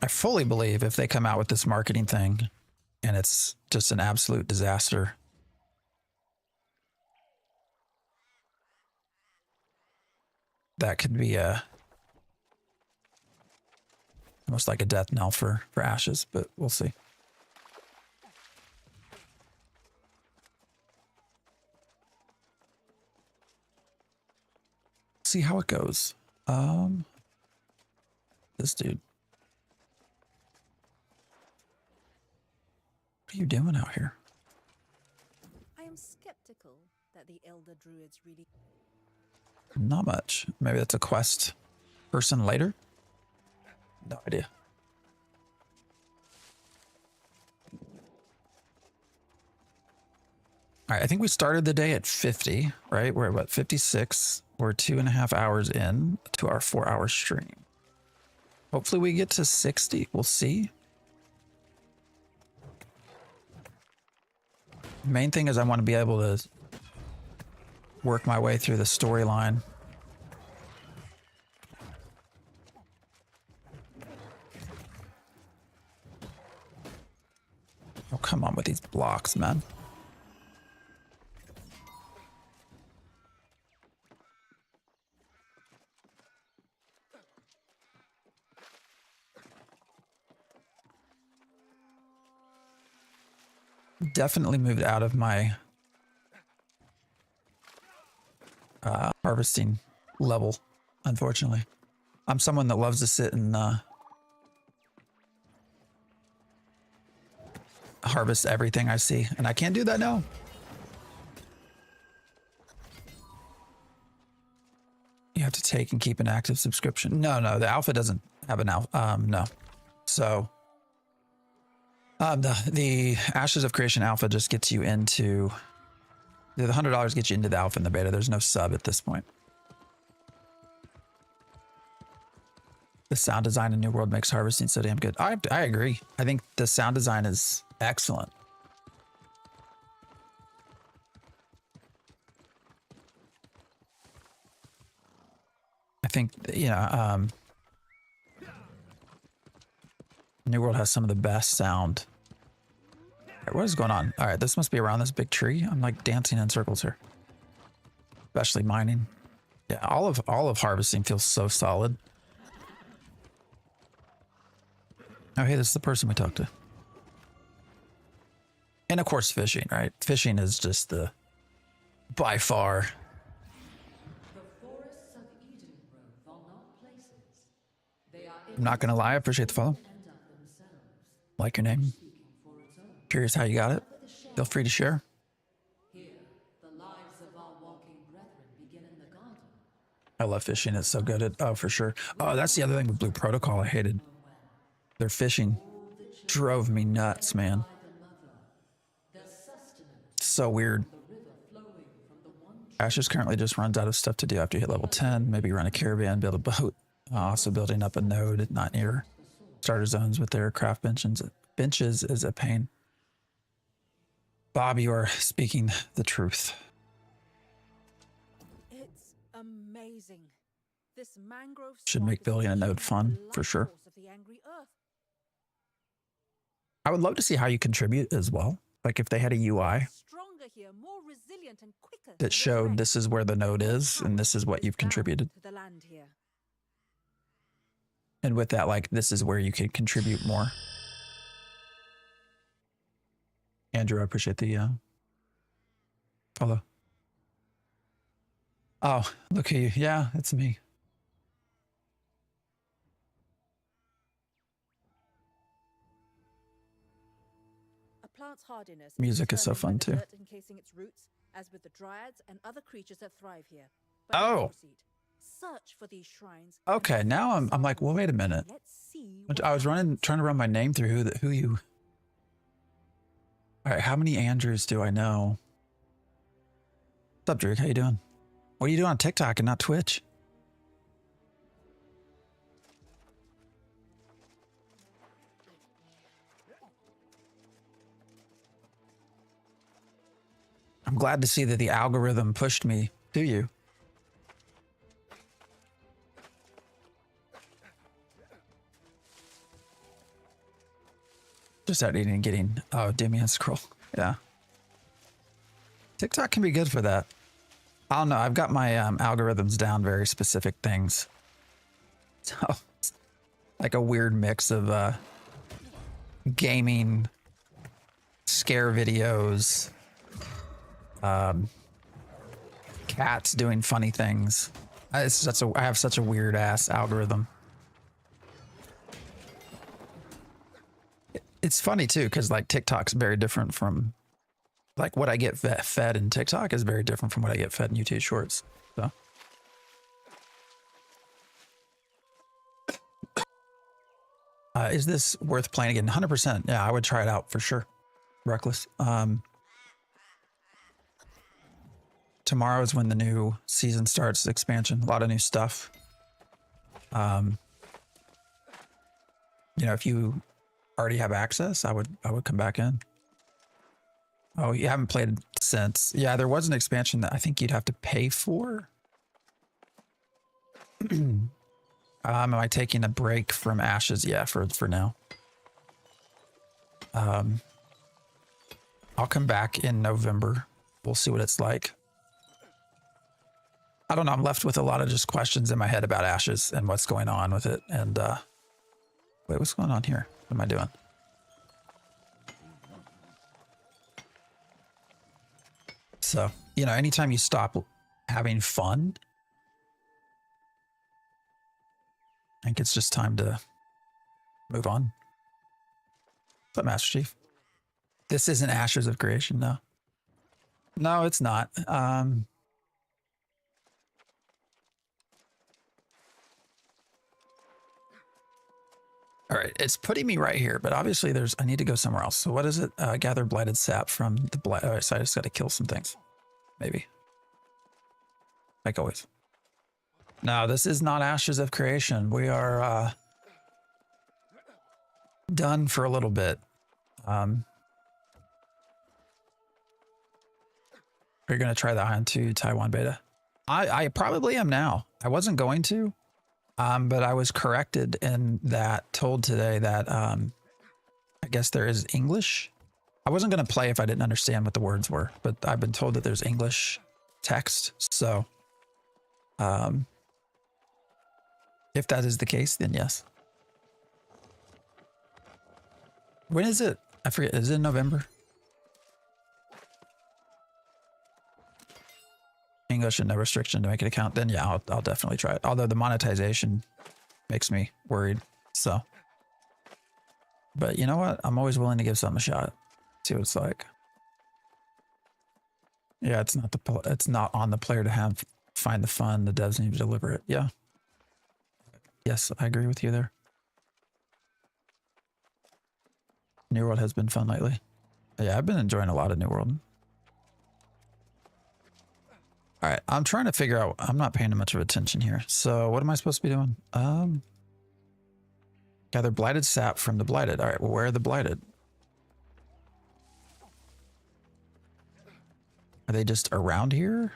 I fully believe if they come out with this marketing thing and it's just an absolute disaster, that could be almost like a death knell for Ashes, but we'll see. See how it goes. This dude. What are you doing out here? I am skeptical that the elder druids really... Not much. Maybe that's a quest person later? No idea. All right, I think we started the day at 50, right? We're at what, 56? We're 2.5 hours in to our 4-hour stream. Hopefully we get to 60. We'll see. Main thing is I want to be able to work my way through the storyline. Oh, come on with these blocks, man. Definitely moved out of my harvesting level, unfortunately. I'm someone that loves to sit and harvest everything I see, and I can't do that now. You have to take and keep an active subscription. No, the alpha doesn't have an alpha. No. So the Ashes of Creation alpha just gets you into the $100 gets you into the alpha and the beta. There's no sub at this point. The sound design in New World makes harvesting so damn good. I agree. I think the sound design is excellent. I think, you know, New World has some of the best sound. Right, what is going on? All right, this must be around this big tree. I'm like dancing in circles here. Especially mining. Yeah, all of harvesting feels so solid. Oh, hey, this is the person we talked to. And of course, fishing, right? Fishing is just the, by far. I'm not going to lie, I appreciate the follow. Like your name. Curious how you got it. Feel free to share. I love fishing. It's so good at, oh, for sure. Oh, that's the other thing with Blue Protocol I hated. Their fishing drove me nuts, man. so weird. Ashes currently just runs out of stuff to do after you hit level 10. Maybe run a caravan, build a boat. Also building up a node not near starter zones with their craft benches is a pain. Bob, you are speaking the truth. It's amazing. This mangrove Should swamp make is building a the node fun, for life sure. force of the angry earth. I would love to see how you contribute as well. Like if they had a UI Stronger here, more resilient and quicker that to showed resurrect. this is where the node is and this is what you've Bound contributed. to the land here. And with that, like, this is where you can contribute more. Andrew, I appreciate the follow. Oh, look at you. Yeah, it's me. A plant's hardiness Music is so determined fun, by the too. dirt encasing its roots, as with the dryads and other creatures that thrive here. Oh. let's proceed. Search for these shrines. Okay, now I'm like, well, wait a minute. Let's see. I was trying to run my name through who you. All right, how many Andrews do I know? What's up, Drake? How you doing? What are you doing on TikTok and not Twitch? I'm glad to see that the algorithm pushed me to you. Just out eating and getting, oh, Demian scroll. Yeah. TikTok can be good for that. I don't know. I've got my algorithms down very specific things. So, it's like a weird mix of gaming, scare videos, cats doing funny things. I have such a weird ass algorithm. It's funny too, because like TikTok's very different from like what I get fed in TikTok is very different from what I get fed in YouTube Shorts. So. Is this worth playing again? 100%. Yeah, I would try it out for sure. Reckless. Tomorrow is when the new season starts, expansion, a lot of new stuff. You know, if you already have access, I would come back in. Oh, you haven't played since. Yeah, there was an expansion that I think you'd have to pay for. Am I taking a break from Ashes? Yeah, for now. I'll come back in November. We'll see what it's like. I don't know. I'm left with a lot of just questions in my head about Ashes and what's going on with it. And wait, what's going on here? What am I doing? So, you know, anytime you stop having fun, I think it's just time to move on. What's up, Master Chief? This isn't Ashes of Creation, no. No, it's not. All right, it's putting me right here, but obviously I need to go somewhere else. So what is it? Gather blighted sap from the blight. Oh, so I just got to kill some things. Maybe. Like always. No, this is not Ashes of Creation. We are done for a little bit. We're going to try that onto Taiwan beta. I probably am now. I wasn't going to. But I was corrected in that, told today that I guess there is English. I wasn't going to play if I didn't understand what the words were, but I've been told that there's English text. So if that is the case, then yes. When is it? I forget. Is it in November? English and no restriction to make it account, then yeah, I'll definitely try it. Although the monetization makes me worried. So, but you know what? I'm always willing to give something a shot. See what it's like. Yeah, it's not on the player to find the fun. The devs need to deliver it. Yeah. Yes, I agree with you there. New World has been fun lately. Yeah, I've been enjoying a lot of New World. All right, I'm trying to figure out. I'm not paying much of attention here. So what am I supposed to be doing? Gather blighted sap from the blighted. All right, well, where are the blighted? Are they just around here?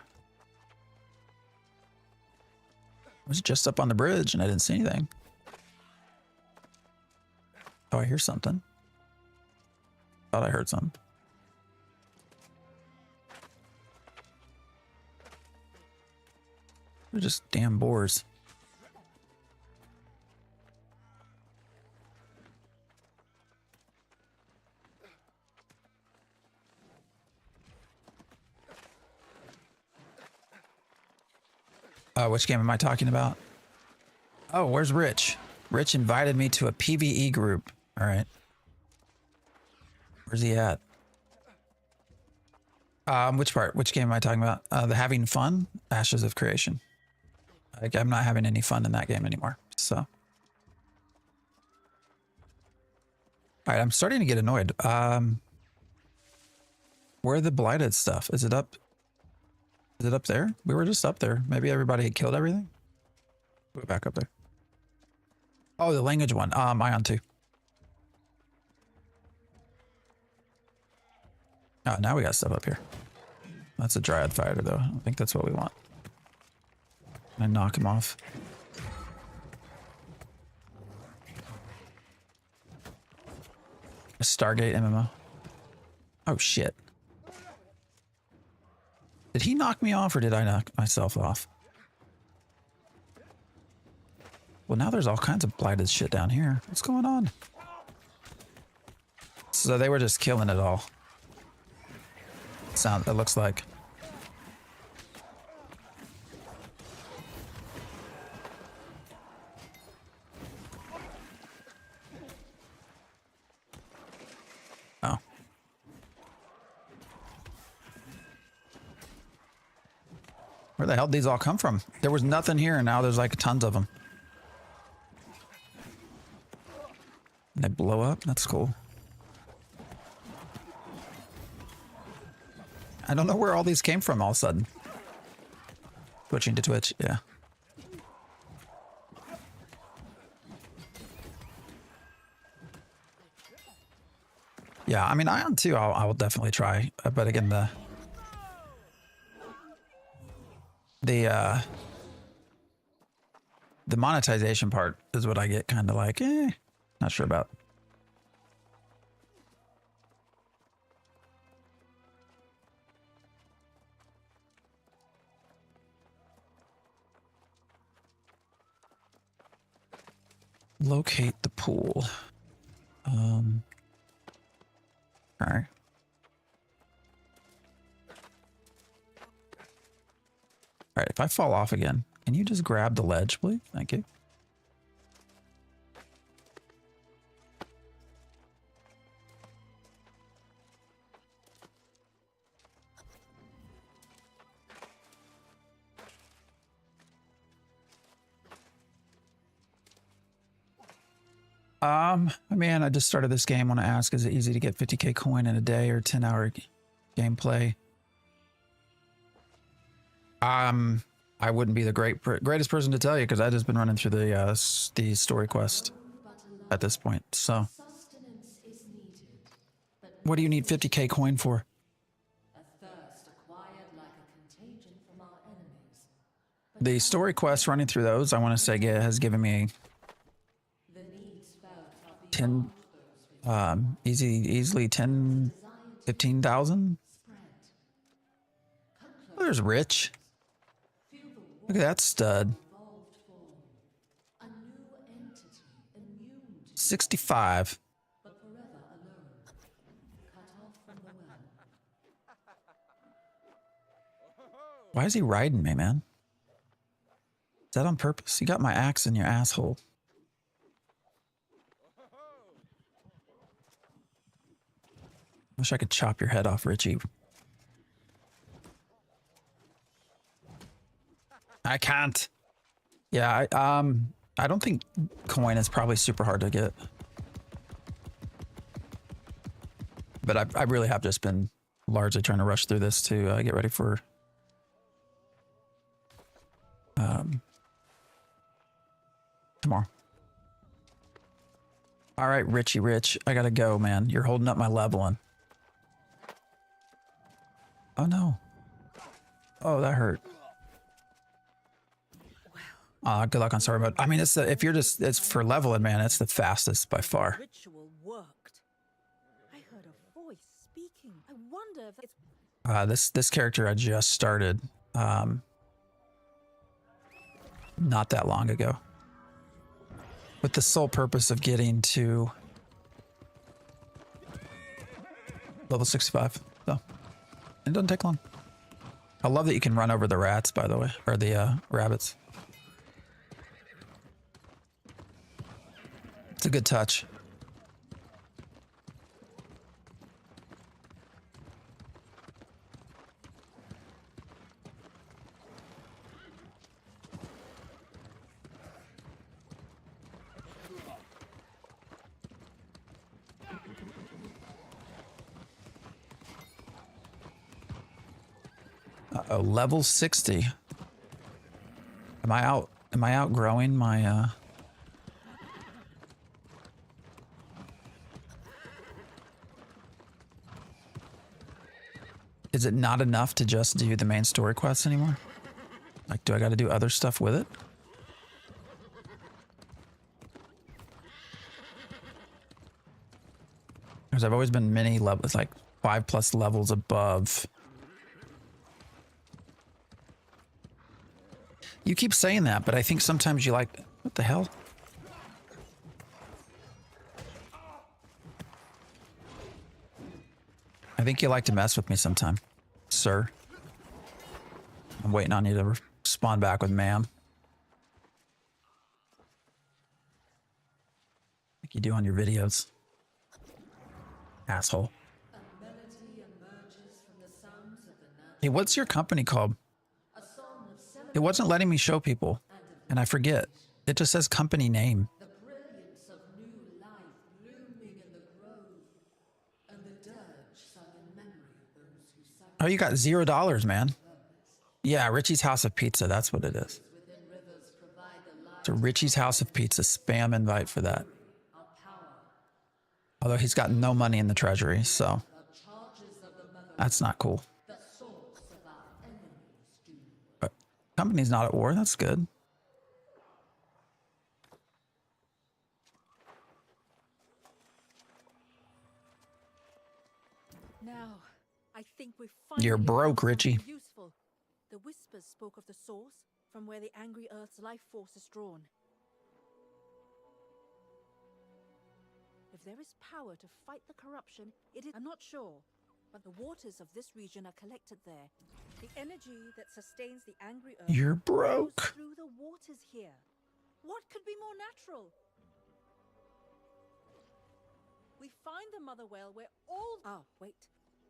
I was just up on the bridge and I didn't see anything. Oh, I hear something. Thought I heard something. They're just damn boars. Which game am I talking about? Oh, where's Rich? Rich invited me to a PvE group. All right. Where's he at? Which part? Which game am I talking about? The having fun? Ashes of Creation. I'm not having any fun in that game anymore. So. All right, I'm starting to get annoyed. Where are the blighted stuff? Is it up? Is it up there? We were just up there. Maybe everybody had killed everything? Go back up there. Oh, the language one. Ion 2. Oh, now we got stuff up here. That's a Dryad fighter, though. I don't think that's what we want. I knock him off. A Stargate MMO. Oh, shit. Did he knock me off or did I knock myself off? Well, now there's all kinds of blighted shit down here. What's going on? So they were just killing it all. It looks like. Oh. Where the hell did these all come from? There was nothing here and now there's like tons of them. And they blow up? That's cool. I don't know where all these came from all of a sudden. Switching to Twitch, yeah. Yeah, I mean, Ion 2, I will definitely try. But again, the monetization part is what I get kind of like, not sure about. Locate the pool. All right. All right, if I fall off again, can you just grab the ledge, please? Thank you. Man, I just started this game. Want to ask, is it easy to get 50k coin in a day or 10-hour gameplay? I wouldn't be the greatest person to tell you because I've just been running through the story quest at this point. So, what do you need 50k coin for? The story quest, running through those, I want to say, has given me 10, easily 10, 15,000. Oh, there's Rich. Look at that stud. 65. Why is he riding me, man? Is that on purpose? You got my axe in your asshole. Wish I could chop your head off, Richie. I can't. Yeah, I don't think coin is probably super hard to get. But I really have just been largely trying to rush through this to get ready for tomorrow. All right, Richie Rich, I gotta go, man. You're holding up my leveling. Oh no. Oh, that hurt. Good luck on story mode. I mean, it's the, if you're just, it's for leveling, man. It's the fastest by far. Ritual worked. I heard a voice speaking. I wonder if it's This character I just started, not that long ago, with the sole purpose of getting to level 65. So it doesn't take long. I love that you can run over the rats, by the way, or the rabbits. It's a good touch. Uh-oh, level 60. Am I outgrowing my Is it not enough to just do the main story quests anymore? Like, do I got to do other stuff with it? Because I've always been many levels, like 5+ levels above. You keep saying that, but I think sometimes you like, what the hell? I think you like to mess with me sometime, sir. I'm waiting on you to respond back with ma'am. Like you do on your videos. Asshole. Hey, what's your company called? It wasn't letting me show people, and I forget. It just says company name. Oh, you got $0, man. Yeah, Richie's House of Pizza. That's what it is. So Richie's House of Pizza. Spam invite for that. Although he's got no money in the treasury, so that's not cool. But company's not at war. That's good. now. I think we've finally You're broke, found Richie. something useful. The whispers spoke of the source from where the angry Earth's life force is drawn. If there is power to fight the corruption, it is. I'm not sure, but the waters of this region are collected there. The energy that sustains the angry Earth. You're broke. Flows through the waters here. What could be more natural? We find the mother whale where all. Oh, wait.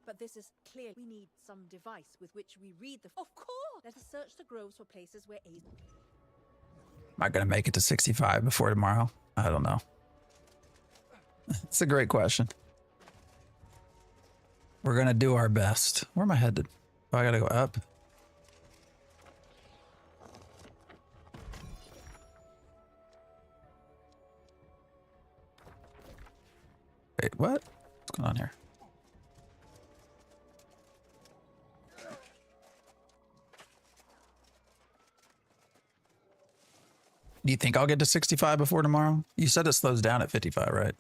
But this is clear. We need some device with which we read the. Of course! Let us search the groves for places where a. Am I going to make it to 65 before tomorrow? I don't know. It's a great question. We're going to do our best. Where am I headed? Oh, I got to go up. Wait, what? What's going on here? Do you think I'll get to 65 before tomorrow? You said it slows down at 55, right?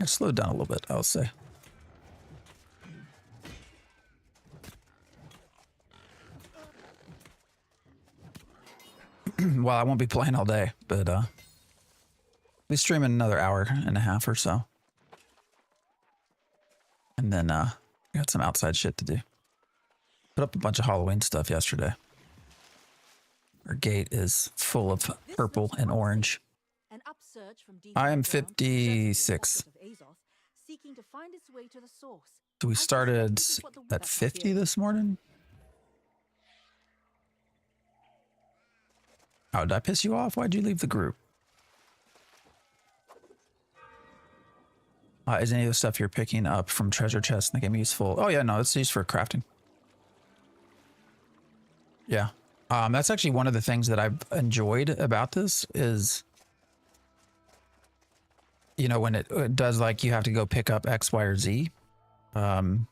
It slowed down a little bit, I'll say. Well, I won't be playing all day, but we stream in another hour and a half or so. And then I got some outside shit to do. Put up a bunch of Halloween stuff yesterday. Our gate is full of purple and orange. An upsurge from I am ground 56. of Azos, seeking to find its way to the source. So we started at 50 this morning. Oh, did I piss you off? Why'd you leave the group? Is any of the stuff you're picking up from treasure chests in the game useful? Oh yeah, no, it's used for crafting. Yeah. That's actually one of the things that I've enjoyed about this is, you know, when it does like you have to go pick up X, Y, or Z. You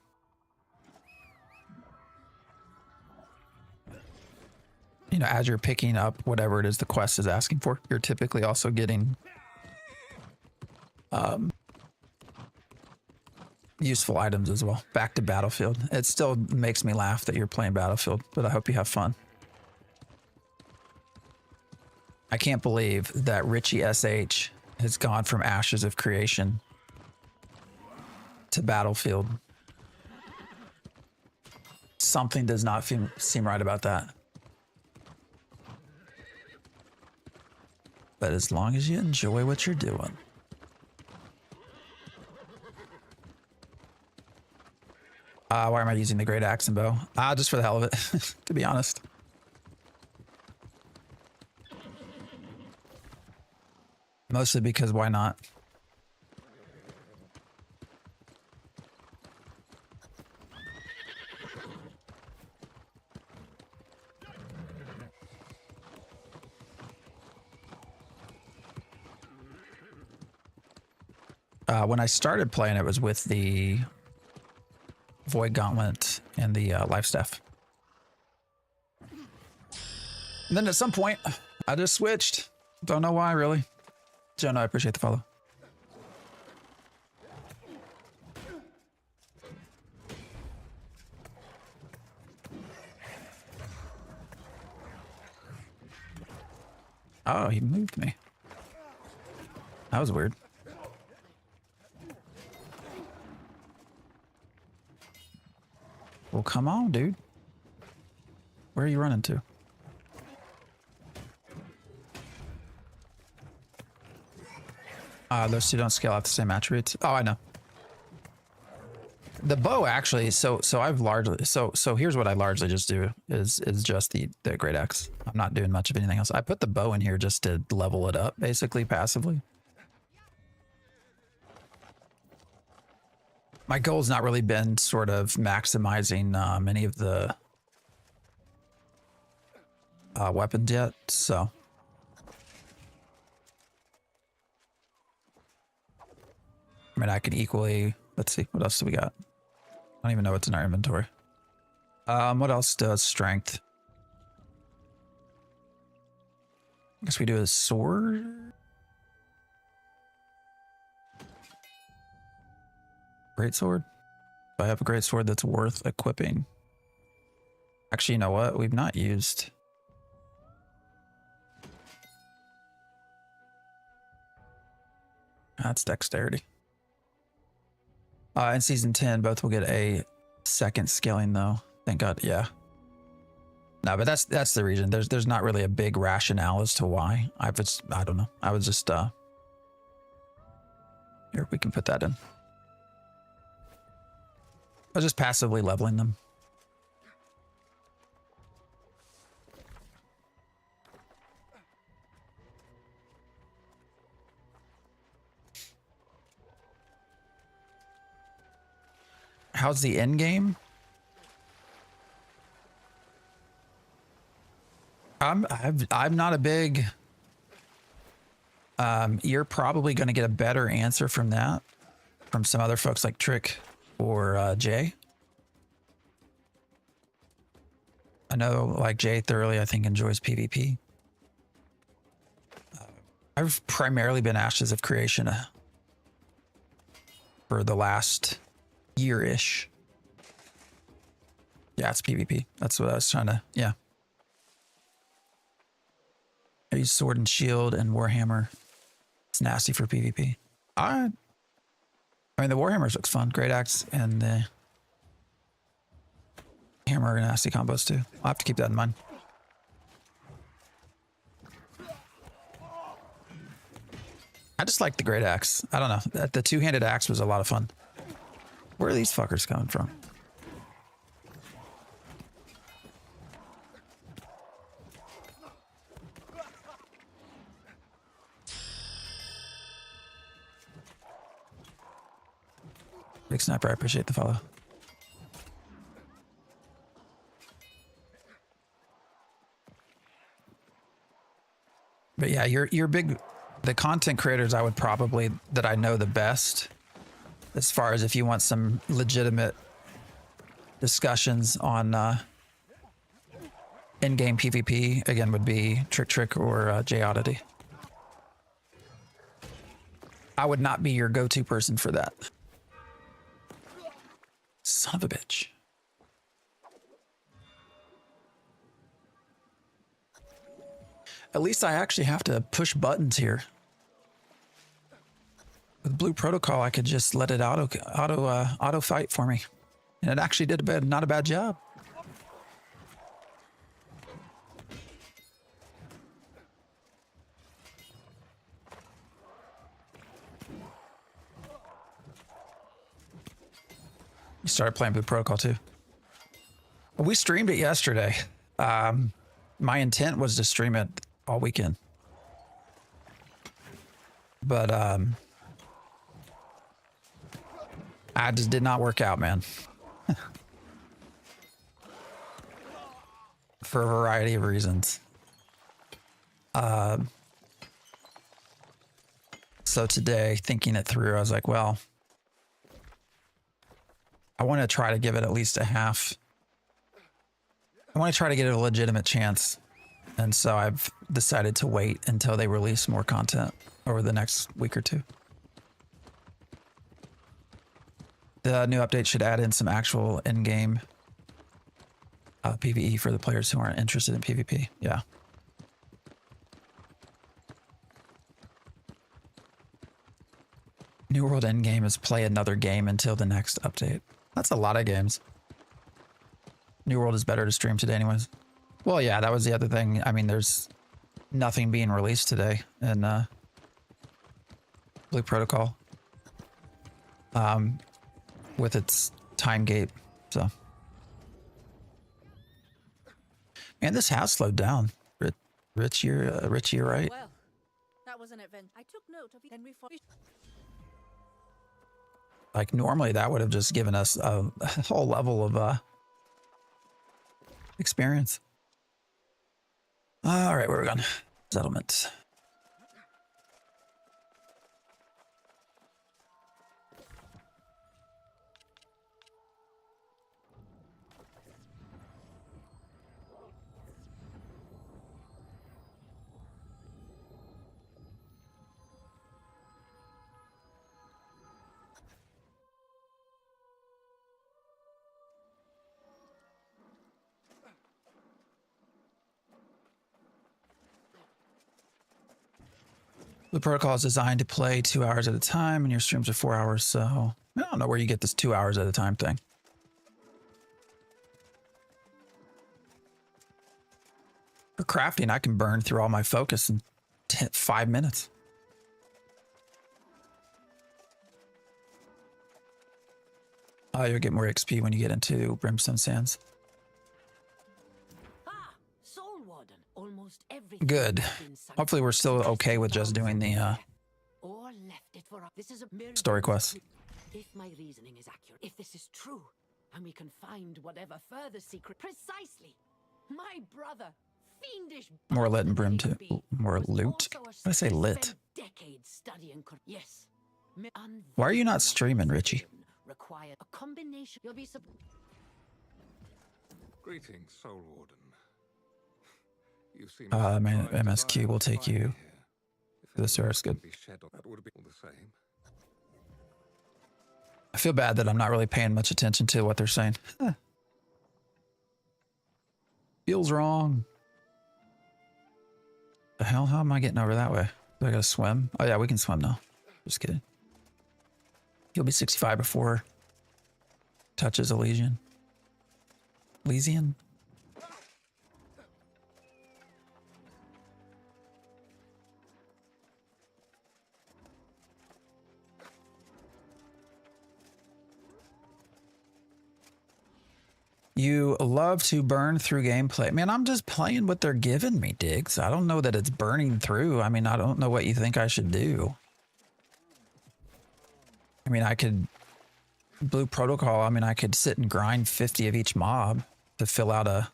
know, as you're picking up whatever it is the quest is asking for, you're typically also getting useful items as well. Back to Battlefield. It still makes me laugh that you're playing Battlefield, but I hope you have fun. I can't believe that Richie SH has gone from Ashes of Creation to Battlefield. Something does not seem right about that. But as long as you enjoy what you're doing. Why am I using the great axe and bow? Just for the hell of it, to be honest. Mostly because why not? When I started playing, it was with the Void Gauntlet and the Life Staff. And then at some point, I just switched. Don't know why, really. Jonah, I appreciate the follow. Oh, he moved me. That was weird. Well, come on, dude. Where are you running to? Those two don't scale out the same attributes. Oh, I know. The bow actually, so I've largely, so here's what I largely just do is just the great axe. I'm not doing much of anything else. I put the bow in here just to level it up, basically passively. My goal's not really been sort of maximizing any of the weapons yet, so. I mean, I could equally, let's see, what else do we got? I don't even know what's in our inventory. What else does strength? I guess we do a sword. Great sword. Do I have a great sword that's worth equipping? Actually, you know what? We've not used. That's dexterity. In season 10, both will get a second scaling though. Thank God. Yeah. No, but that's the reason. There's not really a big rationale as to why. I don't know. I was just here, we can put that in. I was just passively leveling them. How's the end game? I'm not a big. You're probably going to get a better answer from that from some other folks like Trick or Jay. I know, like Jay thoroughly, I think enjoys PvP. I've primarily been Ashes of Creation for the last year-ish. Yeah, it's PvP. That's what I was trying to, yeah. I use Sword and Shield and Warhammer. It's nasty for PvP. I mean, the Warhammers looks fun. Great Axe and the Hammer are nasty combos too. I'll have to keep that in mind. I just like the Great Axe. I don't know. The two-handed axe was a lot of fun. Where are these fuckers coming from? Big Sniper, I appreciate the follow. But yeah, you're big. The content creators I would probably that I know the best, as far as if you want some legitimate discussions on in-game PvP, again would be Trick or J Oddity. I would not be your go-to person for that. Son of a bitch. At least I actually have to push buttons here. With Blue Protocol, I could just let it auto fight for me, and it actually did not a bad job. You started playing Blue Protocol too. We streamed it yesterday. My intent was to stream it all weekend, but I just did not work out, man. For a variety of reasons. So today, thinking it through, I was like, well, I want to try to give it at least a half. I want to try to get it a legitimate chance. And so I've decided to wait until they release more content over the next week or two. The new update should add in some actual in-game PvE for the players who aren't interested in PvP. Yeah. New World endgame is play another game until the next update. That's a lot of games. New World is better to stream today anyways. Well, yeah, that was the other thing. I mean, there's nothing being released today in Blue Protocol. With its time gate, so. Man, this has slowed down. Rich, you're right. Well, that was an event. I took note of it and we Like normally that would have just given us a whole level of experience. All right, where are we going? Settlement. The protocol is designed to play 2 hours at a time, and your streams are 4 hours, so I don't know where you get this 2 hours at a time thing. For crafting, I can burn through all my focus in 5 minutes. You'll get more XP when you get into Brimstone Sands. Good. Hopefully we're still okay with just doing the story quests. If my reasoning is accurate, if this is true, and we can find whatever further secret, precisely, my brother, fiendish. More lit and brim too. More loot. Why did I say lit? Yes. Why are you not streaming, Richie? Require a combination. You'll be Greetings, Soul Warden. You seem man, MSQ will take you to the source. Good. That would be all the same. I feel bad that I'm not really paying much attention to what they're saying. Feels wrong. The hell? How am I getting over that way? Do I gotta swim? Oh yeah, we can swim now. Just kidding. He'll be 65 before touches Elysian. Elysian? You love to burn through gameplay. Man, I'm just playing what they're giving me, Diggs. I don't know that it's burning through. I mean, I don't know what you think I should do. I mean, I could Blue Protocol, I mean, I could sit and grind 50 of each mob to fill out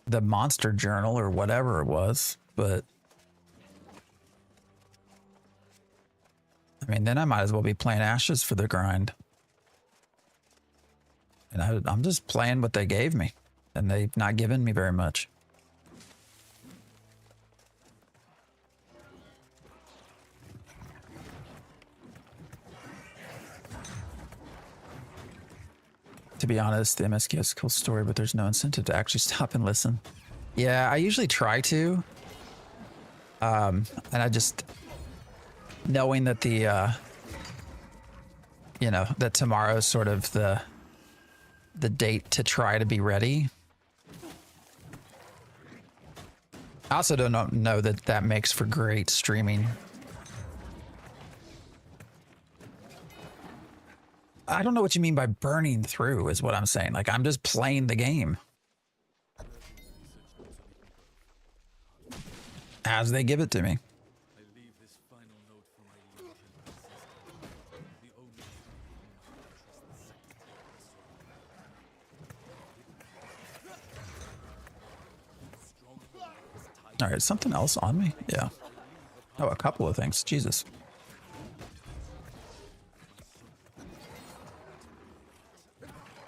the monster journal or whatever it was, but I mean, then I might as well be playing Ashes for the grind. And I'm just playing what they gave me, and they've not given me very much. To be honest, the MSK is a cool story, but there's no incentive to actually stop and listen. Yeah, I usually try to. And I just, knowing that the, you know, that tomorrow's sort of the date to try to be ready. I also don't know that that makes for great streaming. I don't know what you mean by burning through is what I'm saying. Like, I'm just playing the game as they give it to me. All right, something else on me? Yeah. Oh, a couple of things. Jesus.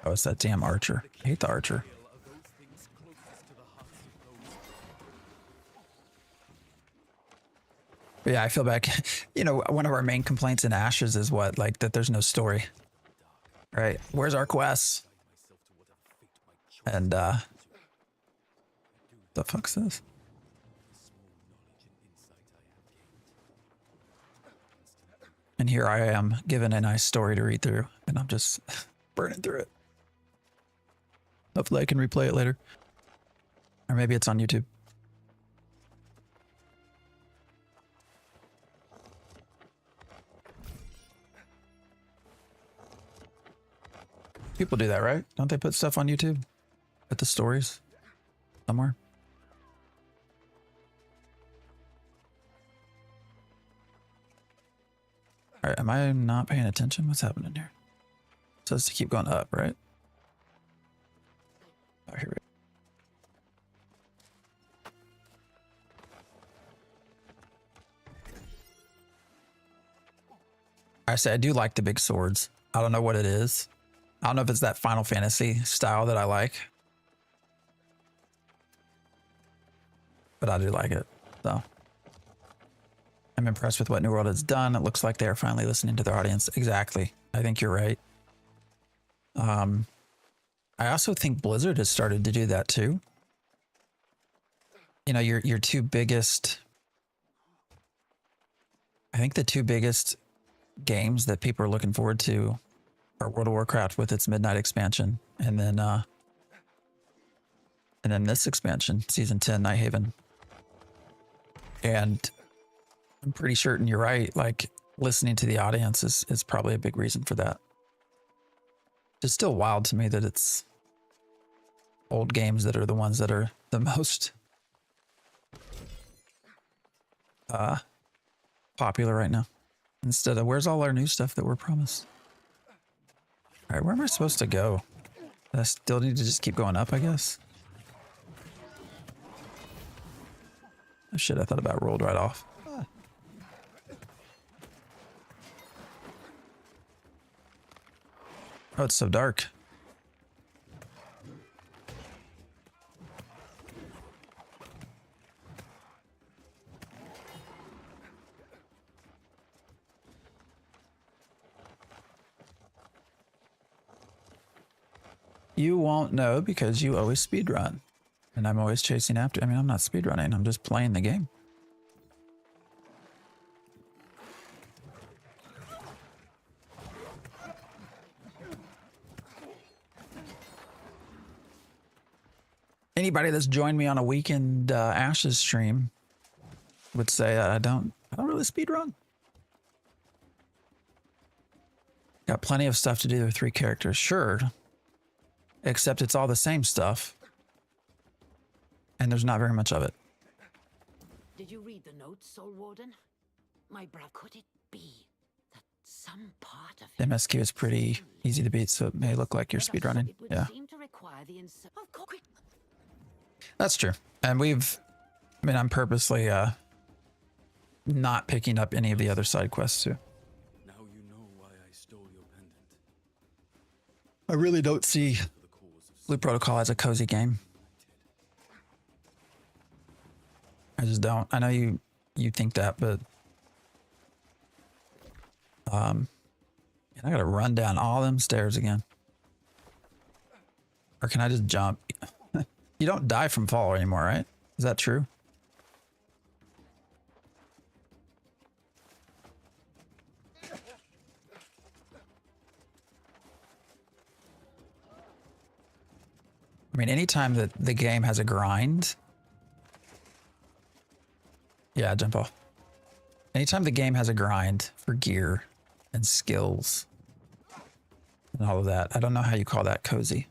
Oh, it's that damn archer. I hate the archer. But yeah, I feel back. You know, one of our main complaints in Ashes is what? Like, that there's no story. Right? Where's our quests? And, the fuck's this? And here I am given a nice story to read through, and I'm just burning through it. Hopefully I can replay it later. Or maybe it's on YouTube. People do that, right? Don't they put stuff on YouTube? Put the stories somewhere? All right, am I not paying attention? What's happening here? It says to keep going up, right? Oh, here we go. I say I do like the big swords. I don't know what it is. I don't know if it's that Final Fantasy style that I like. But I do like it, so. I'm impressed with what New World has done. It looks like they're finally listening to their audience. Exactly. I think you're right. I also think Blizzard has started to do that too. You know, your two biggest, I think the two biggest games that people are looking forward to are World of Warcraft with its Midnight expansion, and then this expansion, Season 10, Nighthaven. And I'm pretty certain you're right. Like, listening to the audience is probably a big reason for that. It's still wild to me that it's old games that are the ones that are the most popular right now. Instead of, where's all our new stuff that we're promised? All right, where am I supposed to go? I still need to just keep going up, I guess. Oh shit, I thought about rolled right off. Oh, it's so dark. You won't know because you always speedrun. And I'm always chasing after. I mean, I'm not speedrunning. I'm just playing the game. Anybody that's joined me on a weekend Ashes stream would say I don't really speedrun. Got plenty of stuff to do with 3 characters, sure. Except it's all the same stuff. And there's not very much of it. Did you read the notes, Soul Warden? My brother, could it be that Some part of The MSQ is pretty easy to beat, so it may look like you're speedrunning. It would Yeah, seem to require the of course. that's true. And I mean, I'm purposely not picking up any of the other side quests too. Now you know why I stole your pendant. I really don't see For the cause of Blue Protocol as a cozy game. I just don't. I know you think that, but I gotta run down all them stairs again. Or can I just jump? You don't die from fall anymore, right? Is that true? I mean, anytime that the game has a grind. Yeah, jump off. Anytime the game has a grind for gear and skills and all of that, I don't know how you call that cozy.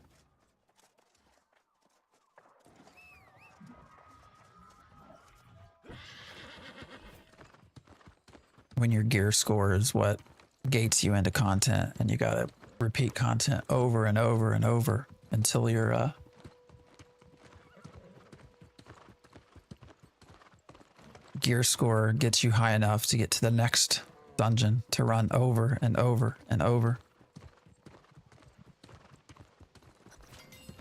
When your gear score is what gates you into content and you gotta repeat content over and over and over until your gear score gets you high enough to get to the next dungeon to run over and over and over.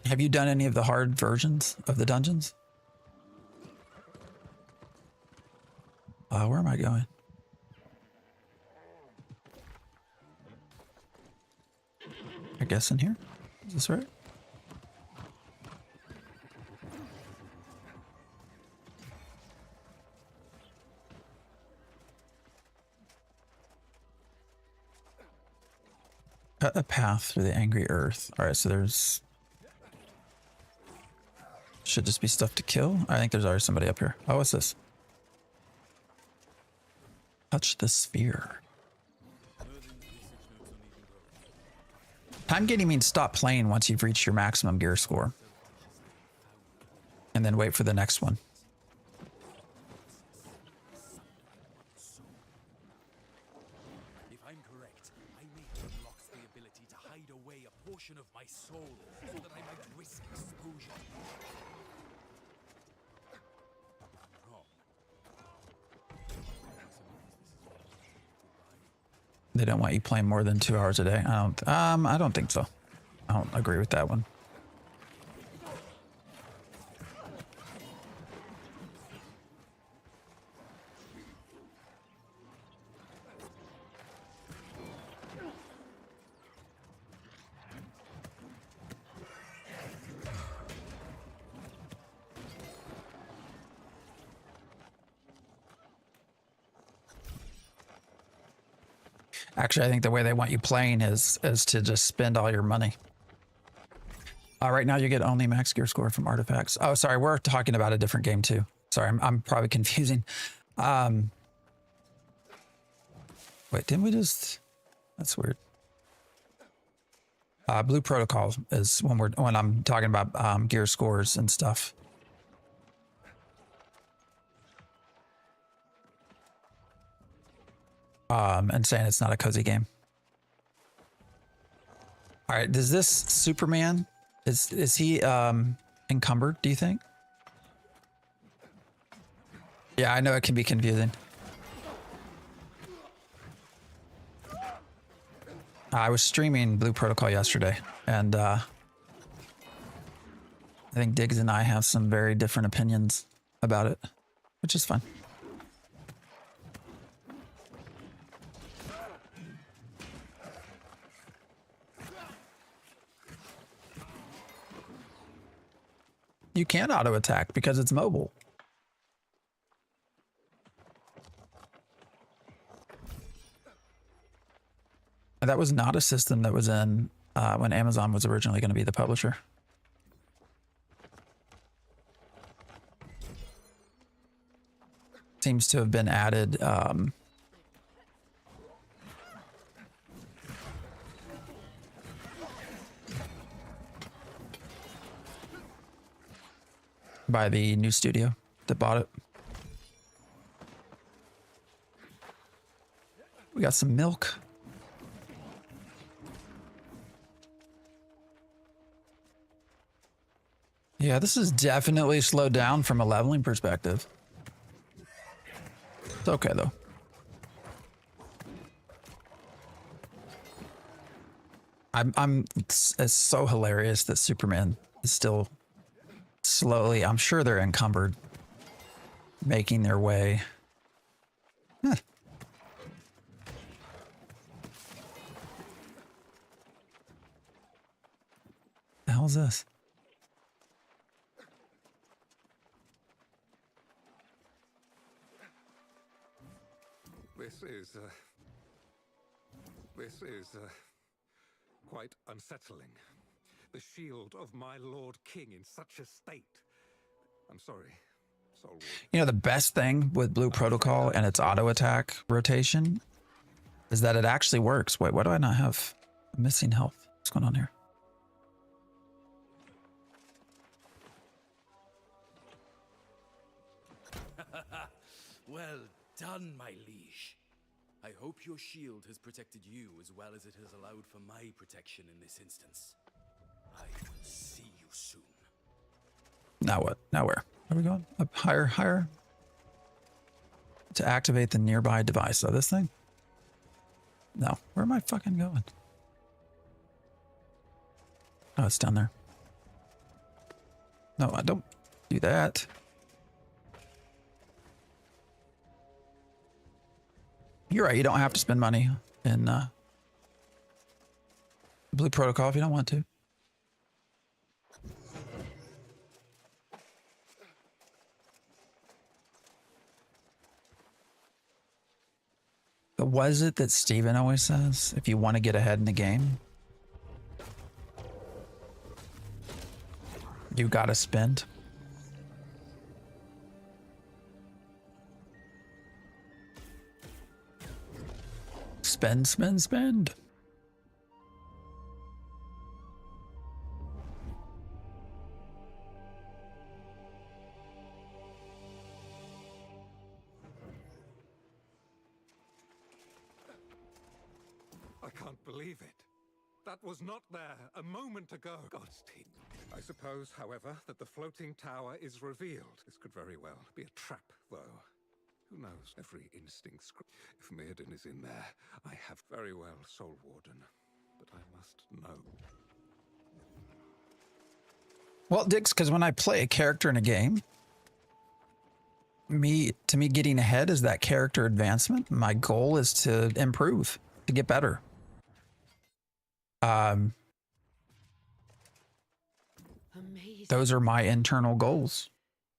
Have you done any of the hard versions of the dungeons? Where am I going? I guess in here? Is this right? Cut a path through the angry earth. Alright, so there's... Should just be stuff to kill? I think there's already somebody up here. Oh, what's this? Touch the sphere. Time gating means stop playing once you've reached your maximum gear score. And then wait for the next one. If I'm correct, I may have unlocked the ability to hide away a portion of my soul so that I might risk exposure. Wrong. They don't want you playing more than 2 hours a day. I don't think so. I don't agree with that one. Actually, I think the way they want you playing is to just spend all your money. Right now you get only max gear score from artifacts. Oh, sorry, we're talking about a different game too. Sorry, I'm probably confusing. Wait, didn't we just... That's weird. Blue Protocol is when I'm talking about gear scores and stuff. And saying it's not a cozy game. All right, does this Superman, is he encumbered, do you think? Yeah, I know it can be confusing. I was streaming Blue Protocol yesterday, and I think Diggs and I have some very different opinions about it, which is fun. You can auto attack because it's mobile. And that was not a system that was in when Amazon was originally going to be the publisher. Seems to have been added by the new studio that bought it. We got some milk. Yeah, this is definitely slowed down from a leveling perspective. It's okay though. It's so hilarious that Superman is still slowly, I'm sure they're encumbered, making their way. Huh. The hell is this? This is quite unsettling. The shield of my Lord King in such a state. I'm sorry, Soul Warden. You know, the best thing with Blue Protocol and its auto attack rotation is that it actually works. Wait, why do I not have missing health? What's going on here? Well done, my liege. I hope your shield has protected you as well as it has allowed for my protection in this instance. I will see you soon. Now what? Now where? Are we going? Up higher, higher? To activate the nearby device. So this thing? No. Where am I fucking going? Oh, it's down there. No, I don't do that. You're right. You don't have to spend money in Blue Protocol if you don't want to. But was it that Steven always says, if you want to get ahead in the game, you gotta spend? Spend, spend, spend. I can't believe it. That was not there a moment ago. God's teeth. I suppose, however, that the floating tower is revealed. This could very well be a trap, though. Who knows? Every instinct. If Mirrodin is in there, I have very well, Soul Warden. But I must know. Well, Dix, because when I play a character in a game, to me getting ahead is that character advancement. My goal is to improve, to get better. Those are my internal goals.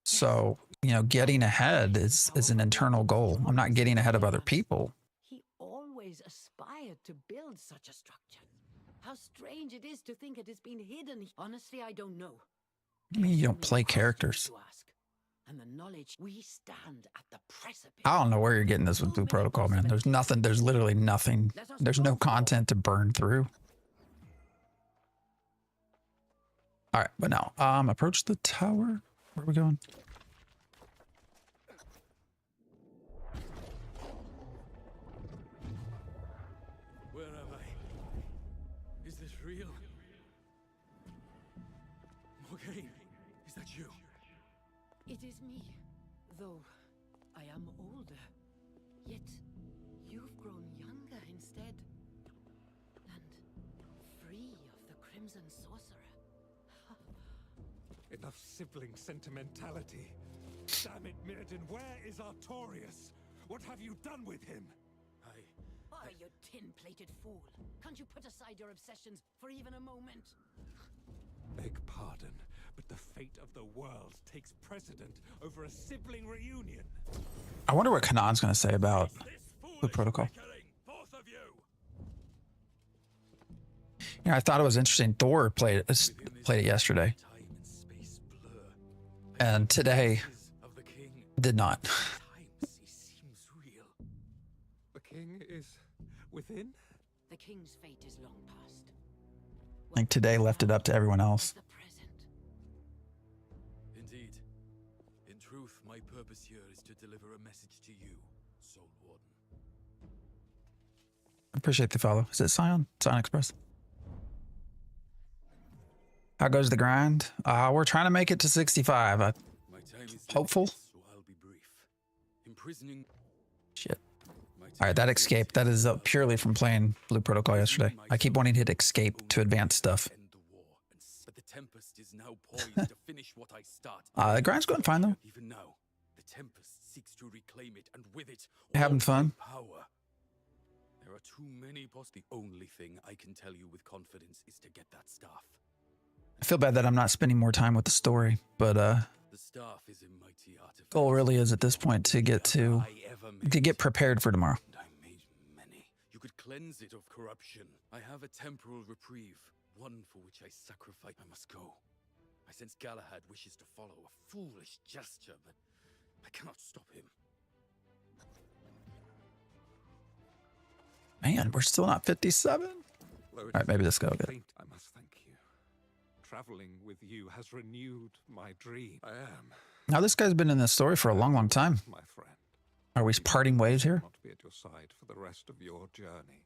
So, you know, getting ahead is an internal goal. I'm not getting ahead of other people. He always aspired to build such a structure. How strange it is to think it has been hidden. Honestly, I don't know. I mean, you don't play characters. And the knowledge we stand at the precipice. I don't know where you're getting this with Blue Protocol, man. There's nothing. There's literally nothing. There's no content to burn through. All right, but now, approach the tower. Where are we going? Where am I? Is this real? Morgaine, is that you? It is me, though I am older. Yet you've grown younger instead. And free of the Crimson Sorcerer. Enough sibling sentimentality. Damn it, Mirrodin, where is Artorias? What have you done with him? Oh, you tin-plated fool. Can't you put aside your obsessions for even a moment? Beg pardon, but the fate of the world takes precedent over a sibling reunion. I wonder what Kanan's going to say about Blue Protocol. Yeah, I thought it was interesting. Thor played it yesterday. And today did not. The king is within? The king's fate is long past. Like today left it up to everyone else. Indeed. In truth, my purpose here is to deliver a message to you, Soul Warden. Appreciate the follow. Is it Scion? Scion Express? How goes the grind? We're trying to make it to 65. My time is Hopeful. limited, so I'll be brief. Imprisoning. Shit. My All right, that time escape. That is purely from playing Blue Protocol yesterday. I keep wanting to hit escape to advance stuff. End the war, but the Tempest is now poised to finish what I start. The grind's going fine though. Even now, the Tempest seeks to reclaim it, and with it, Having all fun. my power. There are too many The only thing I can tell you with confidence is to get that staff. I feel bad that I'm not spending more time with the story, but The staff is a mighty artifact. goal really is at this point to get prepared for tomorrow. And I made many. You could cleanse it of corruption. I have a temporal reprieve, one for which I sacrifice. I must go. I sense Galahad wishes to follow a foolish gesture, but I cannot stop him. Man, we're still not 57. All right, maybe this go good. I must thank you. Traveling with you has renewed my dream. I am, Now this guy's been in this story for a long, long time. my friend. Are we parting ways here? Not be at your side for the rest of your journey.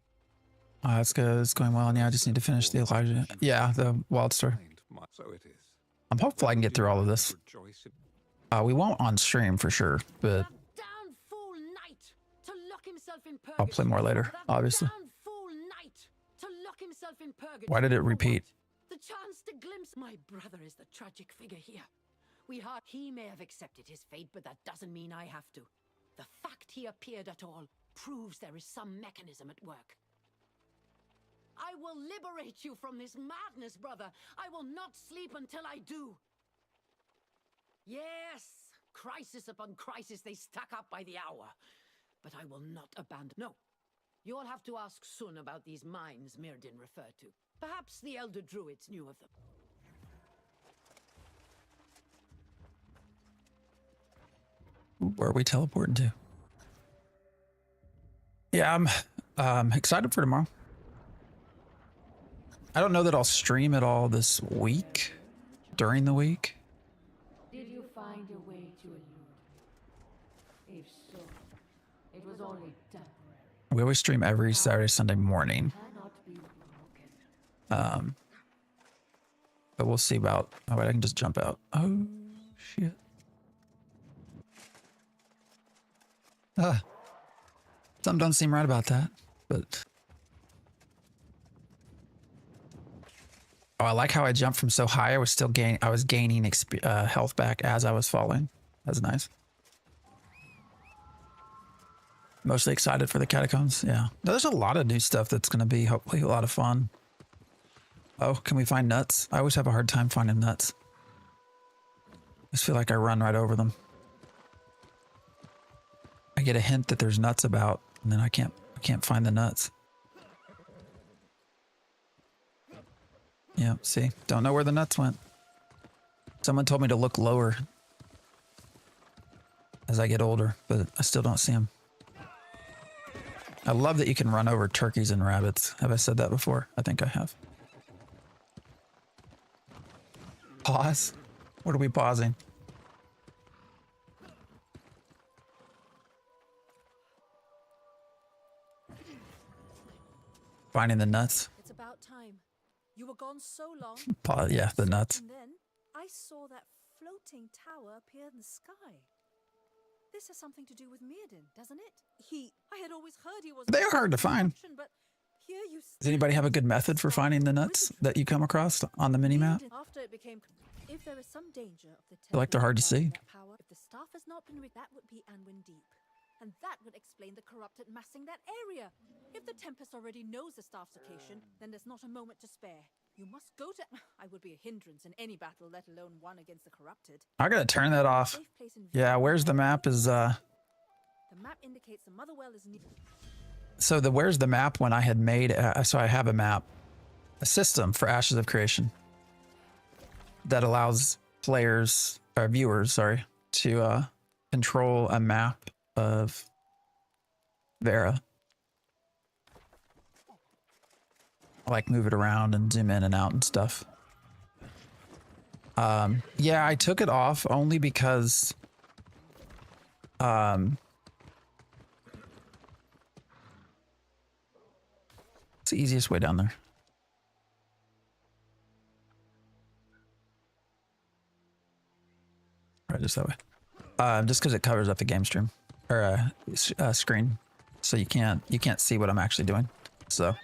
That's good. It's going well. And yeah, I just need to finish the Elijah. Yeah, the wild story. So it is. I'm hopeful I can get through all of this. Rejoice in We won't on stream for sure, but Down fool knight to lock himself in purgatory. I'll play more later, obviously. Down fool knight to lock himself in purgatory. Why did it For repeat? what? The chance to glimpse my brother is the tragic figure here. He may have accepted his fate, but that doesn't mean I have to. The fact he appeared at all proves there is some mechanism at work. I will liberate you from this madness, brother. I will not sleep until I do. Yes, crisis upon crisis, they stack up by the hour. But I will not abandon. No, you'll have to ask Sun about these mines Mirrodin referred to. Perhaps the elder druids knew of them. Where are we teleporting to? Yeah, I'm excited for tomorrow. I don't know that I'll stream at all this week, during the week. Did you find your way to Elude? If so, it was only temporary. We always stream every Saturday, Sunday morning. Cannot be broken. But we'll see about, oh wait, I can just jump out. Oh, shit. Something don't seem right about that, but. Oh, I like how I jumped from so high. I was still gaining health back as I was falling. That's nice. Mostly excited for the catacombs. Yeah. There's a lot of new stuff that's going to be hopefully a lot of fun. Oh, can we find nuts? I always have a hard time finding nuts. I just feel like I run right over them. I get a hint that there's nuts about, and then I can't find the nuts. Yeah, see, don't know where the nuts went. Someone told me to look lower as I get older, but I still don't see them. I love that you can run over turkeys and rabbits. Have I said that before? I think I have. Pause? What are we pausing? Finding the nuts. It's about time. You were gone so long. Pause, yeah, the nuts. And then I saw that floating tower appear in the sky. This has something to do with Mirrodin, doesn't it? I had always heard he was. They are hard to find. But here you Does anybody have a good method for finding the nuts that you come across on the minimap? After it became, if there is some danger of the I feel like they're hard to see. power, if the staff has not been that would be Anwin Deep. And that would explain the corrupted massing that area. If the Tempest already knows the staff's location, then there's not a moment to spare. You must go to. I would be a hindrance in any battle, let alone one against the corrupted. I gotta turn that off. Yeah, where's the map is The map indicates the Motherwell is near. so the where's the map when I had made so I have a map, a system for Ashes of Creation that allows players or viewers, sorry, to control a map of Vera. Like move it around and zoom in and out and stuff. Yeah, I took it off only because it's the easiest way down there. goes that way. Just because it covers up the game stream or screen, so you can't see what I'm actually doing. So.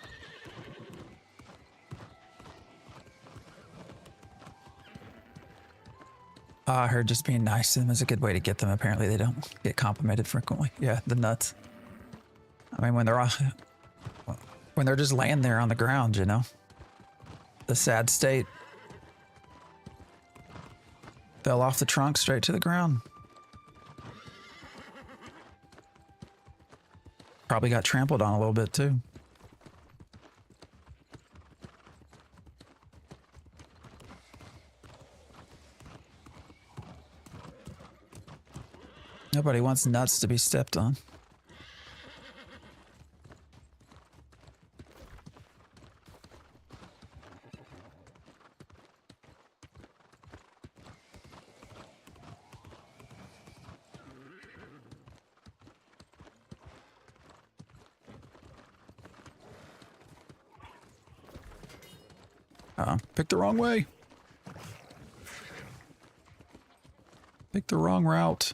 I heard just being nice to them is a good way to get them. Apparently they don't get complimented frequently. Yeah, the nuts. I mean, when they're just laying there on the ground, you know, the sad state. Fell off the trunk straight to the ground. Probably got trampled on a little bit too. Nobody wants nuts to be stepped on. Picked the wrong way. Picked the wrong route.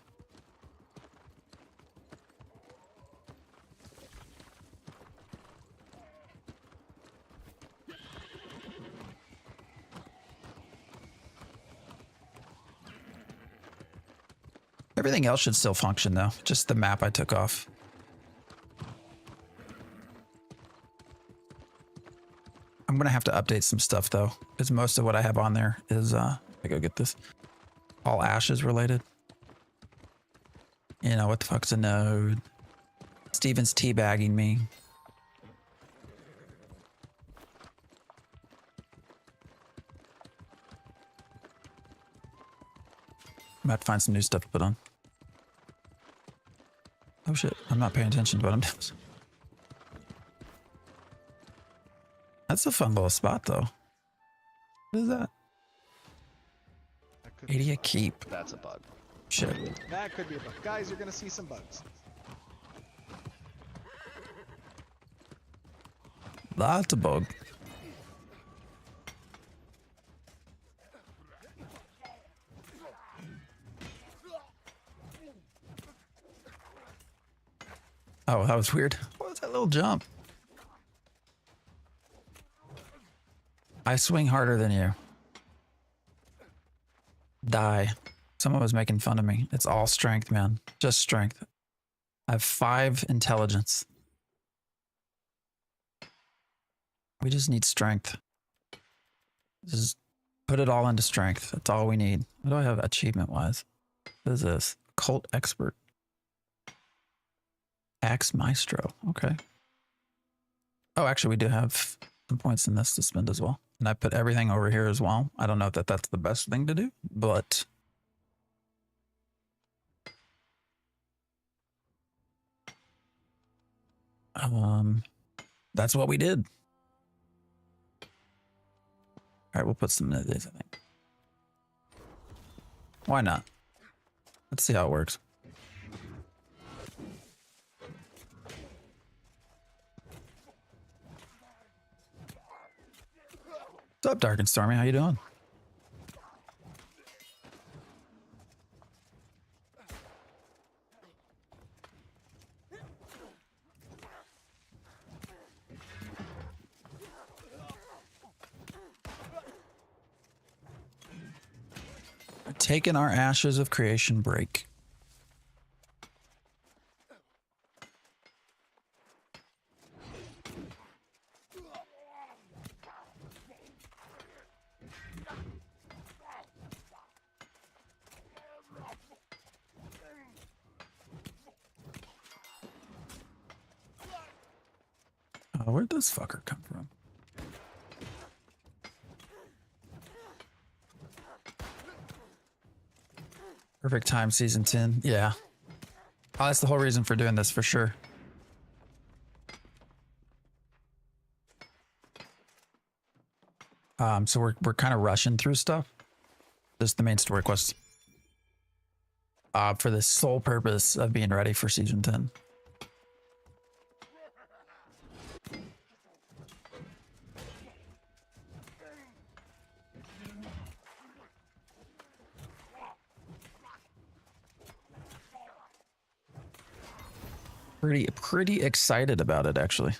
Everything else should still function though. Just the map I took off. I'm gonna have to update some stuff though, because most of what I have on there is I go get this. All ashes related. You know, what the fuck's a node? Steven's teabagging me. I'm about to find some new stuff to put on. Oh shit, I'm not paying attention to what I'm doing. That's a fun little spot though. What is that? 80 a keep. That's a bug. Shit. That could be a bug. Guys, you're gonna see some bugs. That's a bug. Oh, that was weird. What was that little jump? I swing harder than you. Die. Someone was making fun of me. It's all strength, man. Just strength. I have 5 intelligence. We just need strength. Just put it all into strength. That's all we need. What do I have achievement-wise? What is this? Cult expert. Axe Maestro. Okay. Oh, actually, we do have some points in this to spend as well. And I put everything over here as well. I don't know if that's the best thing to do, but that's what we did. All right, we'll put some of these, I think. Why not? Let's see how it works. What's up, Dark and Stormy? How you doing? We're taking our Ashes of Creation break. Where'd this fucker come from? Perfect time, season 10. Yeah. Oh, that's the whole reason for doing this, for sure. So we're kind of rushing through stuff. Just the main story quests. For the sole purpose of being ready for season 10. Pretty excited about it, actually.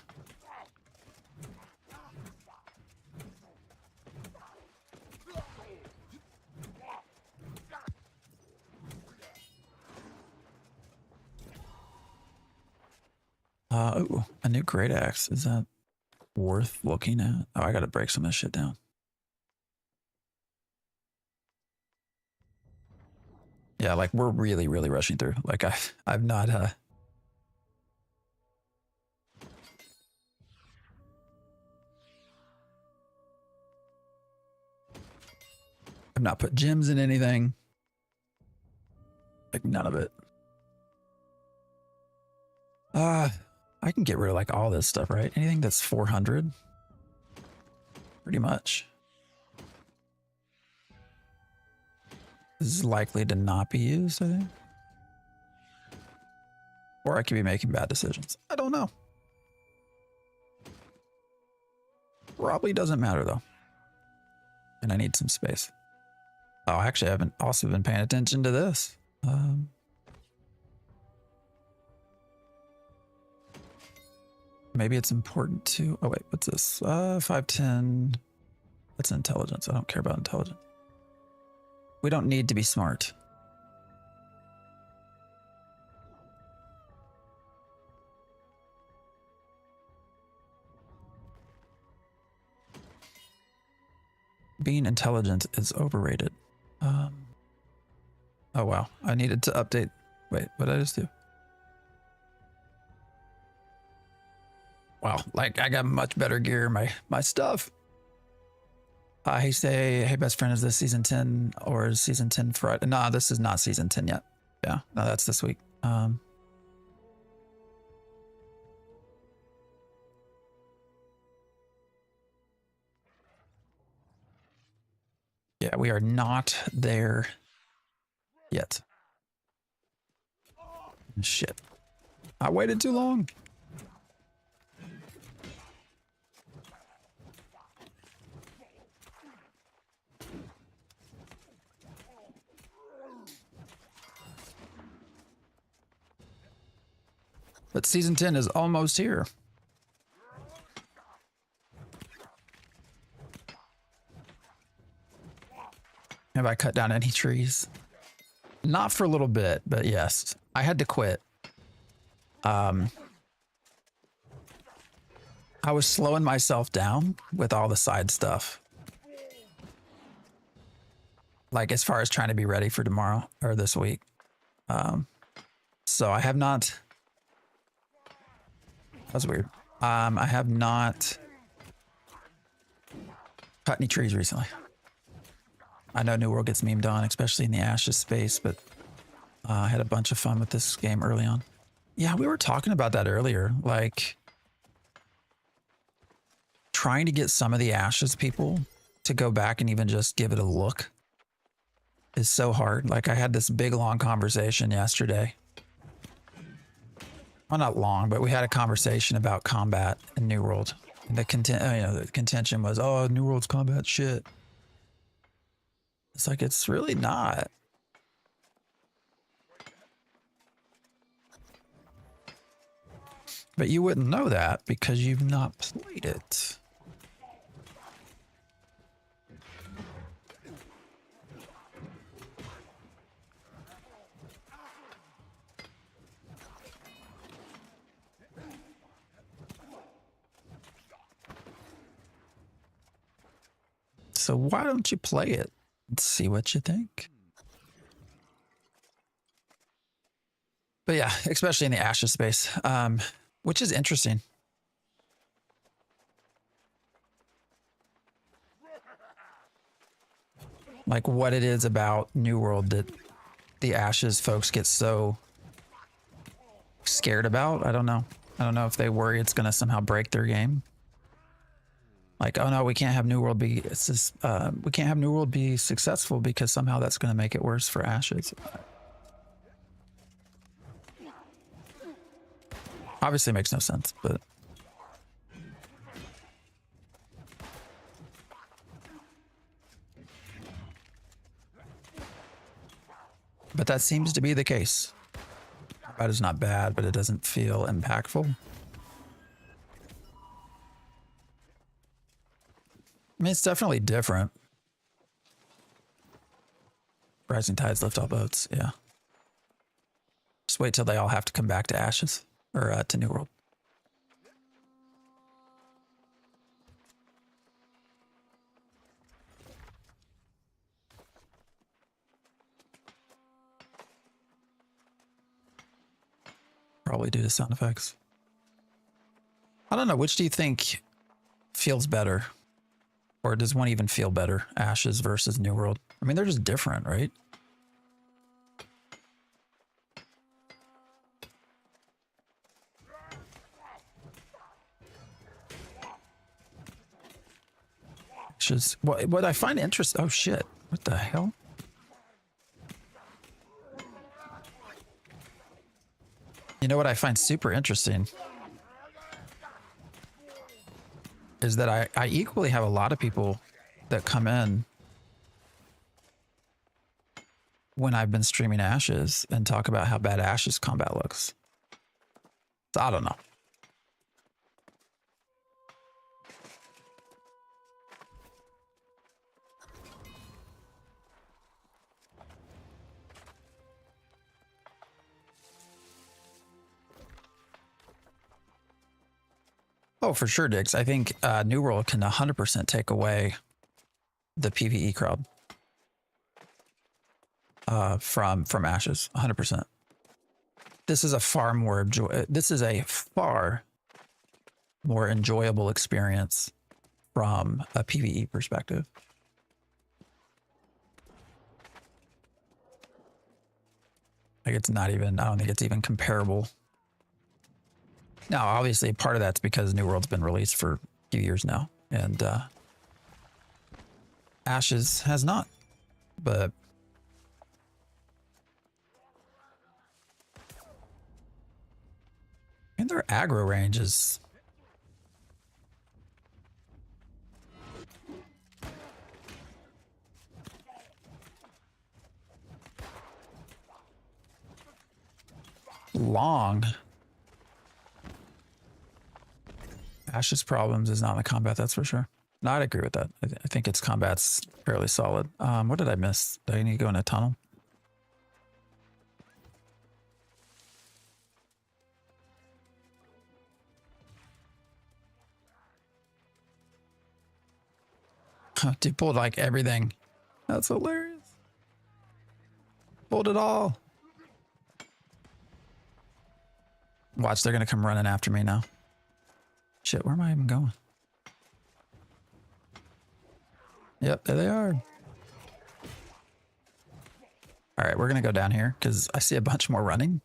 Ooh, a new great axe. Is that worth looking at? Oh, I gotta break some of this shit down. Yeah, like we're really rushing through. Like I've not I've not put gems in anything. Like none of it. I can get rid of like all this stuff, right? Anything that's 400. Pretty much. This is likely to not be used, I think. Or I could be making bad decisions. I don't know. Probably doesn't matter though. And I need some space. Oh, actually, I haven't also been paying attention to this. Maybe it's important to... Oh, wait, what's this? 510. That's intelligence. I don't care about intelligence. We don't need to be smart. Being intelligent is overrated. Oh, wow. I needed to update. Wait, what did I just do? Wow, like I got much better gear, my stuff. I say, hey, best friend, is this season 10 or is season 10 Friday? No, this is not season 10 yet. Yeah, no, that's this week. Yeah, we are not there yet. Shit. I waited too long. But season 10 is almost here. Have I cut down any trees? Not for a little bit, but yes. I had to quit. I was slowing myself down with all the side stuff. Like as far as trying to be ready for tomorrow or this week. So I have not... That's weird. I have not cut any trees recently. I know New World gets memed on, especially in the Ashes space, but I had a bunch of fun with this game early on. Yeah, we were talking about that earlier. Like, trying to get some of the Ashes people to go back and even just give it a look is so hard. Like, I had this big, long conversation yesterday. Well, not long, but we had a conversation about combat in New World. And the contention was, oh, New World's combat shit. It's like, it's really not. But you wouldn't know that because you've not played it. So why don't you play it and see what you think? But yeah, especially in the Ashes space, which is interesting. Like what it is about New World that the Ashes folks get so scared about. I don't know. I don't know if they worry it's going to somehow break their game. Like, oh no, we can't have New World be we can't have New World be successful because somehow that's going to make it worse for Ashes. Obviously makes no sense, but that seems to be the case. Combat is not bad, but it doesn't feel impactful. I mean, it's definitely different. Rising tides lift all boats, yeah. Just wait till they all have to come back to Ashes, or to New World. Probably due to sound effects. I don't know, which do you think feels better? Or does one even feel better? Ashes versus New World? I mean, they're just different, right? Ashes. What I find interesting. Oh shit! What the hell? You know what I find super interesting is that I equally have a lot of people that come in when I've been streaming Ashes and talk about how bad Ashes combat looks. So I don't know. Oh, for sure, Diggs. I think New World can 100% take away the PvE crowd from Ashes. 100%. This is a far more enjoyable experience from a PvE perspective. Like it's not even, I don't think it's even comparable. Now, obviously, part of that's because New World's been released for a few years now, and Ashes has not. But and their aggro range is long. Ash's problems is not in the combat, that's for sure. No, I'd agree with that. I think its combat's fairly solid. What did I miss? Did I need to go in a tunnel? Dude pulled like everything. That's hilarious. Pulled it all. Watch, they're gonna come running after me now. Shit, where am I even going? Yep, there they are. All right, we're gonna go down here because I see a bunch more running.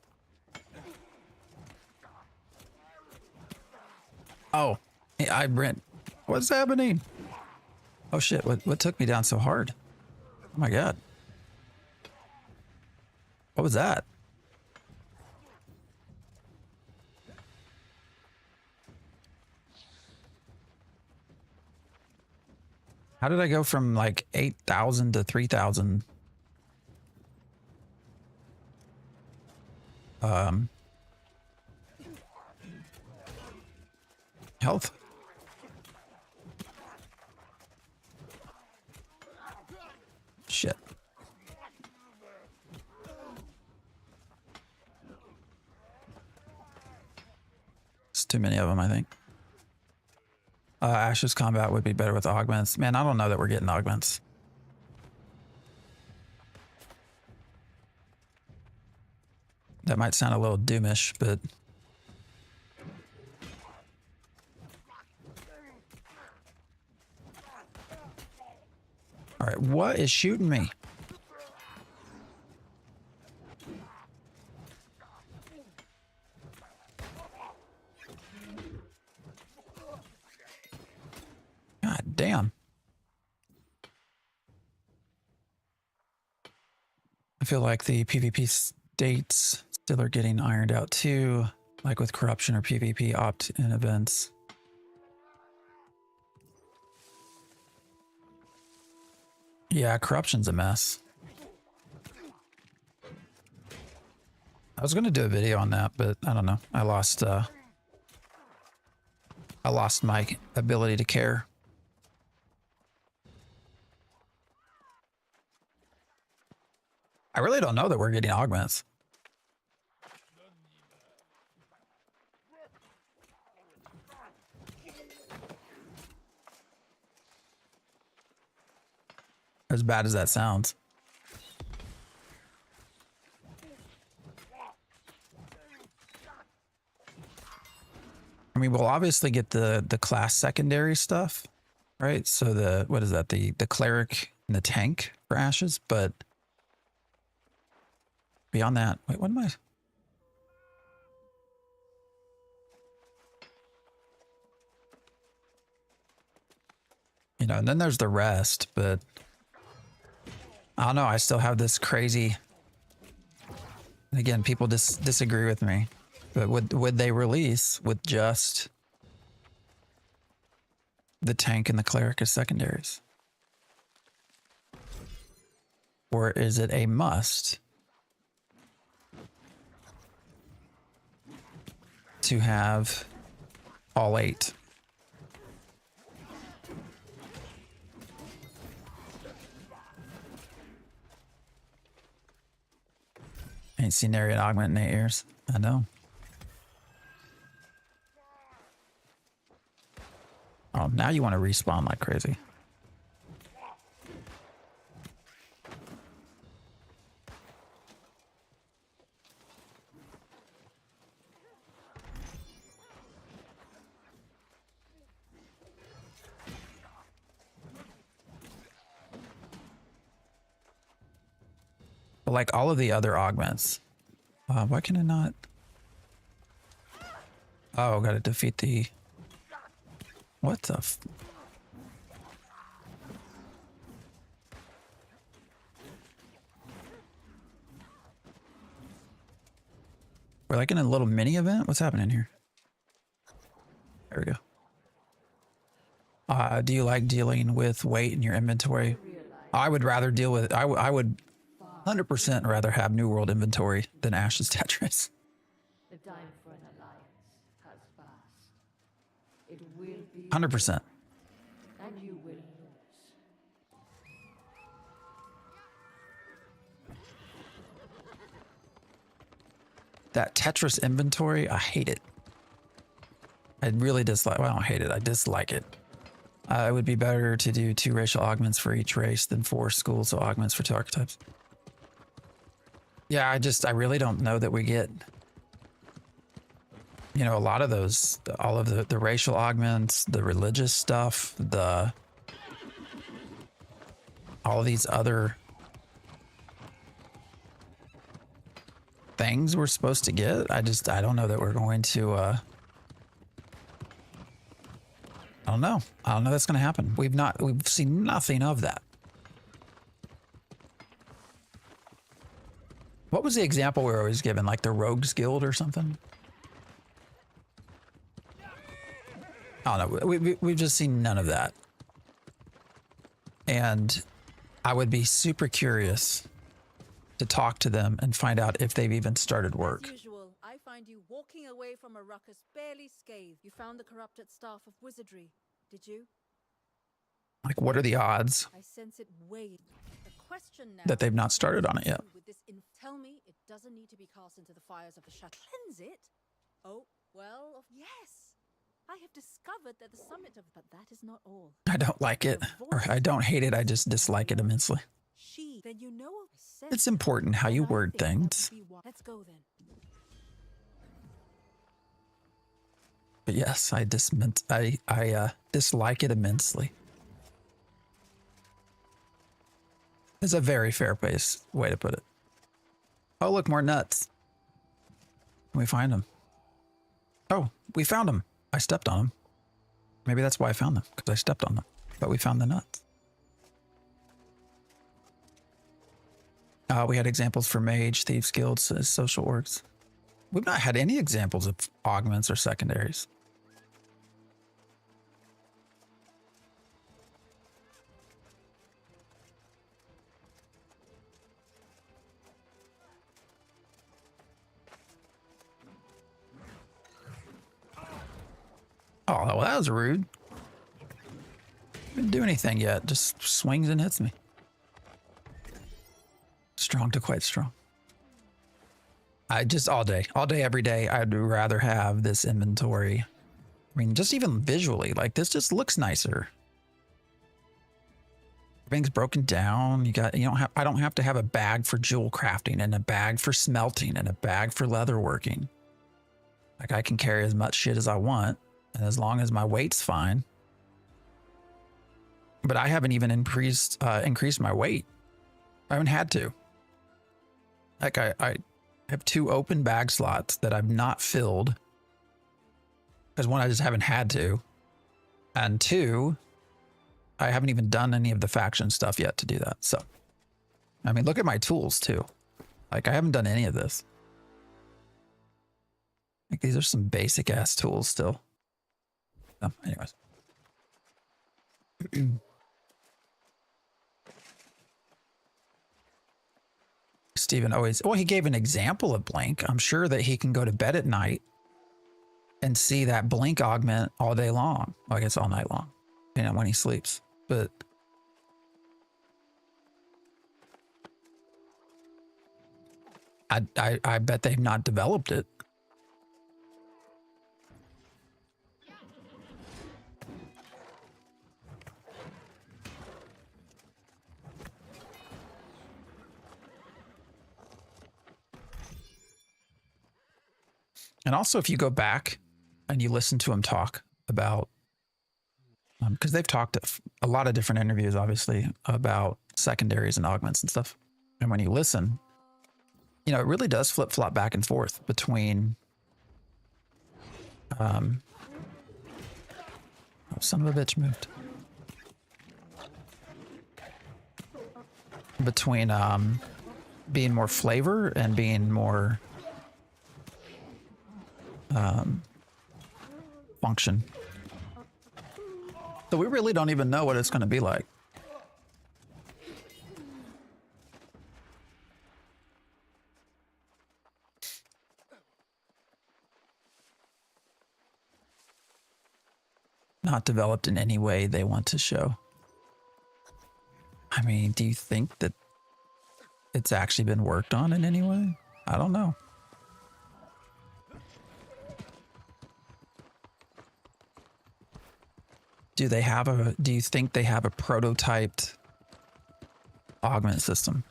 Oh, hey, I Brent, what's happening? Oh shit, what took me down so hard? Oh my god. What was that? How did I go from like 8,000 to 3,000? Health. Shit. It's too many of them, I think. Ash's combat would be better with augments. Man, I don't know that we're getting augments. That might sound a little doomish, but... All right, what is shooting me? God damn. I feel like the PvP states still are getting ironed out too, like with corruption or PvP opt-in events. Yeah, corruption's a mess. I was gonna do a video on that, but I don't know. I lost my ability to care. I really don't know that we're getting augments. As bad as that sounds. I mean, we'll obviously get the class secondary stuff, right? So the, what is that? The cleric and the tank for ashes, but beyond that, wait, what am I? You know, and then there's the rest, but I don't know. I still have this crazy, again, people disagree with me, but would they release with just the tank and the cleric as secondaries? Or is it a must to have all 8? Ain't seen Narian augment in 8 years. I know. Oh, now you want to respawn like crazy. But like all of the other augments. Why can I not? Oh, gotta defeat the... What the f... We're like in a little mini event? What's happening here? There we go. Do you like dealing with weight in your inventory? I would rather deal with... I would 100% rather have New World inventory than Ash's Tetris. The time for an alliance has passed. It will be 100%. and you will lose. That Tetris inventory, I hate it. I really dislike, well, I don't hate it, I dislike it. It would be better to do 2 racial augments for each race than 4 schools of augments for 2 archetypes. Yeah, I really don't know that we get, you know, a lot of those, all of the racial augments, the religious stuff, all these other things we're supposed to get. I don't know that we're going to, I don't know. I don't know that's going to happen. We've seen nothing of that. What was the example we were always given? Like the Rogues Guild or something? I don't know. We've just seen none of that. And I would be super curious to talk to them and find out if they've even started work. As usual, I find you walking away from a ruckus barely scathed. You found the corrupted staff of wizardry, did you? Like, what are the odds I sense it way. The question now that they've not started on it yet? with this tell me it doesn't need to be cast into the fires of the shadow. Cleanse it? Oh, well, yes. I have discovered that the summit of, but that is not all. I don't like it, or I don't hate it. I just dislike it immensely. Then you know It's important how you word things. Let's go then. But yes, I dislike it immensely. It's a very fair-paced way to put it. Oh, look, more nuts. Can we find them? Oh, we found them. I stepped on them. Maybe that's why I found them, because I stepped on them. But we found the nuts. We had examples for Mage, Thieves Guilds, social orgs. We've not had any examples of augments or secondaries. Oh, well, that was rude. Didn't do anything yet. Just swings and hits me. Strong to quite strong. I just all day, every day, I'd rather have this inventory. I mean, just even visually, like this just looks nicer. Everything's broken down. I don't have to have a bag for jewel crafting and a bag for smelting and a bag for leather working. Like I can carry as much shit as I want, and as long as my weight's fine. But I haven't even increased my weight. I haven't had to. Like I have 2 open bag slots that I've not filled. Because 1, I just haven't had to. And 2, I haven't even done any of the faction stuff yet to do that. So, I mean, look at my tools too. Like I haven't done any of this. Like these are some basic ass tools still. So, anyways. Steven always, well, he gave an example of blink. I'm sure that he can go to bed at night and see that blink augment all day long. Well, I guess all night long, when he sleeps. But I bet they've not developed it. And also, if you go back and you listen to him talk about, because they've talked a lot of different interviews, obviously, about secondaries and augments and stuff. And when you listen, it really does flip-flop back and forth between, oh, son of a bitch moved. Between being more flavor and being more function. So we really don't even know what it's going to be like. Not developed in any way they want to show. I mean, do you think that it's actually been worked on in any way? I don't know. Do you think they have a prototyped augment system?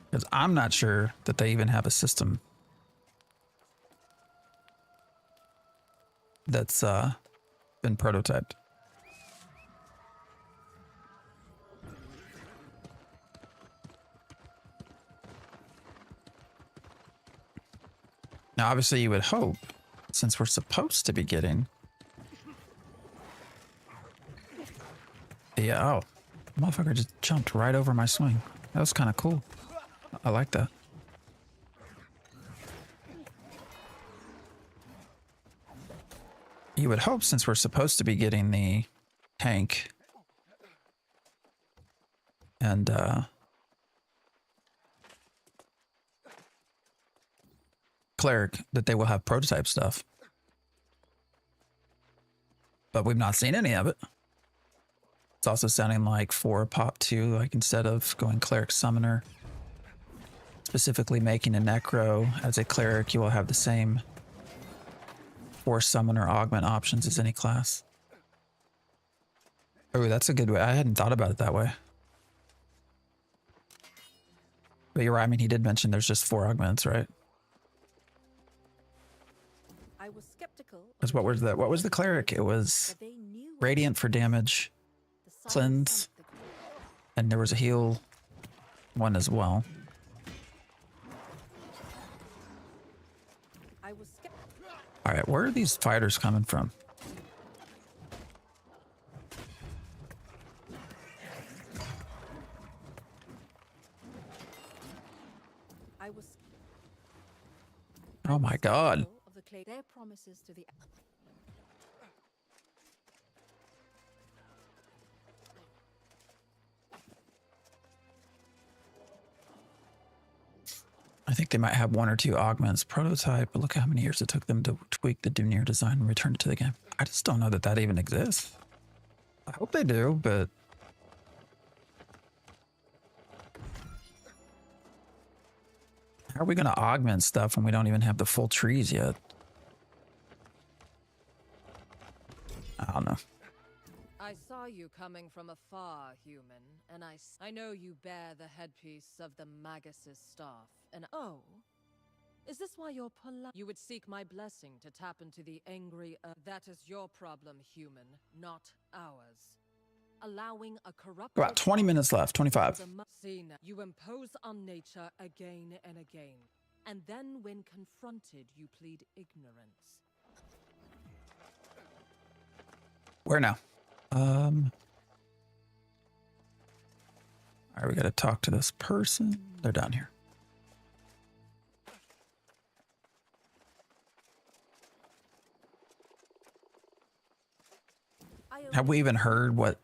Because I'm not sure that they even have a system that's been prototyped. Now, obviously, you would hope, since we're supposed to be getting... Yeah, oh. Motherfucker just jumped right over my swing. That was kind of cool. I like that. You would hope, since we're supposed to be getting the tank and cleric, that they will have prototype stuff. But we've not seen any of it. It's also sounding like for pop 2, like instead of going cleric summoner, specifically making a necro as a cleric, you will have the same force summoner augment options as any class. Oh, that's a good way. I hadn't thought about it that way. But you're right. I mean, he did mention there's just 4 augments, right? I was skeptical. Because what was that? What was the cleric? It was radiant for damage, cleanse, and there was a heal one as well. All right, where are these fighters coming from? Oh my god. Of the clay, their promises to the I think they might have 1 or 2 augments prototype, but look how many years it took them to tweak the Dunir design and return it to the game. I just don't know that that even exists. I hope they do, but how are we going to augment stuff when we don't even have the full trees yet? I don't know. I saw you coming from afar, human, and I know you bear the headpiece of the Magus's staff, and oh, is this why you're polite? You would seek my blessing to tap into the angry earth. That is your problem, human, not ours. Allowing a corrupt... About 20 minutes left, 25. See now, you impose on nature again and again, and then when confronted, you plead ignorance. Where now? All right, we got to talk to this person. They're down here. Have we even heard what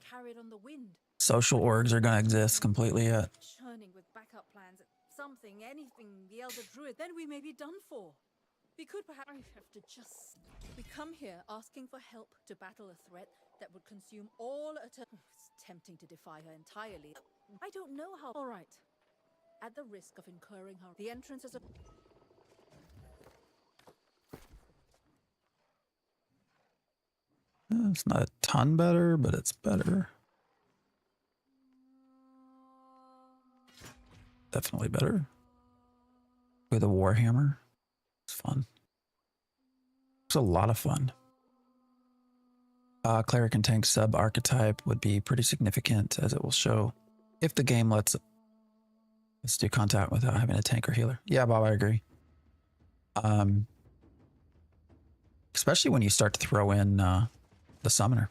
social orgs are going to exist completely yet? churning with backup plans, something, anything, the Elder Druid, then we may be done for. We could perhaps have to just... We come here asking for help to battle a threat that would consume all Aeternum. It's tempting to defy her entirely. I don't know how... All right. At the risk of incurring her... The entrance is a... It's not a ton better, but it's better. Definitely better. With a Warhammer. It's fun. It's a lot of fun. Cleric and tank sub-archetype would be pretty significant, as it will show if the game lets us do contact without having a tank or healer. Yeah, Bob, I agree. Especially when you start to throw in the summoner.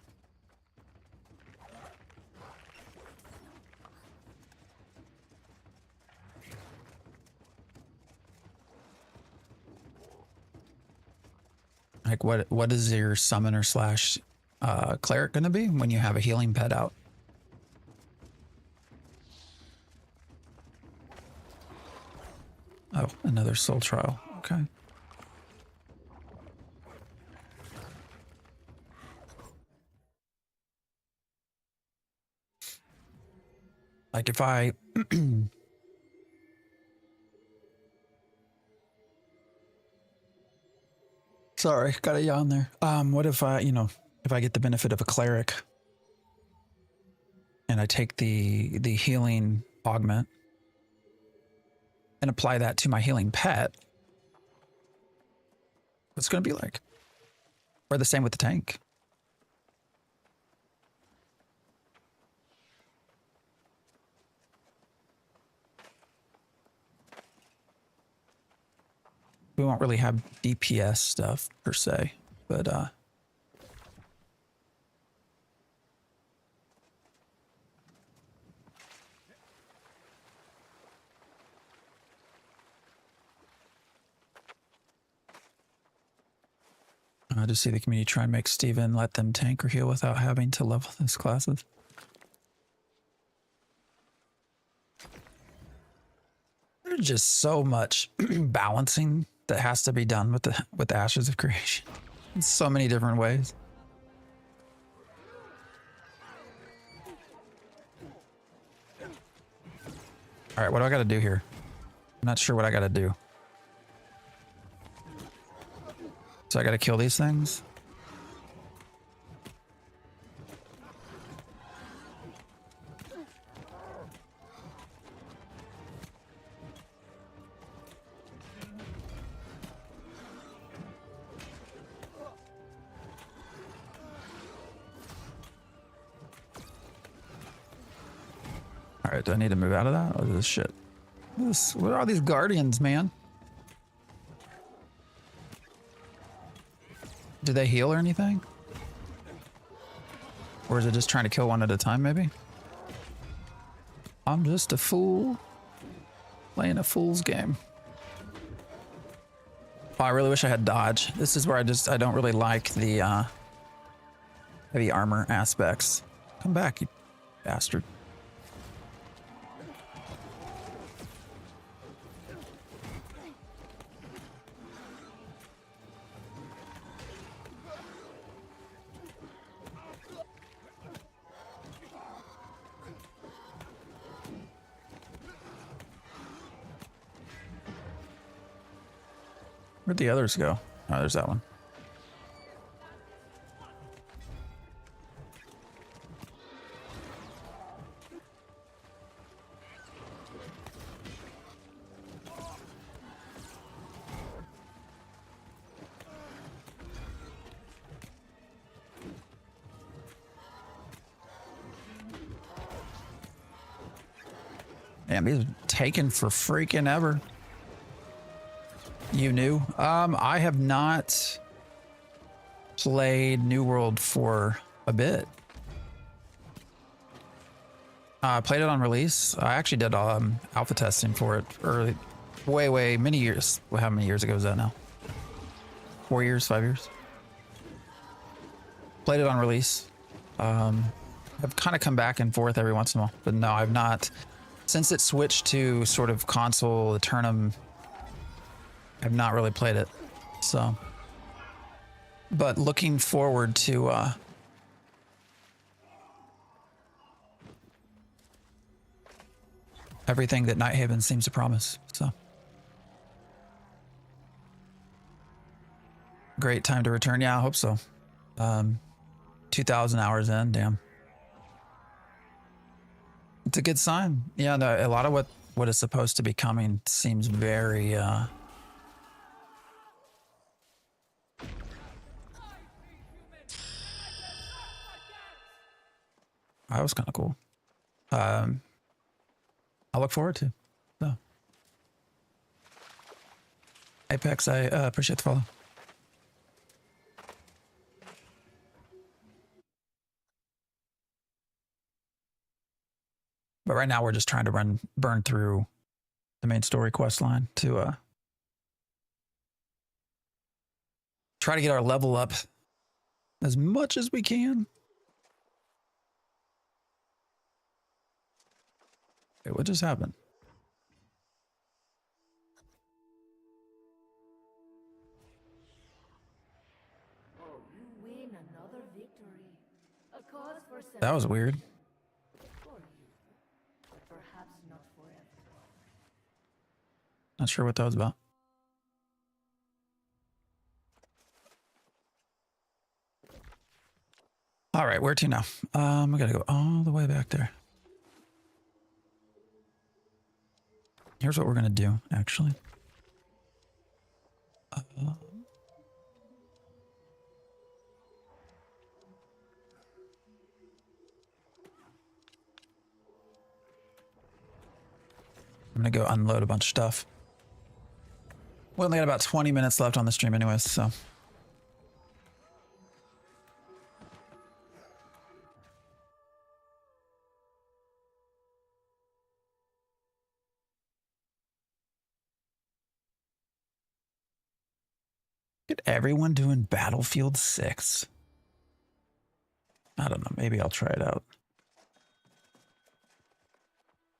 Like what is your summoner slash cleric going to be when you have a healing pet out? Oh, another soul trial. Okay. Like if I sorry, got a yawn there. What if I, if I get the benefit of a cleric and I take the healing augment and apply that to my healing pet? What's it going to be like? Or the same with the tank? We won't really have DPS stuff per se, but I just see the community try and make Steven let them tank or heal without having to level his classes. There's just so much balancing that has to be done with the Ashes of Creation in so many different ways. All right, what do I got to do here? I'm not sure what I got to do. So I got to kill these things? All right, do I need to move out of that? Or this shit? What are all these guardians, man? Do they heal or anything? Or is it just trying to kill one at a time, maybe? I'm just a fool playing a fool's game. Oh, I really wish I had dodge. This is where I don't really like the heavy armor aspects. Come back, you bastard. Where'd the others go? Oh, there's that one. Damn, these are taken for freaking ever. You knew? I have not played New World for a bit. I played it on release. I actually did alpha testing for it early, way many years. Well, how many years ago was that now? 4 years, 5 years? Played it on release. I've kind of come back and forth every once in a while, but no, I've not. Since it switched to sort of console Aeternum, I've not really played it. So, but looking forward to everything that Nighthaven seems to promise. So, great time to return. Yeah, I hope so. 2,000 hours in, damn. It's a good sign. Yeah, a lot of what is supposed to be coming seems very that was kind of cool. I look forward to. So, Apex, I appreciate the follow. But right now we're just trying to burn through the main story quest line to try to get our level up as much as we can. Wait, what just happened? Win another victory. A cause for That was weird. for you, but perhaps not forever. Not sure what that was about. All right, where to now? We gotta go all the way back there. Here's what we're gonna do, actually. I'm gonna go unload a bunch of stuff. We only got about 20 minutes left on the stream anyways, so. Look at everyone doing Battlefield 6. I don't know, maybe I'll try it out.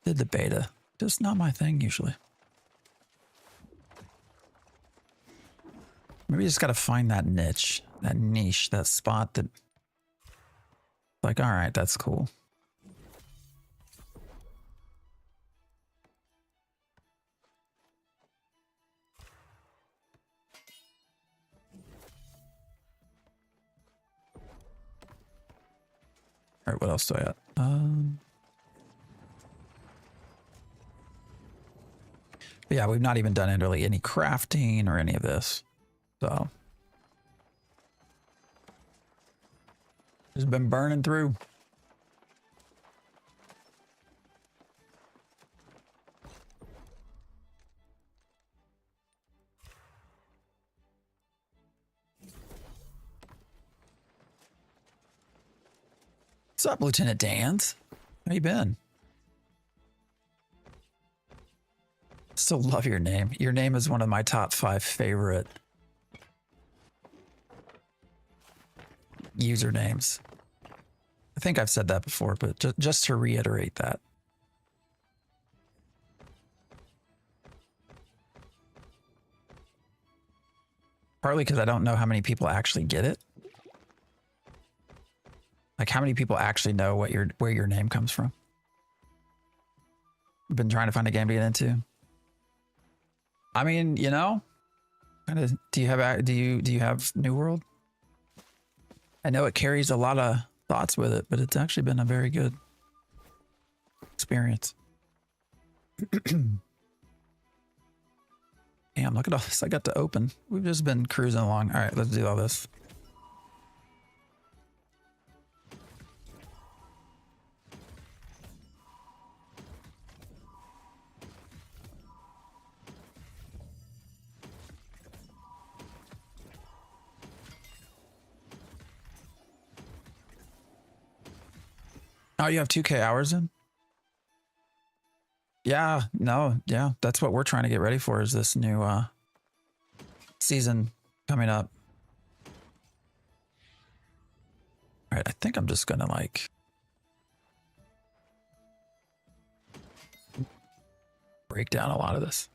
Did the beta. Just not my thing usually. Maybe you just gotta find that niche, that spot that, like, all right, that's cool. All right, what else do I got? But yeah, we've not even done really any crafting or any of this. So, just been burning through. What's up, Lieutenant Dan? How you been? Still love your name. Your name is one of my top 5 favorite usernames. I think I've said that before, but just to reiterate that. Partly because I don't know how many people actually get it. Like how many people actually know what where your name comes from? Been trying to find a game to get into. I mean, you know, kind of. Do you have New World? I know it carries a lot of thoughts with it, but it's actually been a very good experience. Damn, look at all this I got to open. We've just been cruising along. All right, let's do all this. Oh, you have 2K hours in? Yeah, no, yeah. That's what we're trying to get ready for, is this new season coming up. All right, I think I'm just gonna like break down a lot of this.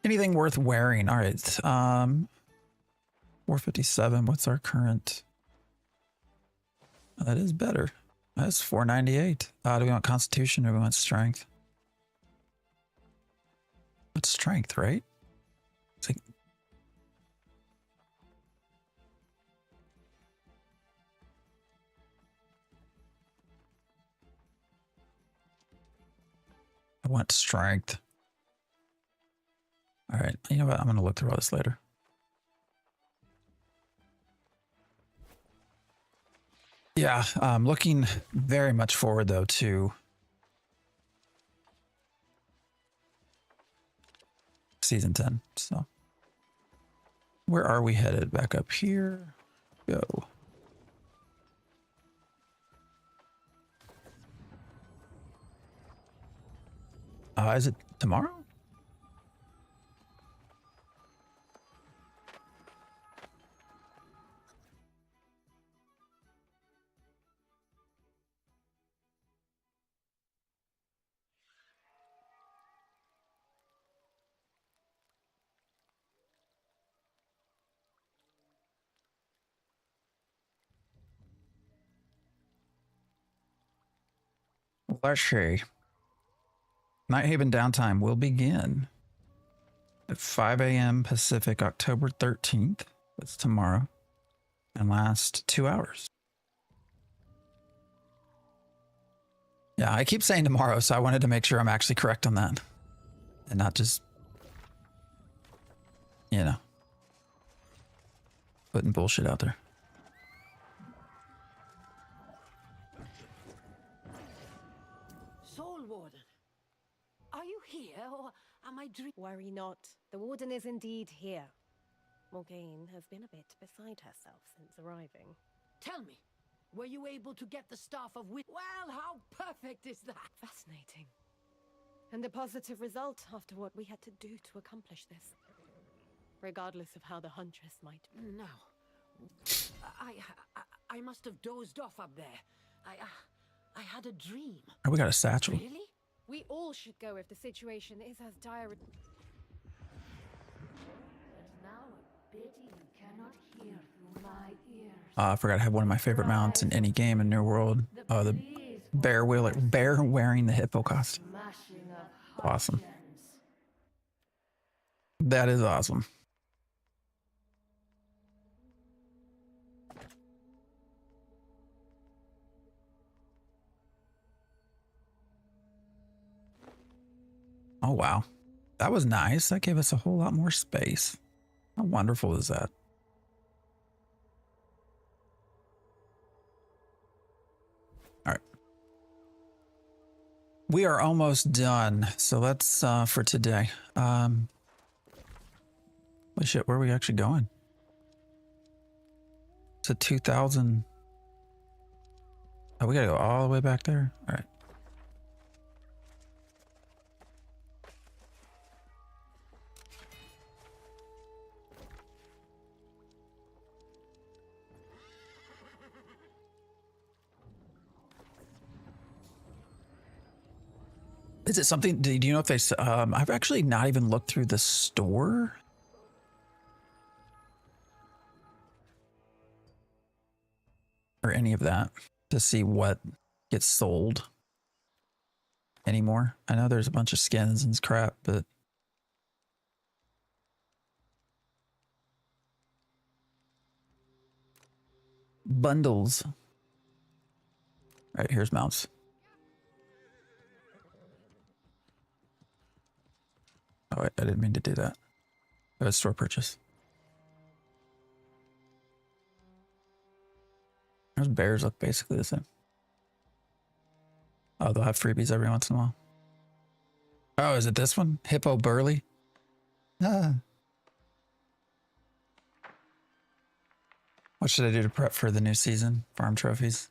Anything worth wearing? All right. 457. What's our current? Oh, that is better. That's 498. Do we want Constitution or do we want Strength? What's Strength, right? It's like, I want Strength. All right. You know what? I'm going to look through all this later. Yeah, I'm looking very much forward, though, to Season 10. So, where are we headed? Back up here. Go. Is it tomorrow? Let's see. Nighthaven downtime will begin at 5 a.m. Pacific, October 13th. That's tomorrow. And last 2 hours. Yeah, I keep saying tomorrow, so I wanted to make sure I'm actually correct on that. And not just, you know, putting bullshit out there. Soul Warden, are you here or am I dreaming? Worry not. The Warden is indeed here. Morgaine has been a bit beside herself since arriving. Tell me, were you able to get the Staff of Wit? Well, how perfect is that? Fascinating. And a positive result after what we had to do to accomplish this. Regardless of how the Huntress might... No. I must have dozed off up there. I had a dream. Oh, we got a satchel. Really? We all should go if the situation is as dire... I forgot to have one of my favorite mounts in any game in New World. Oh, the bear wearing the hippo costume. Awesome. That is awesome. Oh, wow. That was nice. That gave us a whole lot more space. How wonderful is that? All right. We are almost done. So let's, for today. Holy shit, where are we actually going? to 2,000. Oh, we gotta go all the way back there. All right. Is it something? Do you know if they? I've actually not even looked through the store. Or any of that to see what gets sold anymore. I know there's a bunch of skins and crap, but bundles. All right, here's mouse. Oh, I didn't mean to do that. That was store purchase. Those bears look basically the same. Oh, they'll have freebies every once in a while. Oh, is it this one? Hippo Burley? Ah. What should I do to prep for the new season? Farm trophies?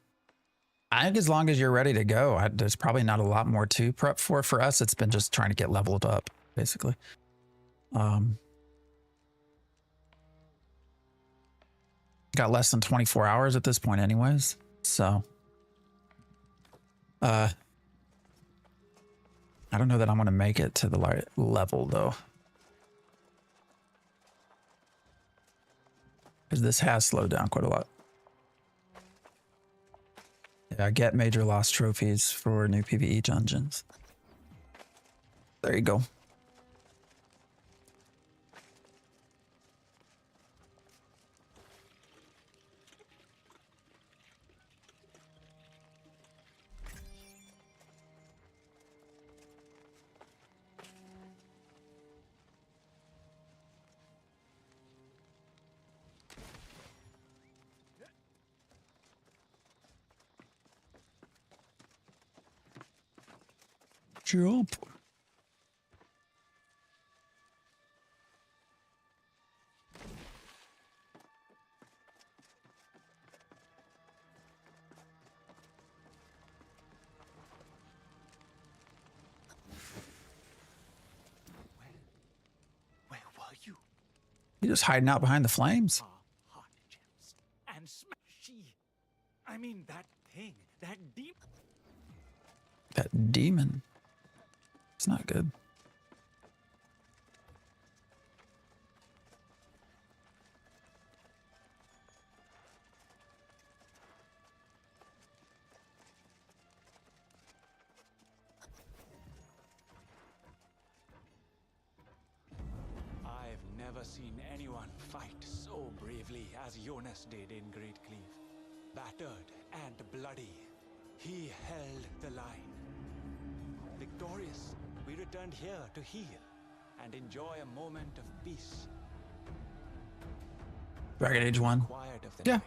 I think as long as you're ready to go, there's probably not a lot more to prep for. For us, it's been just trying to get leveled up, basically. Got less than 24 hours at this point anyways, so I don't know that I'm going to make it to the level though, because this has slowed down quite a lot. Yeah, get major lost trophies for new PvE dungeons. There you go. Jump. Where were you? You're just hiding out behind the flames. Heart gems and she. I mean that thing, that demon. That demon. It's not good. I've never seen anyone fight so bravely as Jonas did in Great Cleave. Battered and bloody, he held the line. Victorious, we returned here to heal and enjoy a moment of peace. Dragon Age 1. Quiet of the night,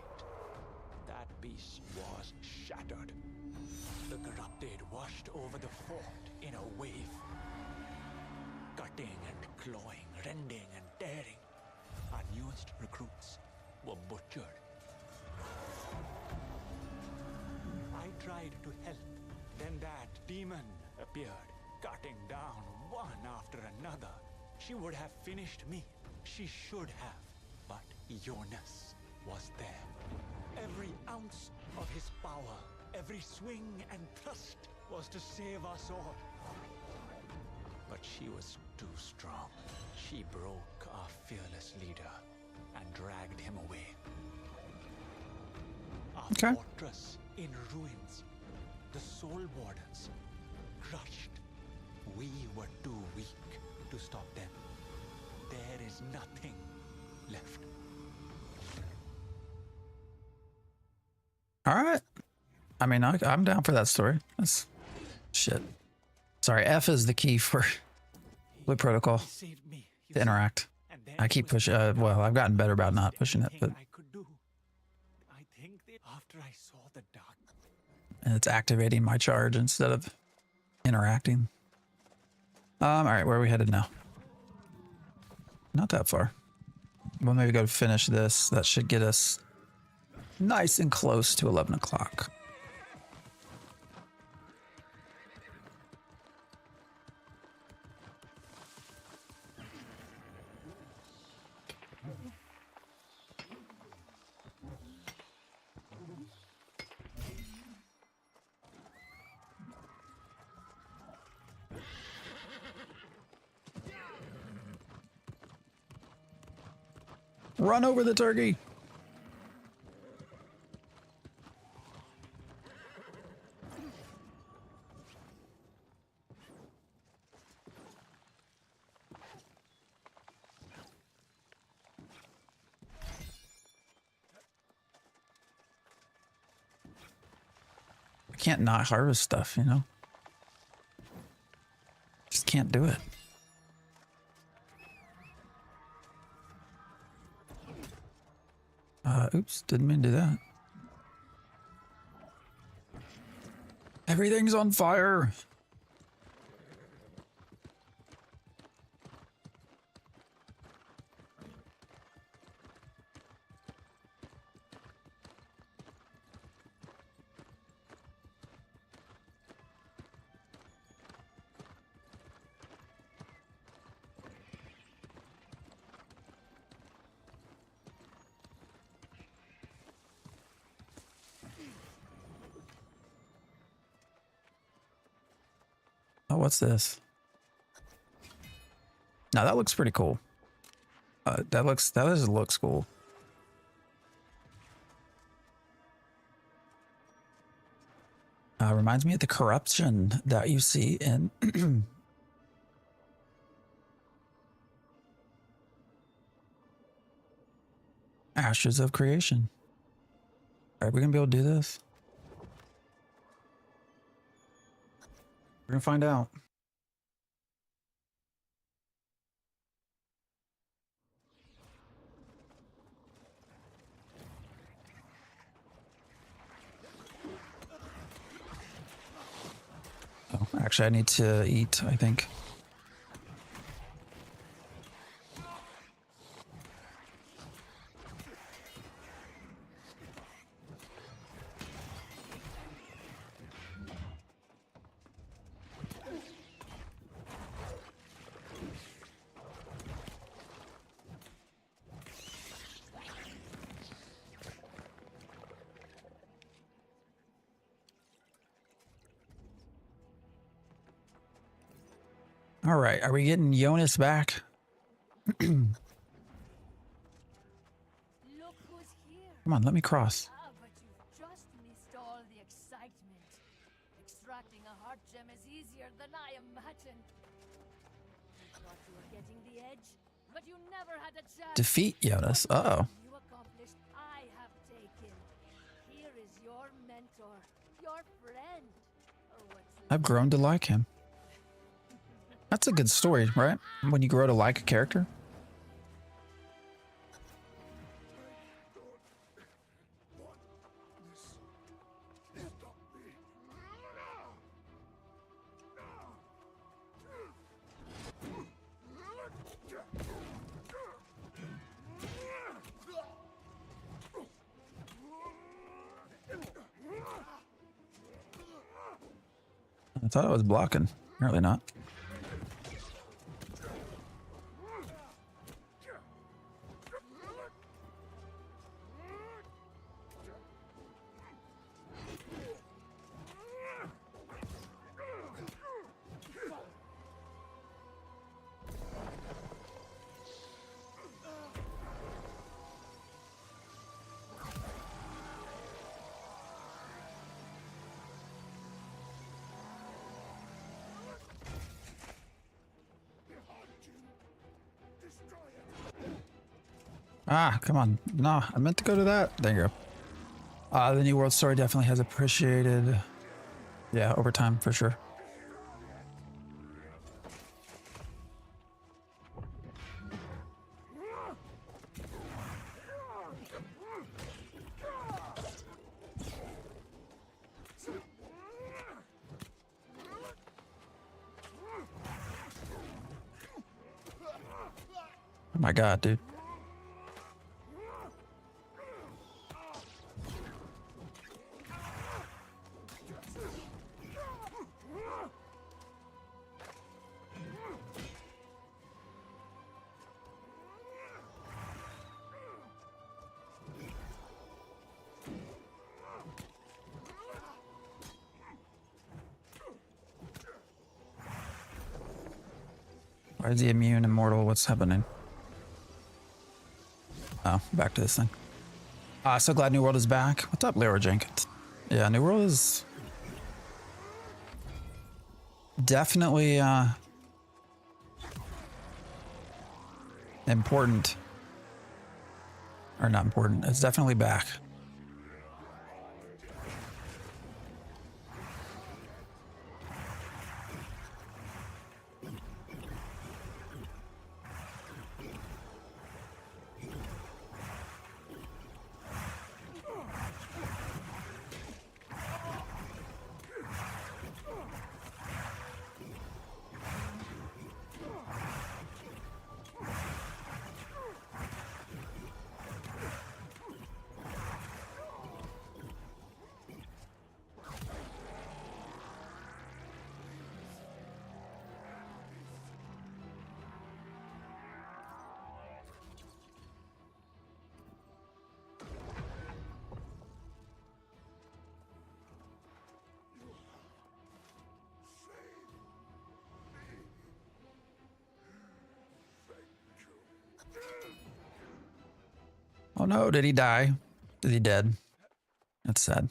that peace was shattered. The corrupted washed over the fort in a wave. Cutting and clawing, rending and tearing. Our newest recruits were butchered. I tried to help. Then that demon appeared, cutting down one after another. She would have finished me. She should have. But Jonas was there. Every ounce of his power, every swing and thrust was to save us all. But she was too strong. She broke our fearless leader and dragged him away. Our fortress in ruins. The Soul Wardens crushed. We were too weak to stop them. There is nothing left. All right. I mean, I'm down for that story. That's shit. Sorry, F is the key for Blue Protocol to interact. I keep pushing. Well, I've gotten better about not pushing it, but I think that after I saw the dark, and it's activating my charge instead of interacting. All right, where are we headed now? Not that far. We'll maybe go finish this. That should get us nice and close to 11 o'clock. Run over the turkey. I can't not harvest stuff, you know? Just can't do it. Oops, didn't mean to do that. Everything's on fire. Oh, what's this? Now that looks pretty cool. That just looks cool. Reminds me of the corruption that you see in Ashes of Creation. Are we gonna be able to do this? We're gonna find out. Oh, actually, I need to eat, I think. All right, are we getting Jonas back? Come on, let me cross. Ah, but you've just missed all the excitement. Extracting a heart gem is easier than I imagined. You thought you were getting the edge, but you never had a chance. Defeat Jonas. Uh-oh. You accomplished, I have taken. Here is your mentor, your friend. Oh, what's I've grown to like him. That's a good story, right? When you grow to like a character. I thought I was blocking. Apparently not. Ah, come on. No, I meant to go to that. There you go. The New World story definitely has appreciated. Yeah, over time, for sure. Oh my god, dude. Why is he immune, immortal? What's happening? Oh, back to this thing. So glad New World is back. What's up, Lyra Jenkins? Yeah, New World is definitely important. Or not important. It's definitely back. Oh no, did he die? Is he dead? That's sad.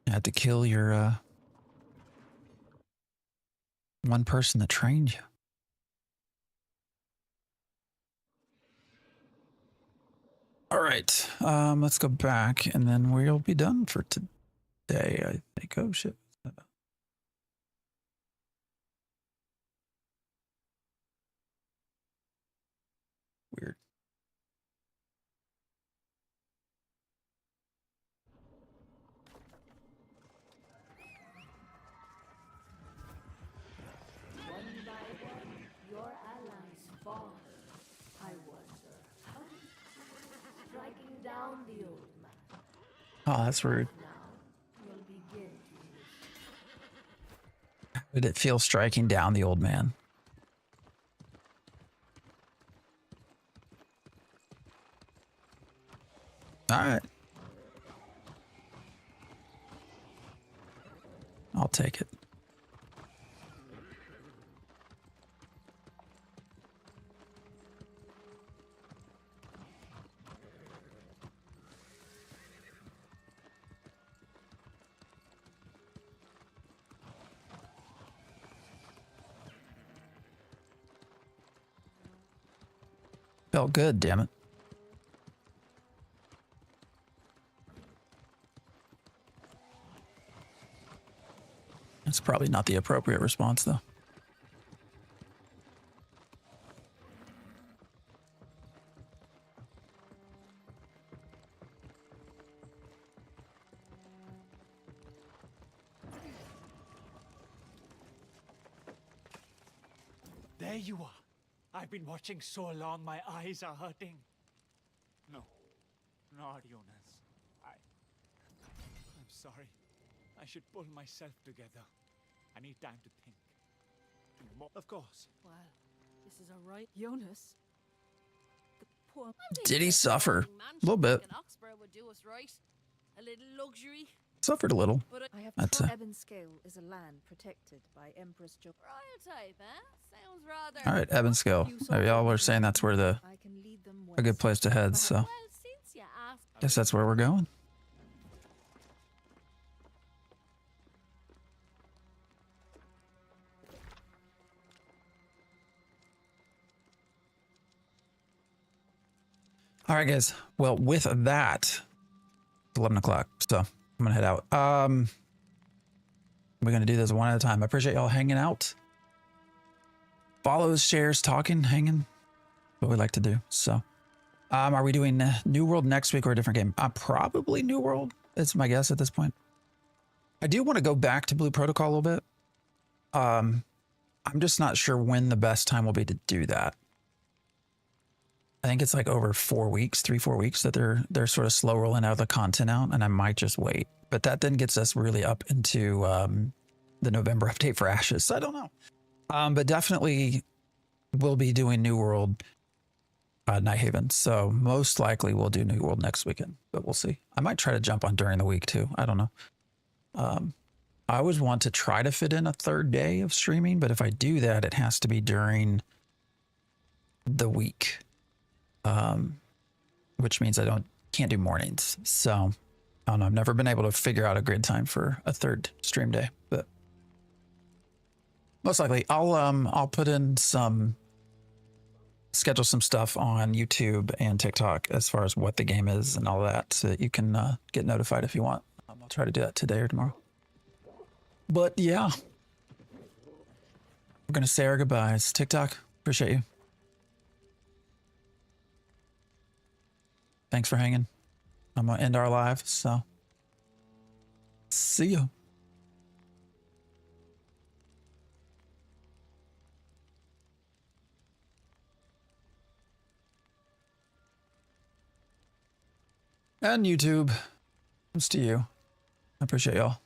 You had to kill your one person that trained you. All right, let's go back and then we'll be done for today, I think. Oh shit. Weird. One by one, your allies fall. I wonder how. Striking down the old man. Oh, that's rude. Now you'll begin to Did it feel striking down the old man? All right. I'll take it. Felt good, damn it. That's probably not the appropriate response, though. There you are. I've been watching so long, my eyes are hurting. No, not Jonas. I'm sorry. I should pull myself together. I need time to think. Of course. Well, this is a right. Jonas? The poor. Did he suffer? A little bit. An Oxford would do us right. A little luxury. Suffered a little. But I have That's told Ebonscale is a land protected by Empress Jo. royal type, eh? Sounds rather. All right, Ebonscale. Y'all were saying that's where I can lead them a good west. place to head, so Well, since you asked. guess that's where we're going. All right, guys. Well, with that, it's 11 o'clock, so I'm gonna head out. We're gonna do this one at a time. I appreciate y'all hanging out. Follows, shares, talking, hanging. What we like to do. So, are we doing New World next week or a different game? Probably New World. That's my guess at this point. I do want to go back to Blue Protocol a little bit. I'm just not sure when the best time will be to do that. I think it's like over 4 weeks, 3-4 weeks that they're sort of slow rolling out the content out, and I might just wait. But that then gets us really up into the November update for Ashes. So I don't know. But definitely we'll be doing New World Nighthaven. So most likely we'll do New World next weekend, but we'll see. I might try to jump on during the week too. I don't know. I always want to try to fit in a third day of streaming, but if I do that, it has to be during the week, which means can't do mornings. So I don't know. I've never been able to figure out a grid time for a third stream day, but most likely I'll put in schedule some stuff on YouTube and TikTok as far as what the game is and all that, so that you can get notified if you want. I'll try to do that today or tomorrow. But yeah, we're going to say our goodbyes. TikTok, appreciate you. Thanks for hanging. I'm going to end our live, so see ya. And YouTube, it's to you. I appreciate y'all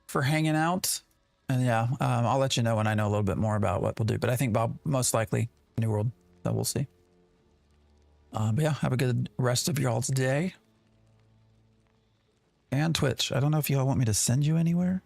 for hanging out. And yeah, I'll let you know when I know a little bit more about what we'll do. But I think Bob, most likely New World, so we'll see. But yeah, have a good rest of y'all's day. And Twitch. I don't know if y'all want me to send you anywhere.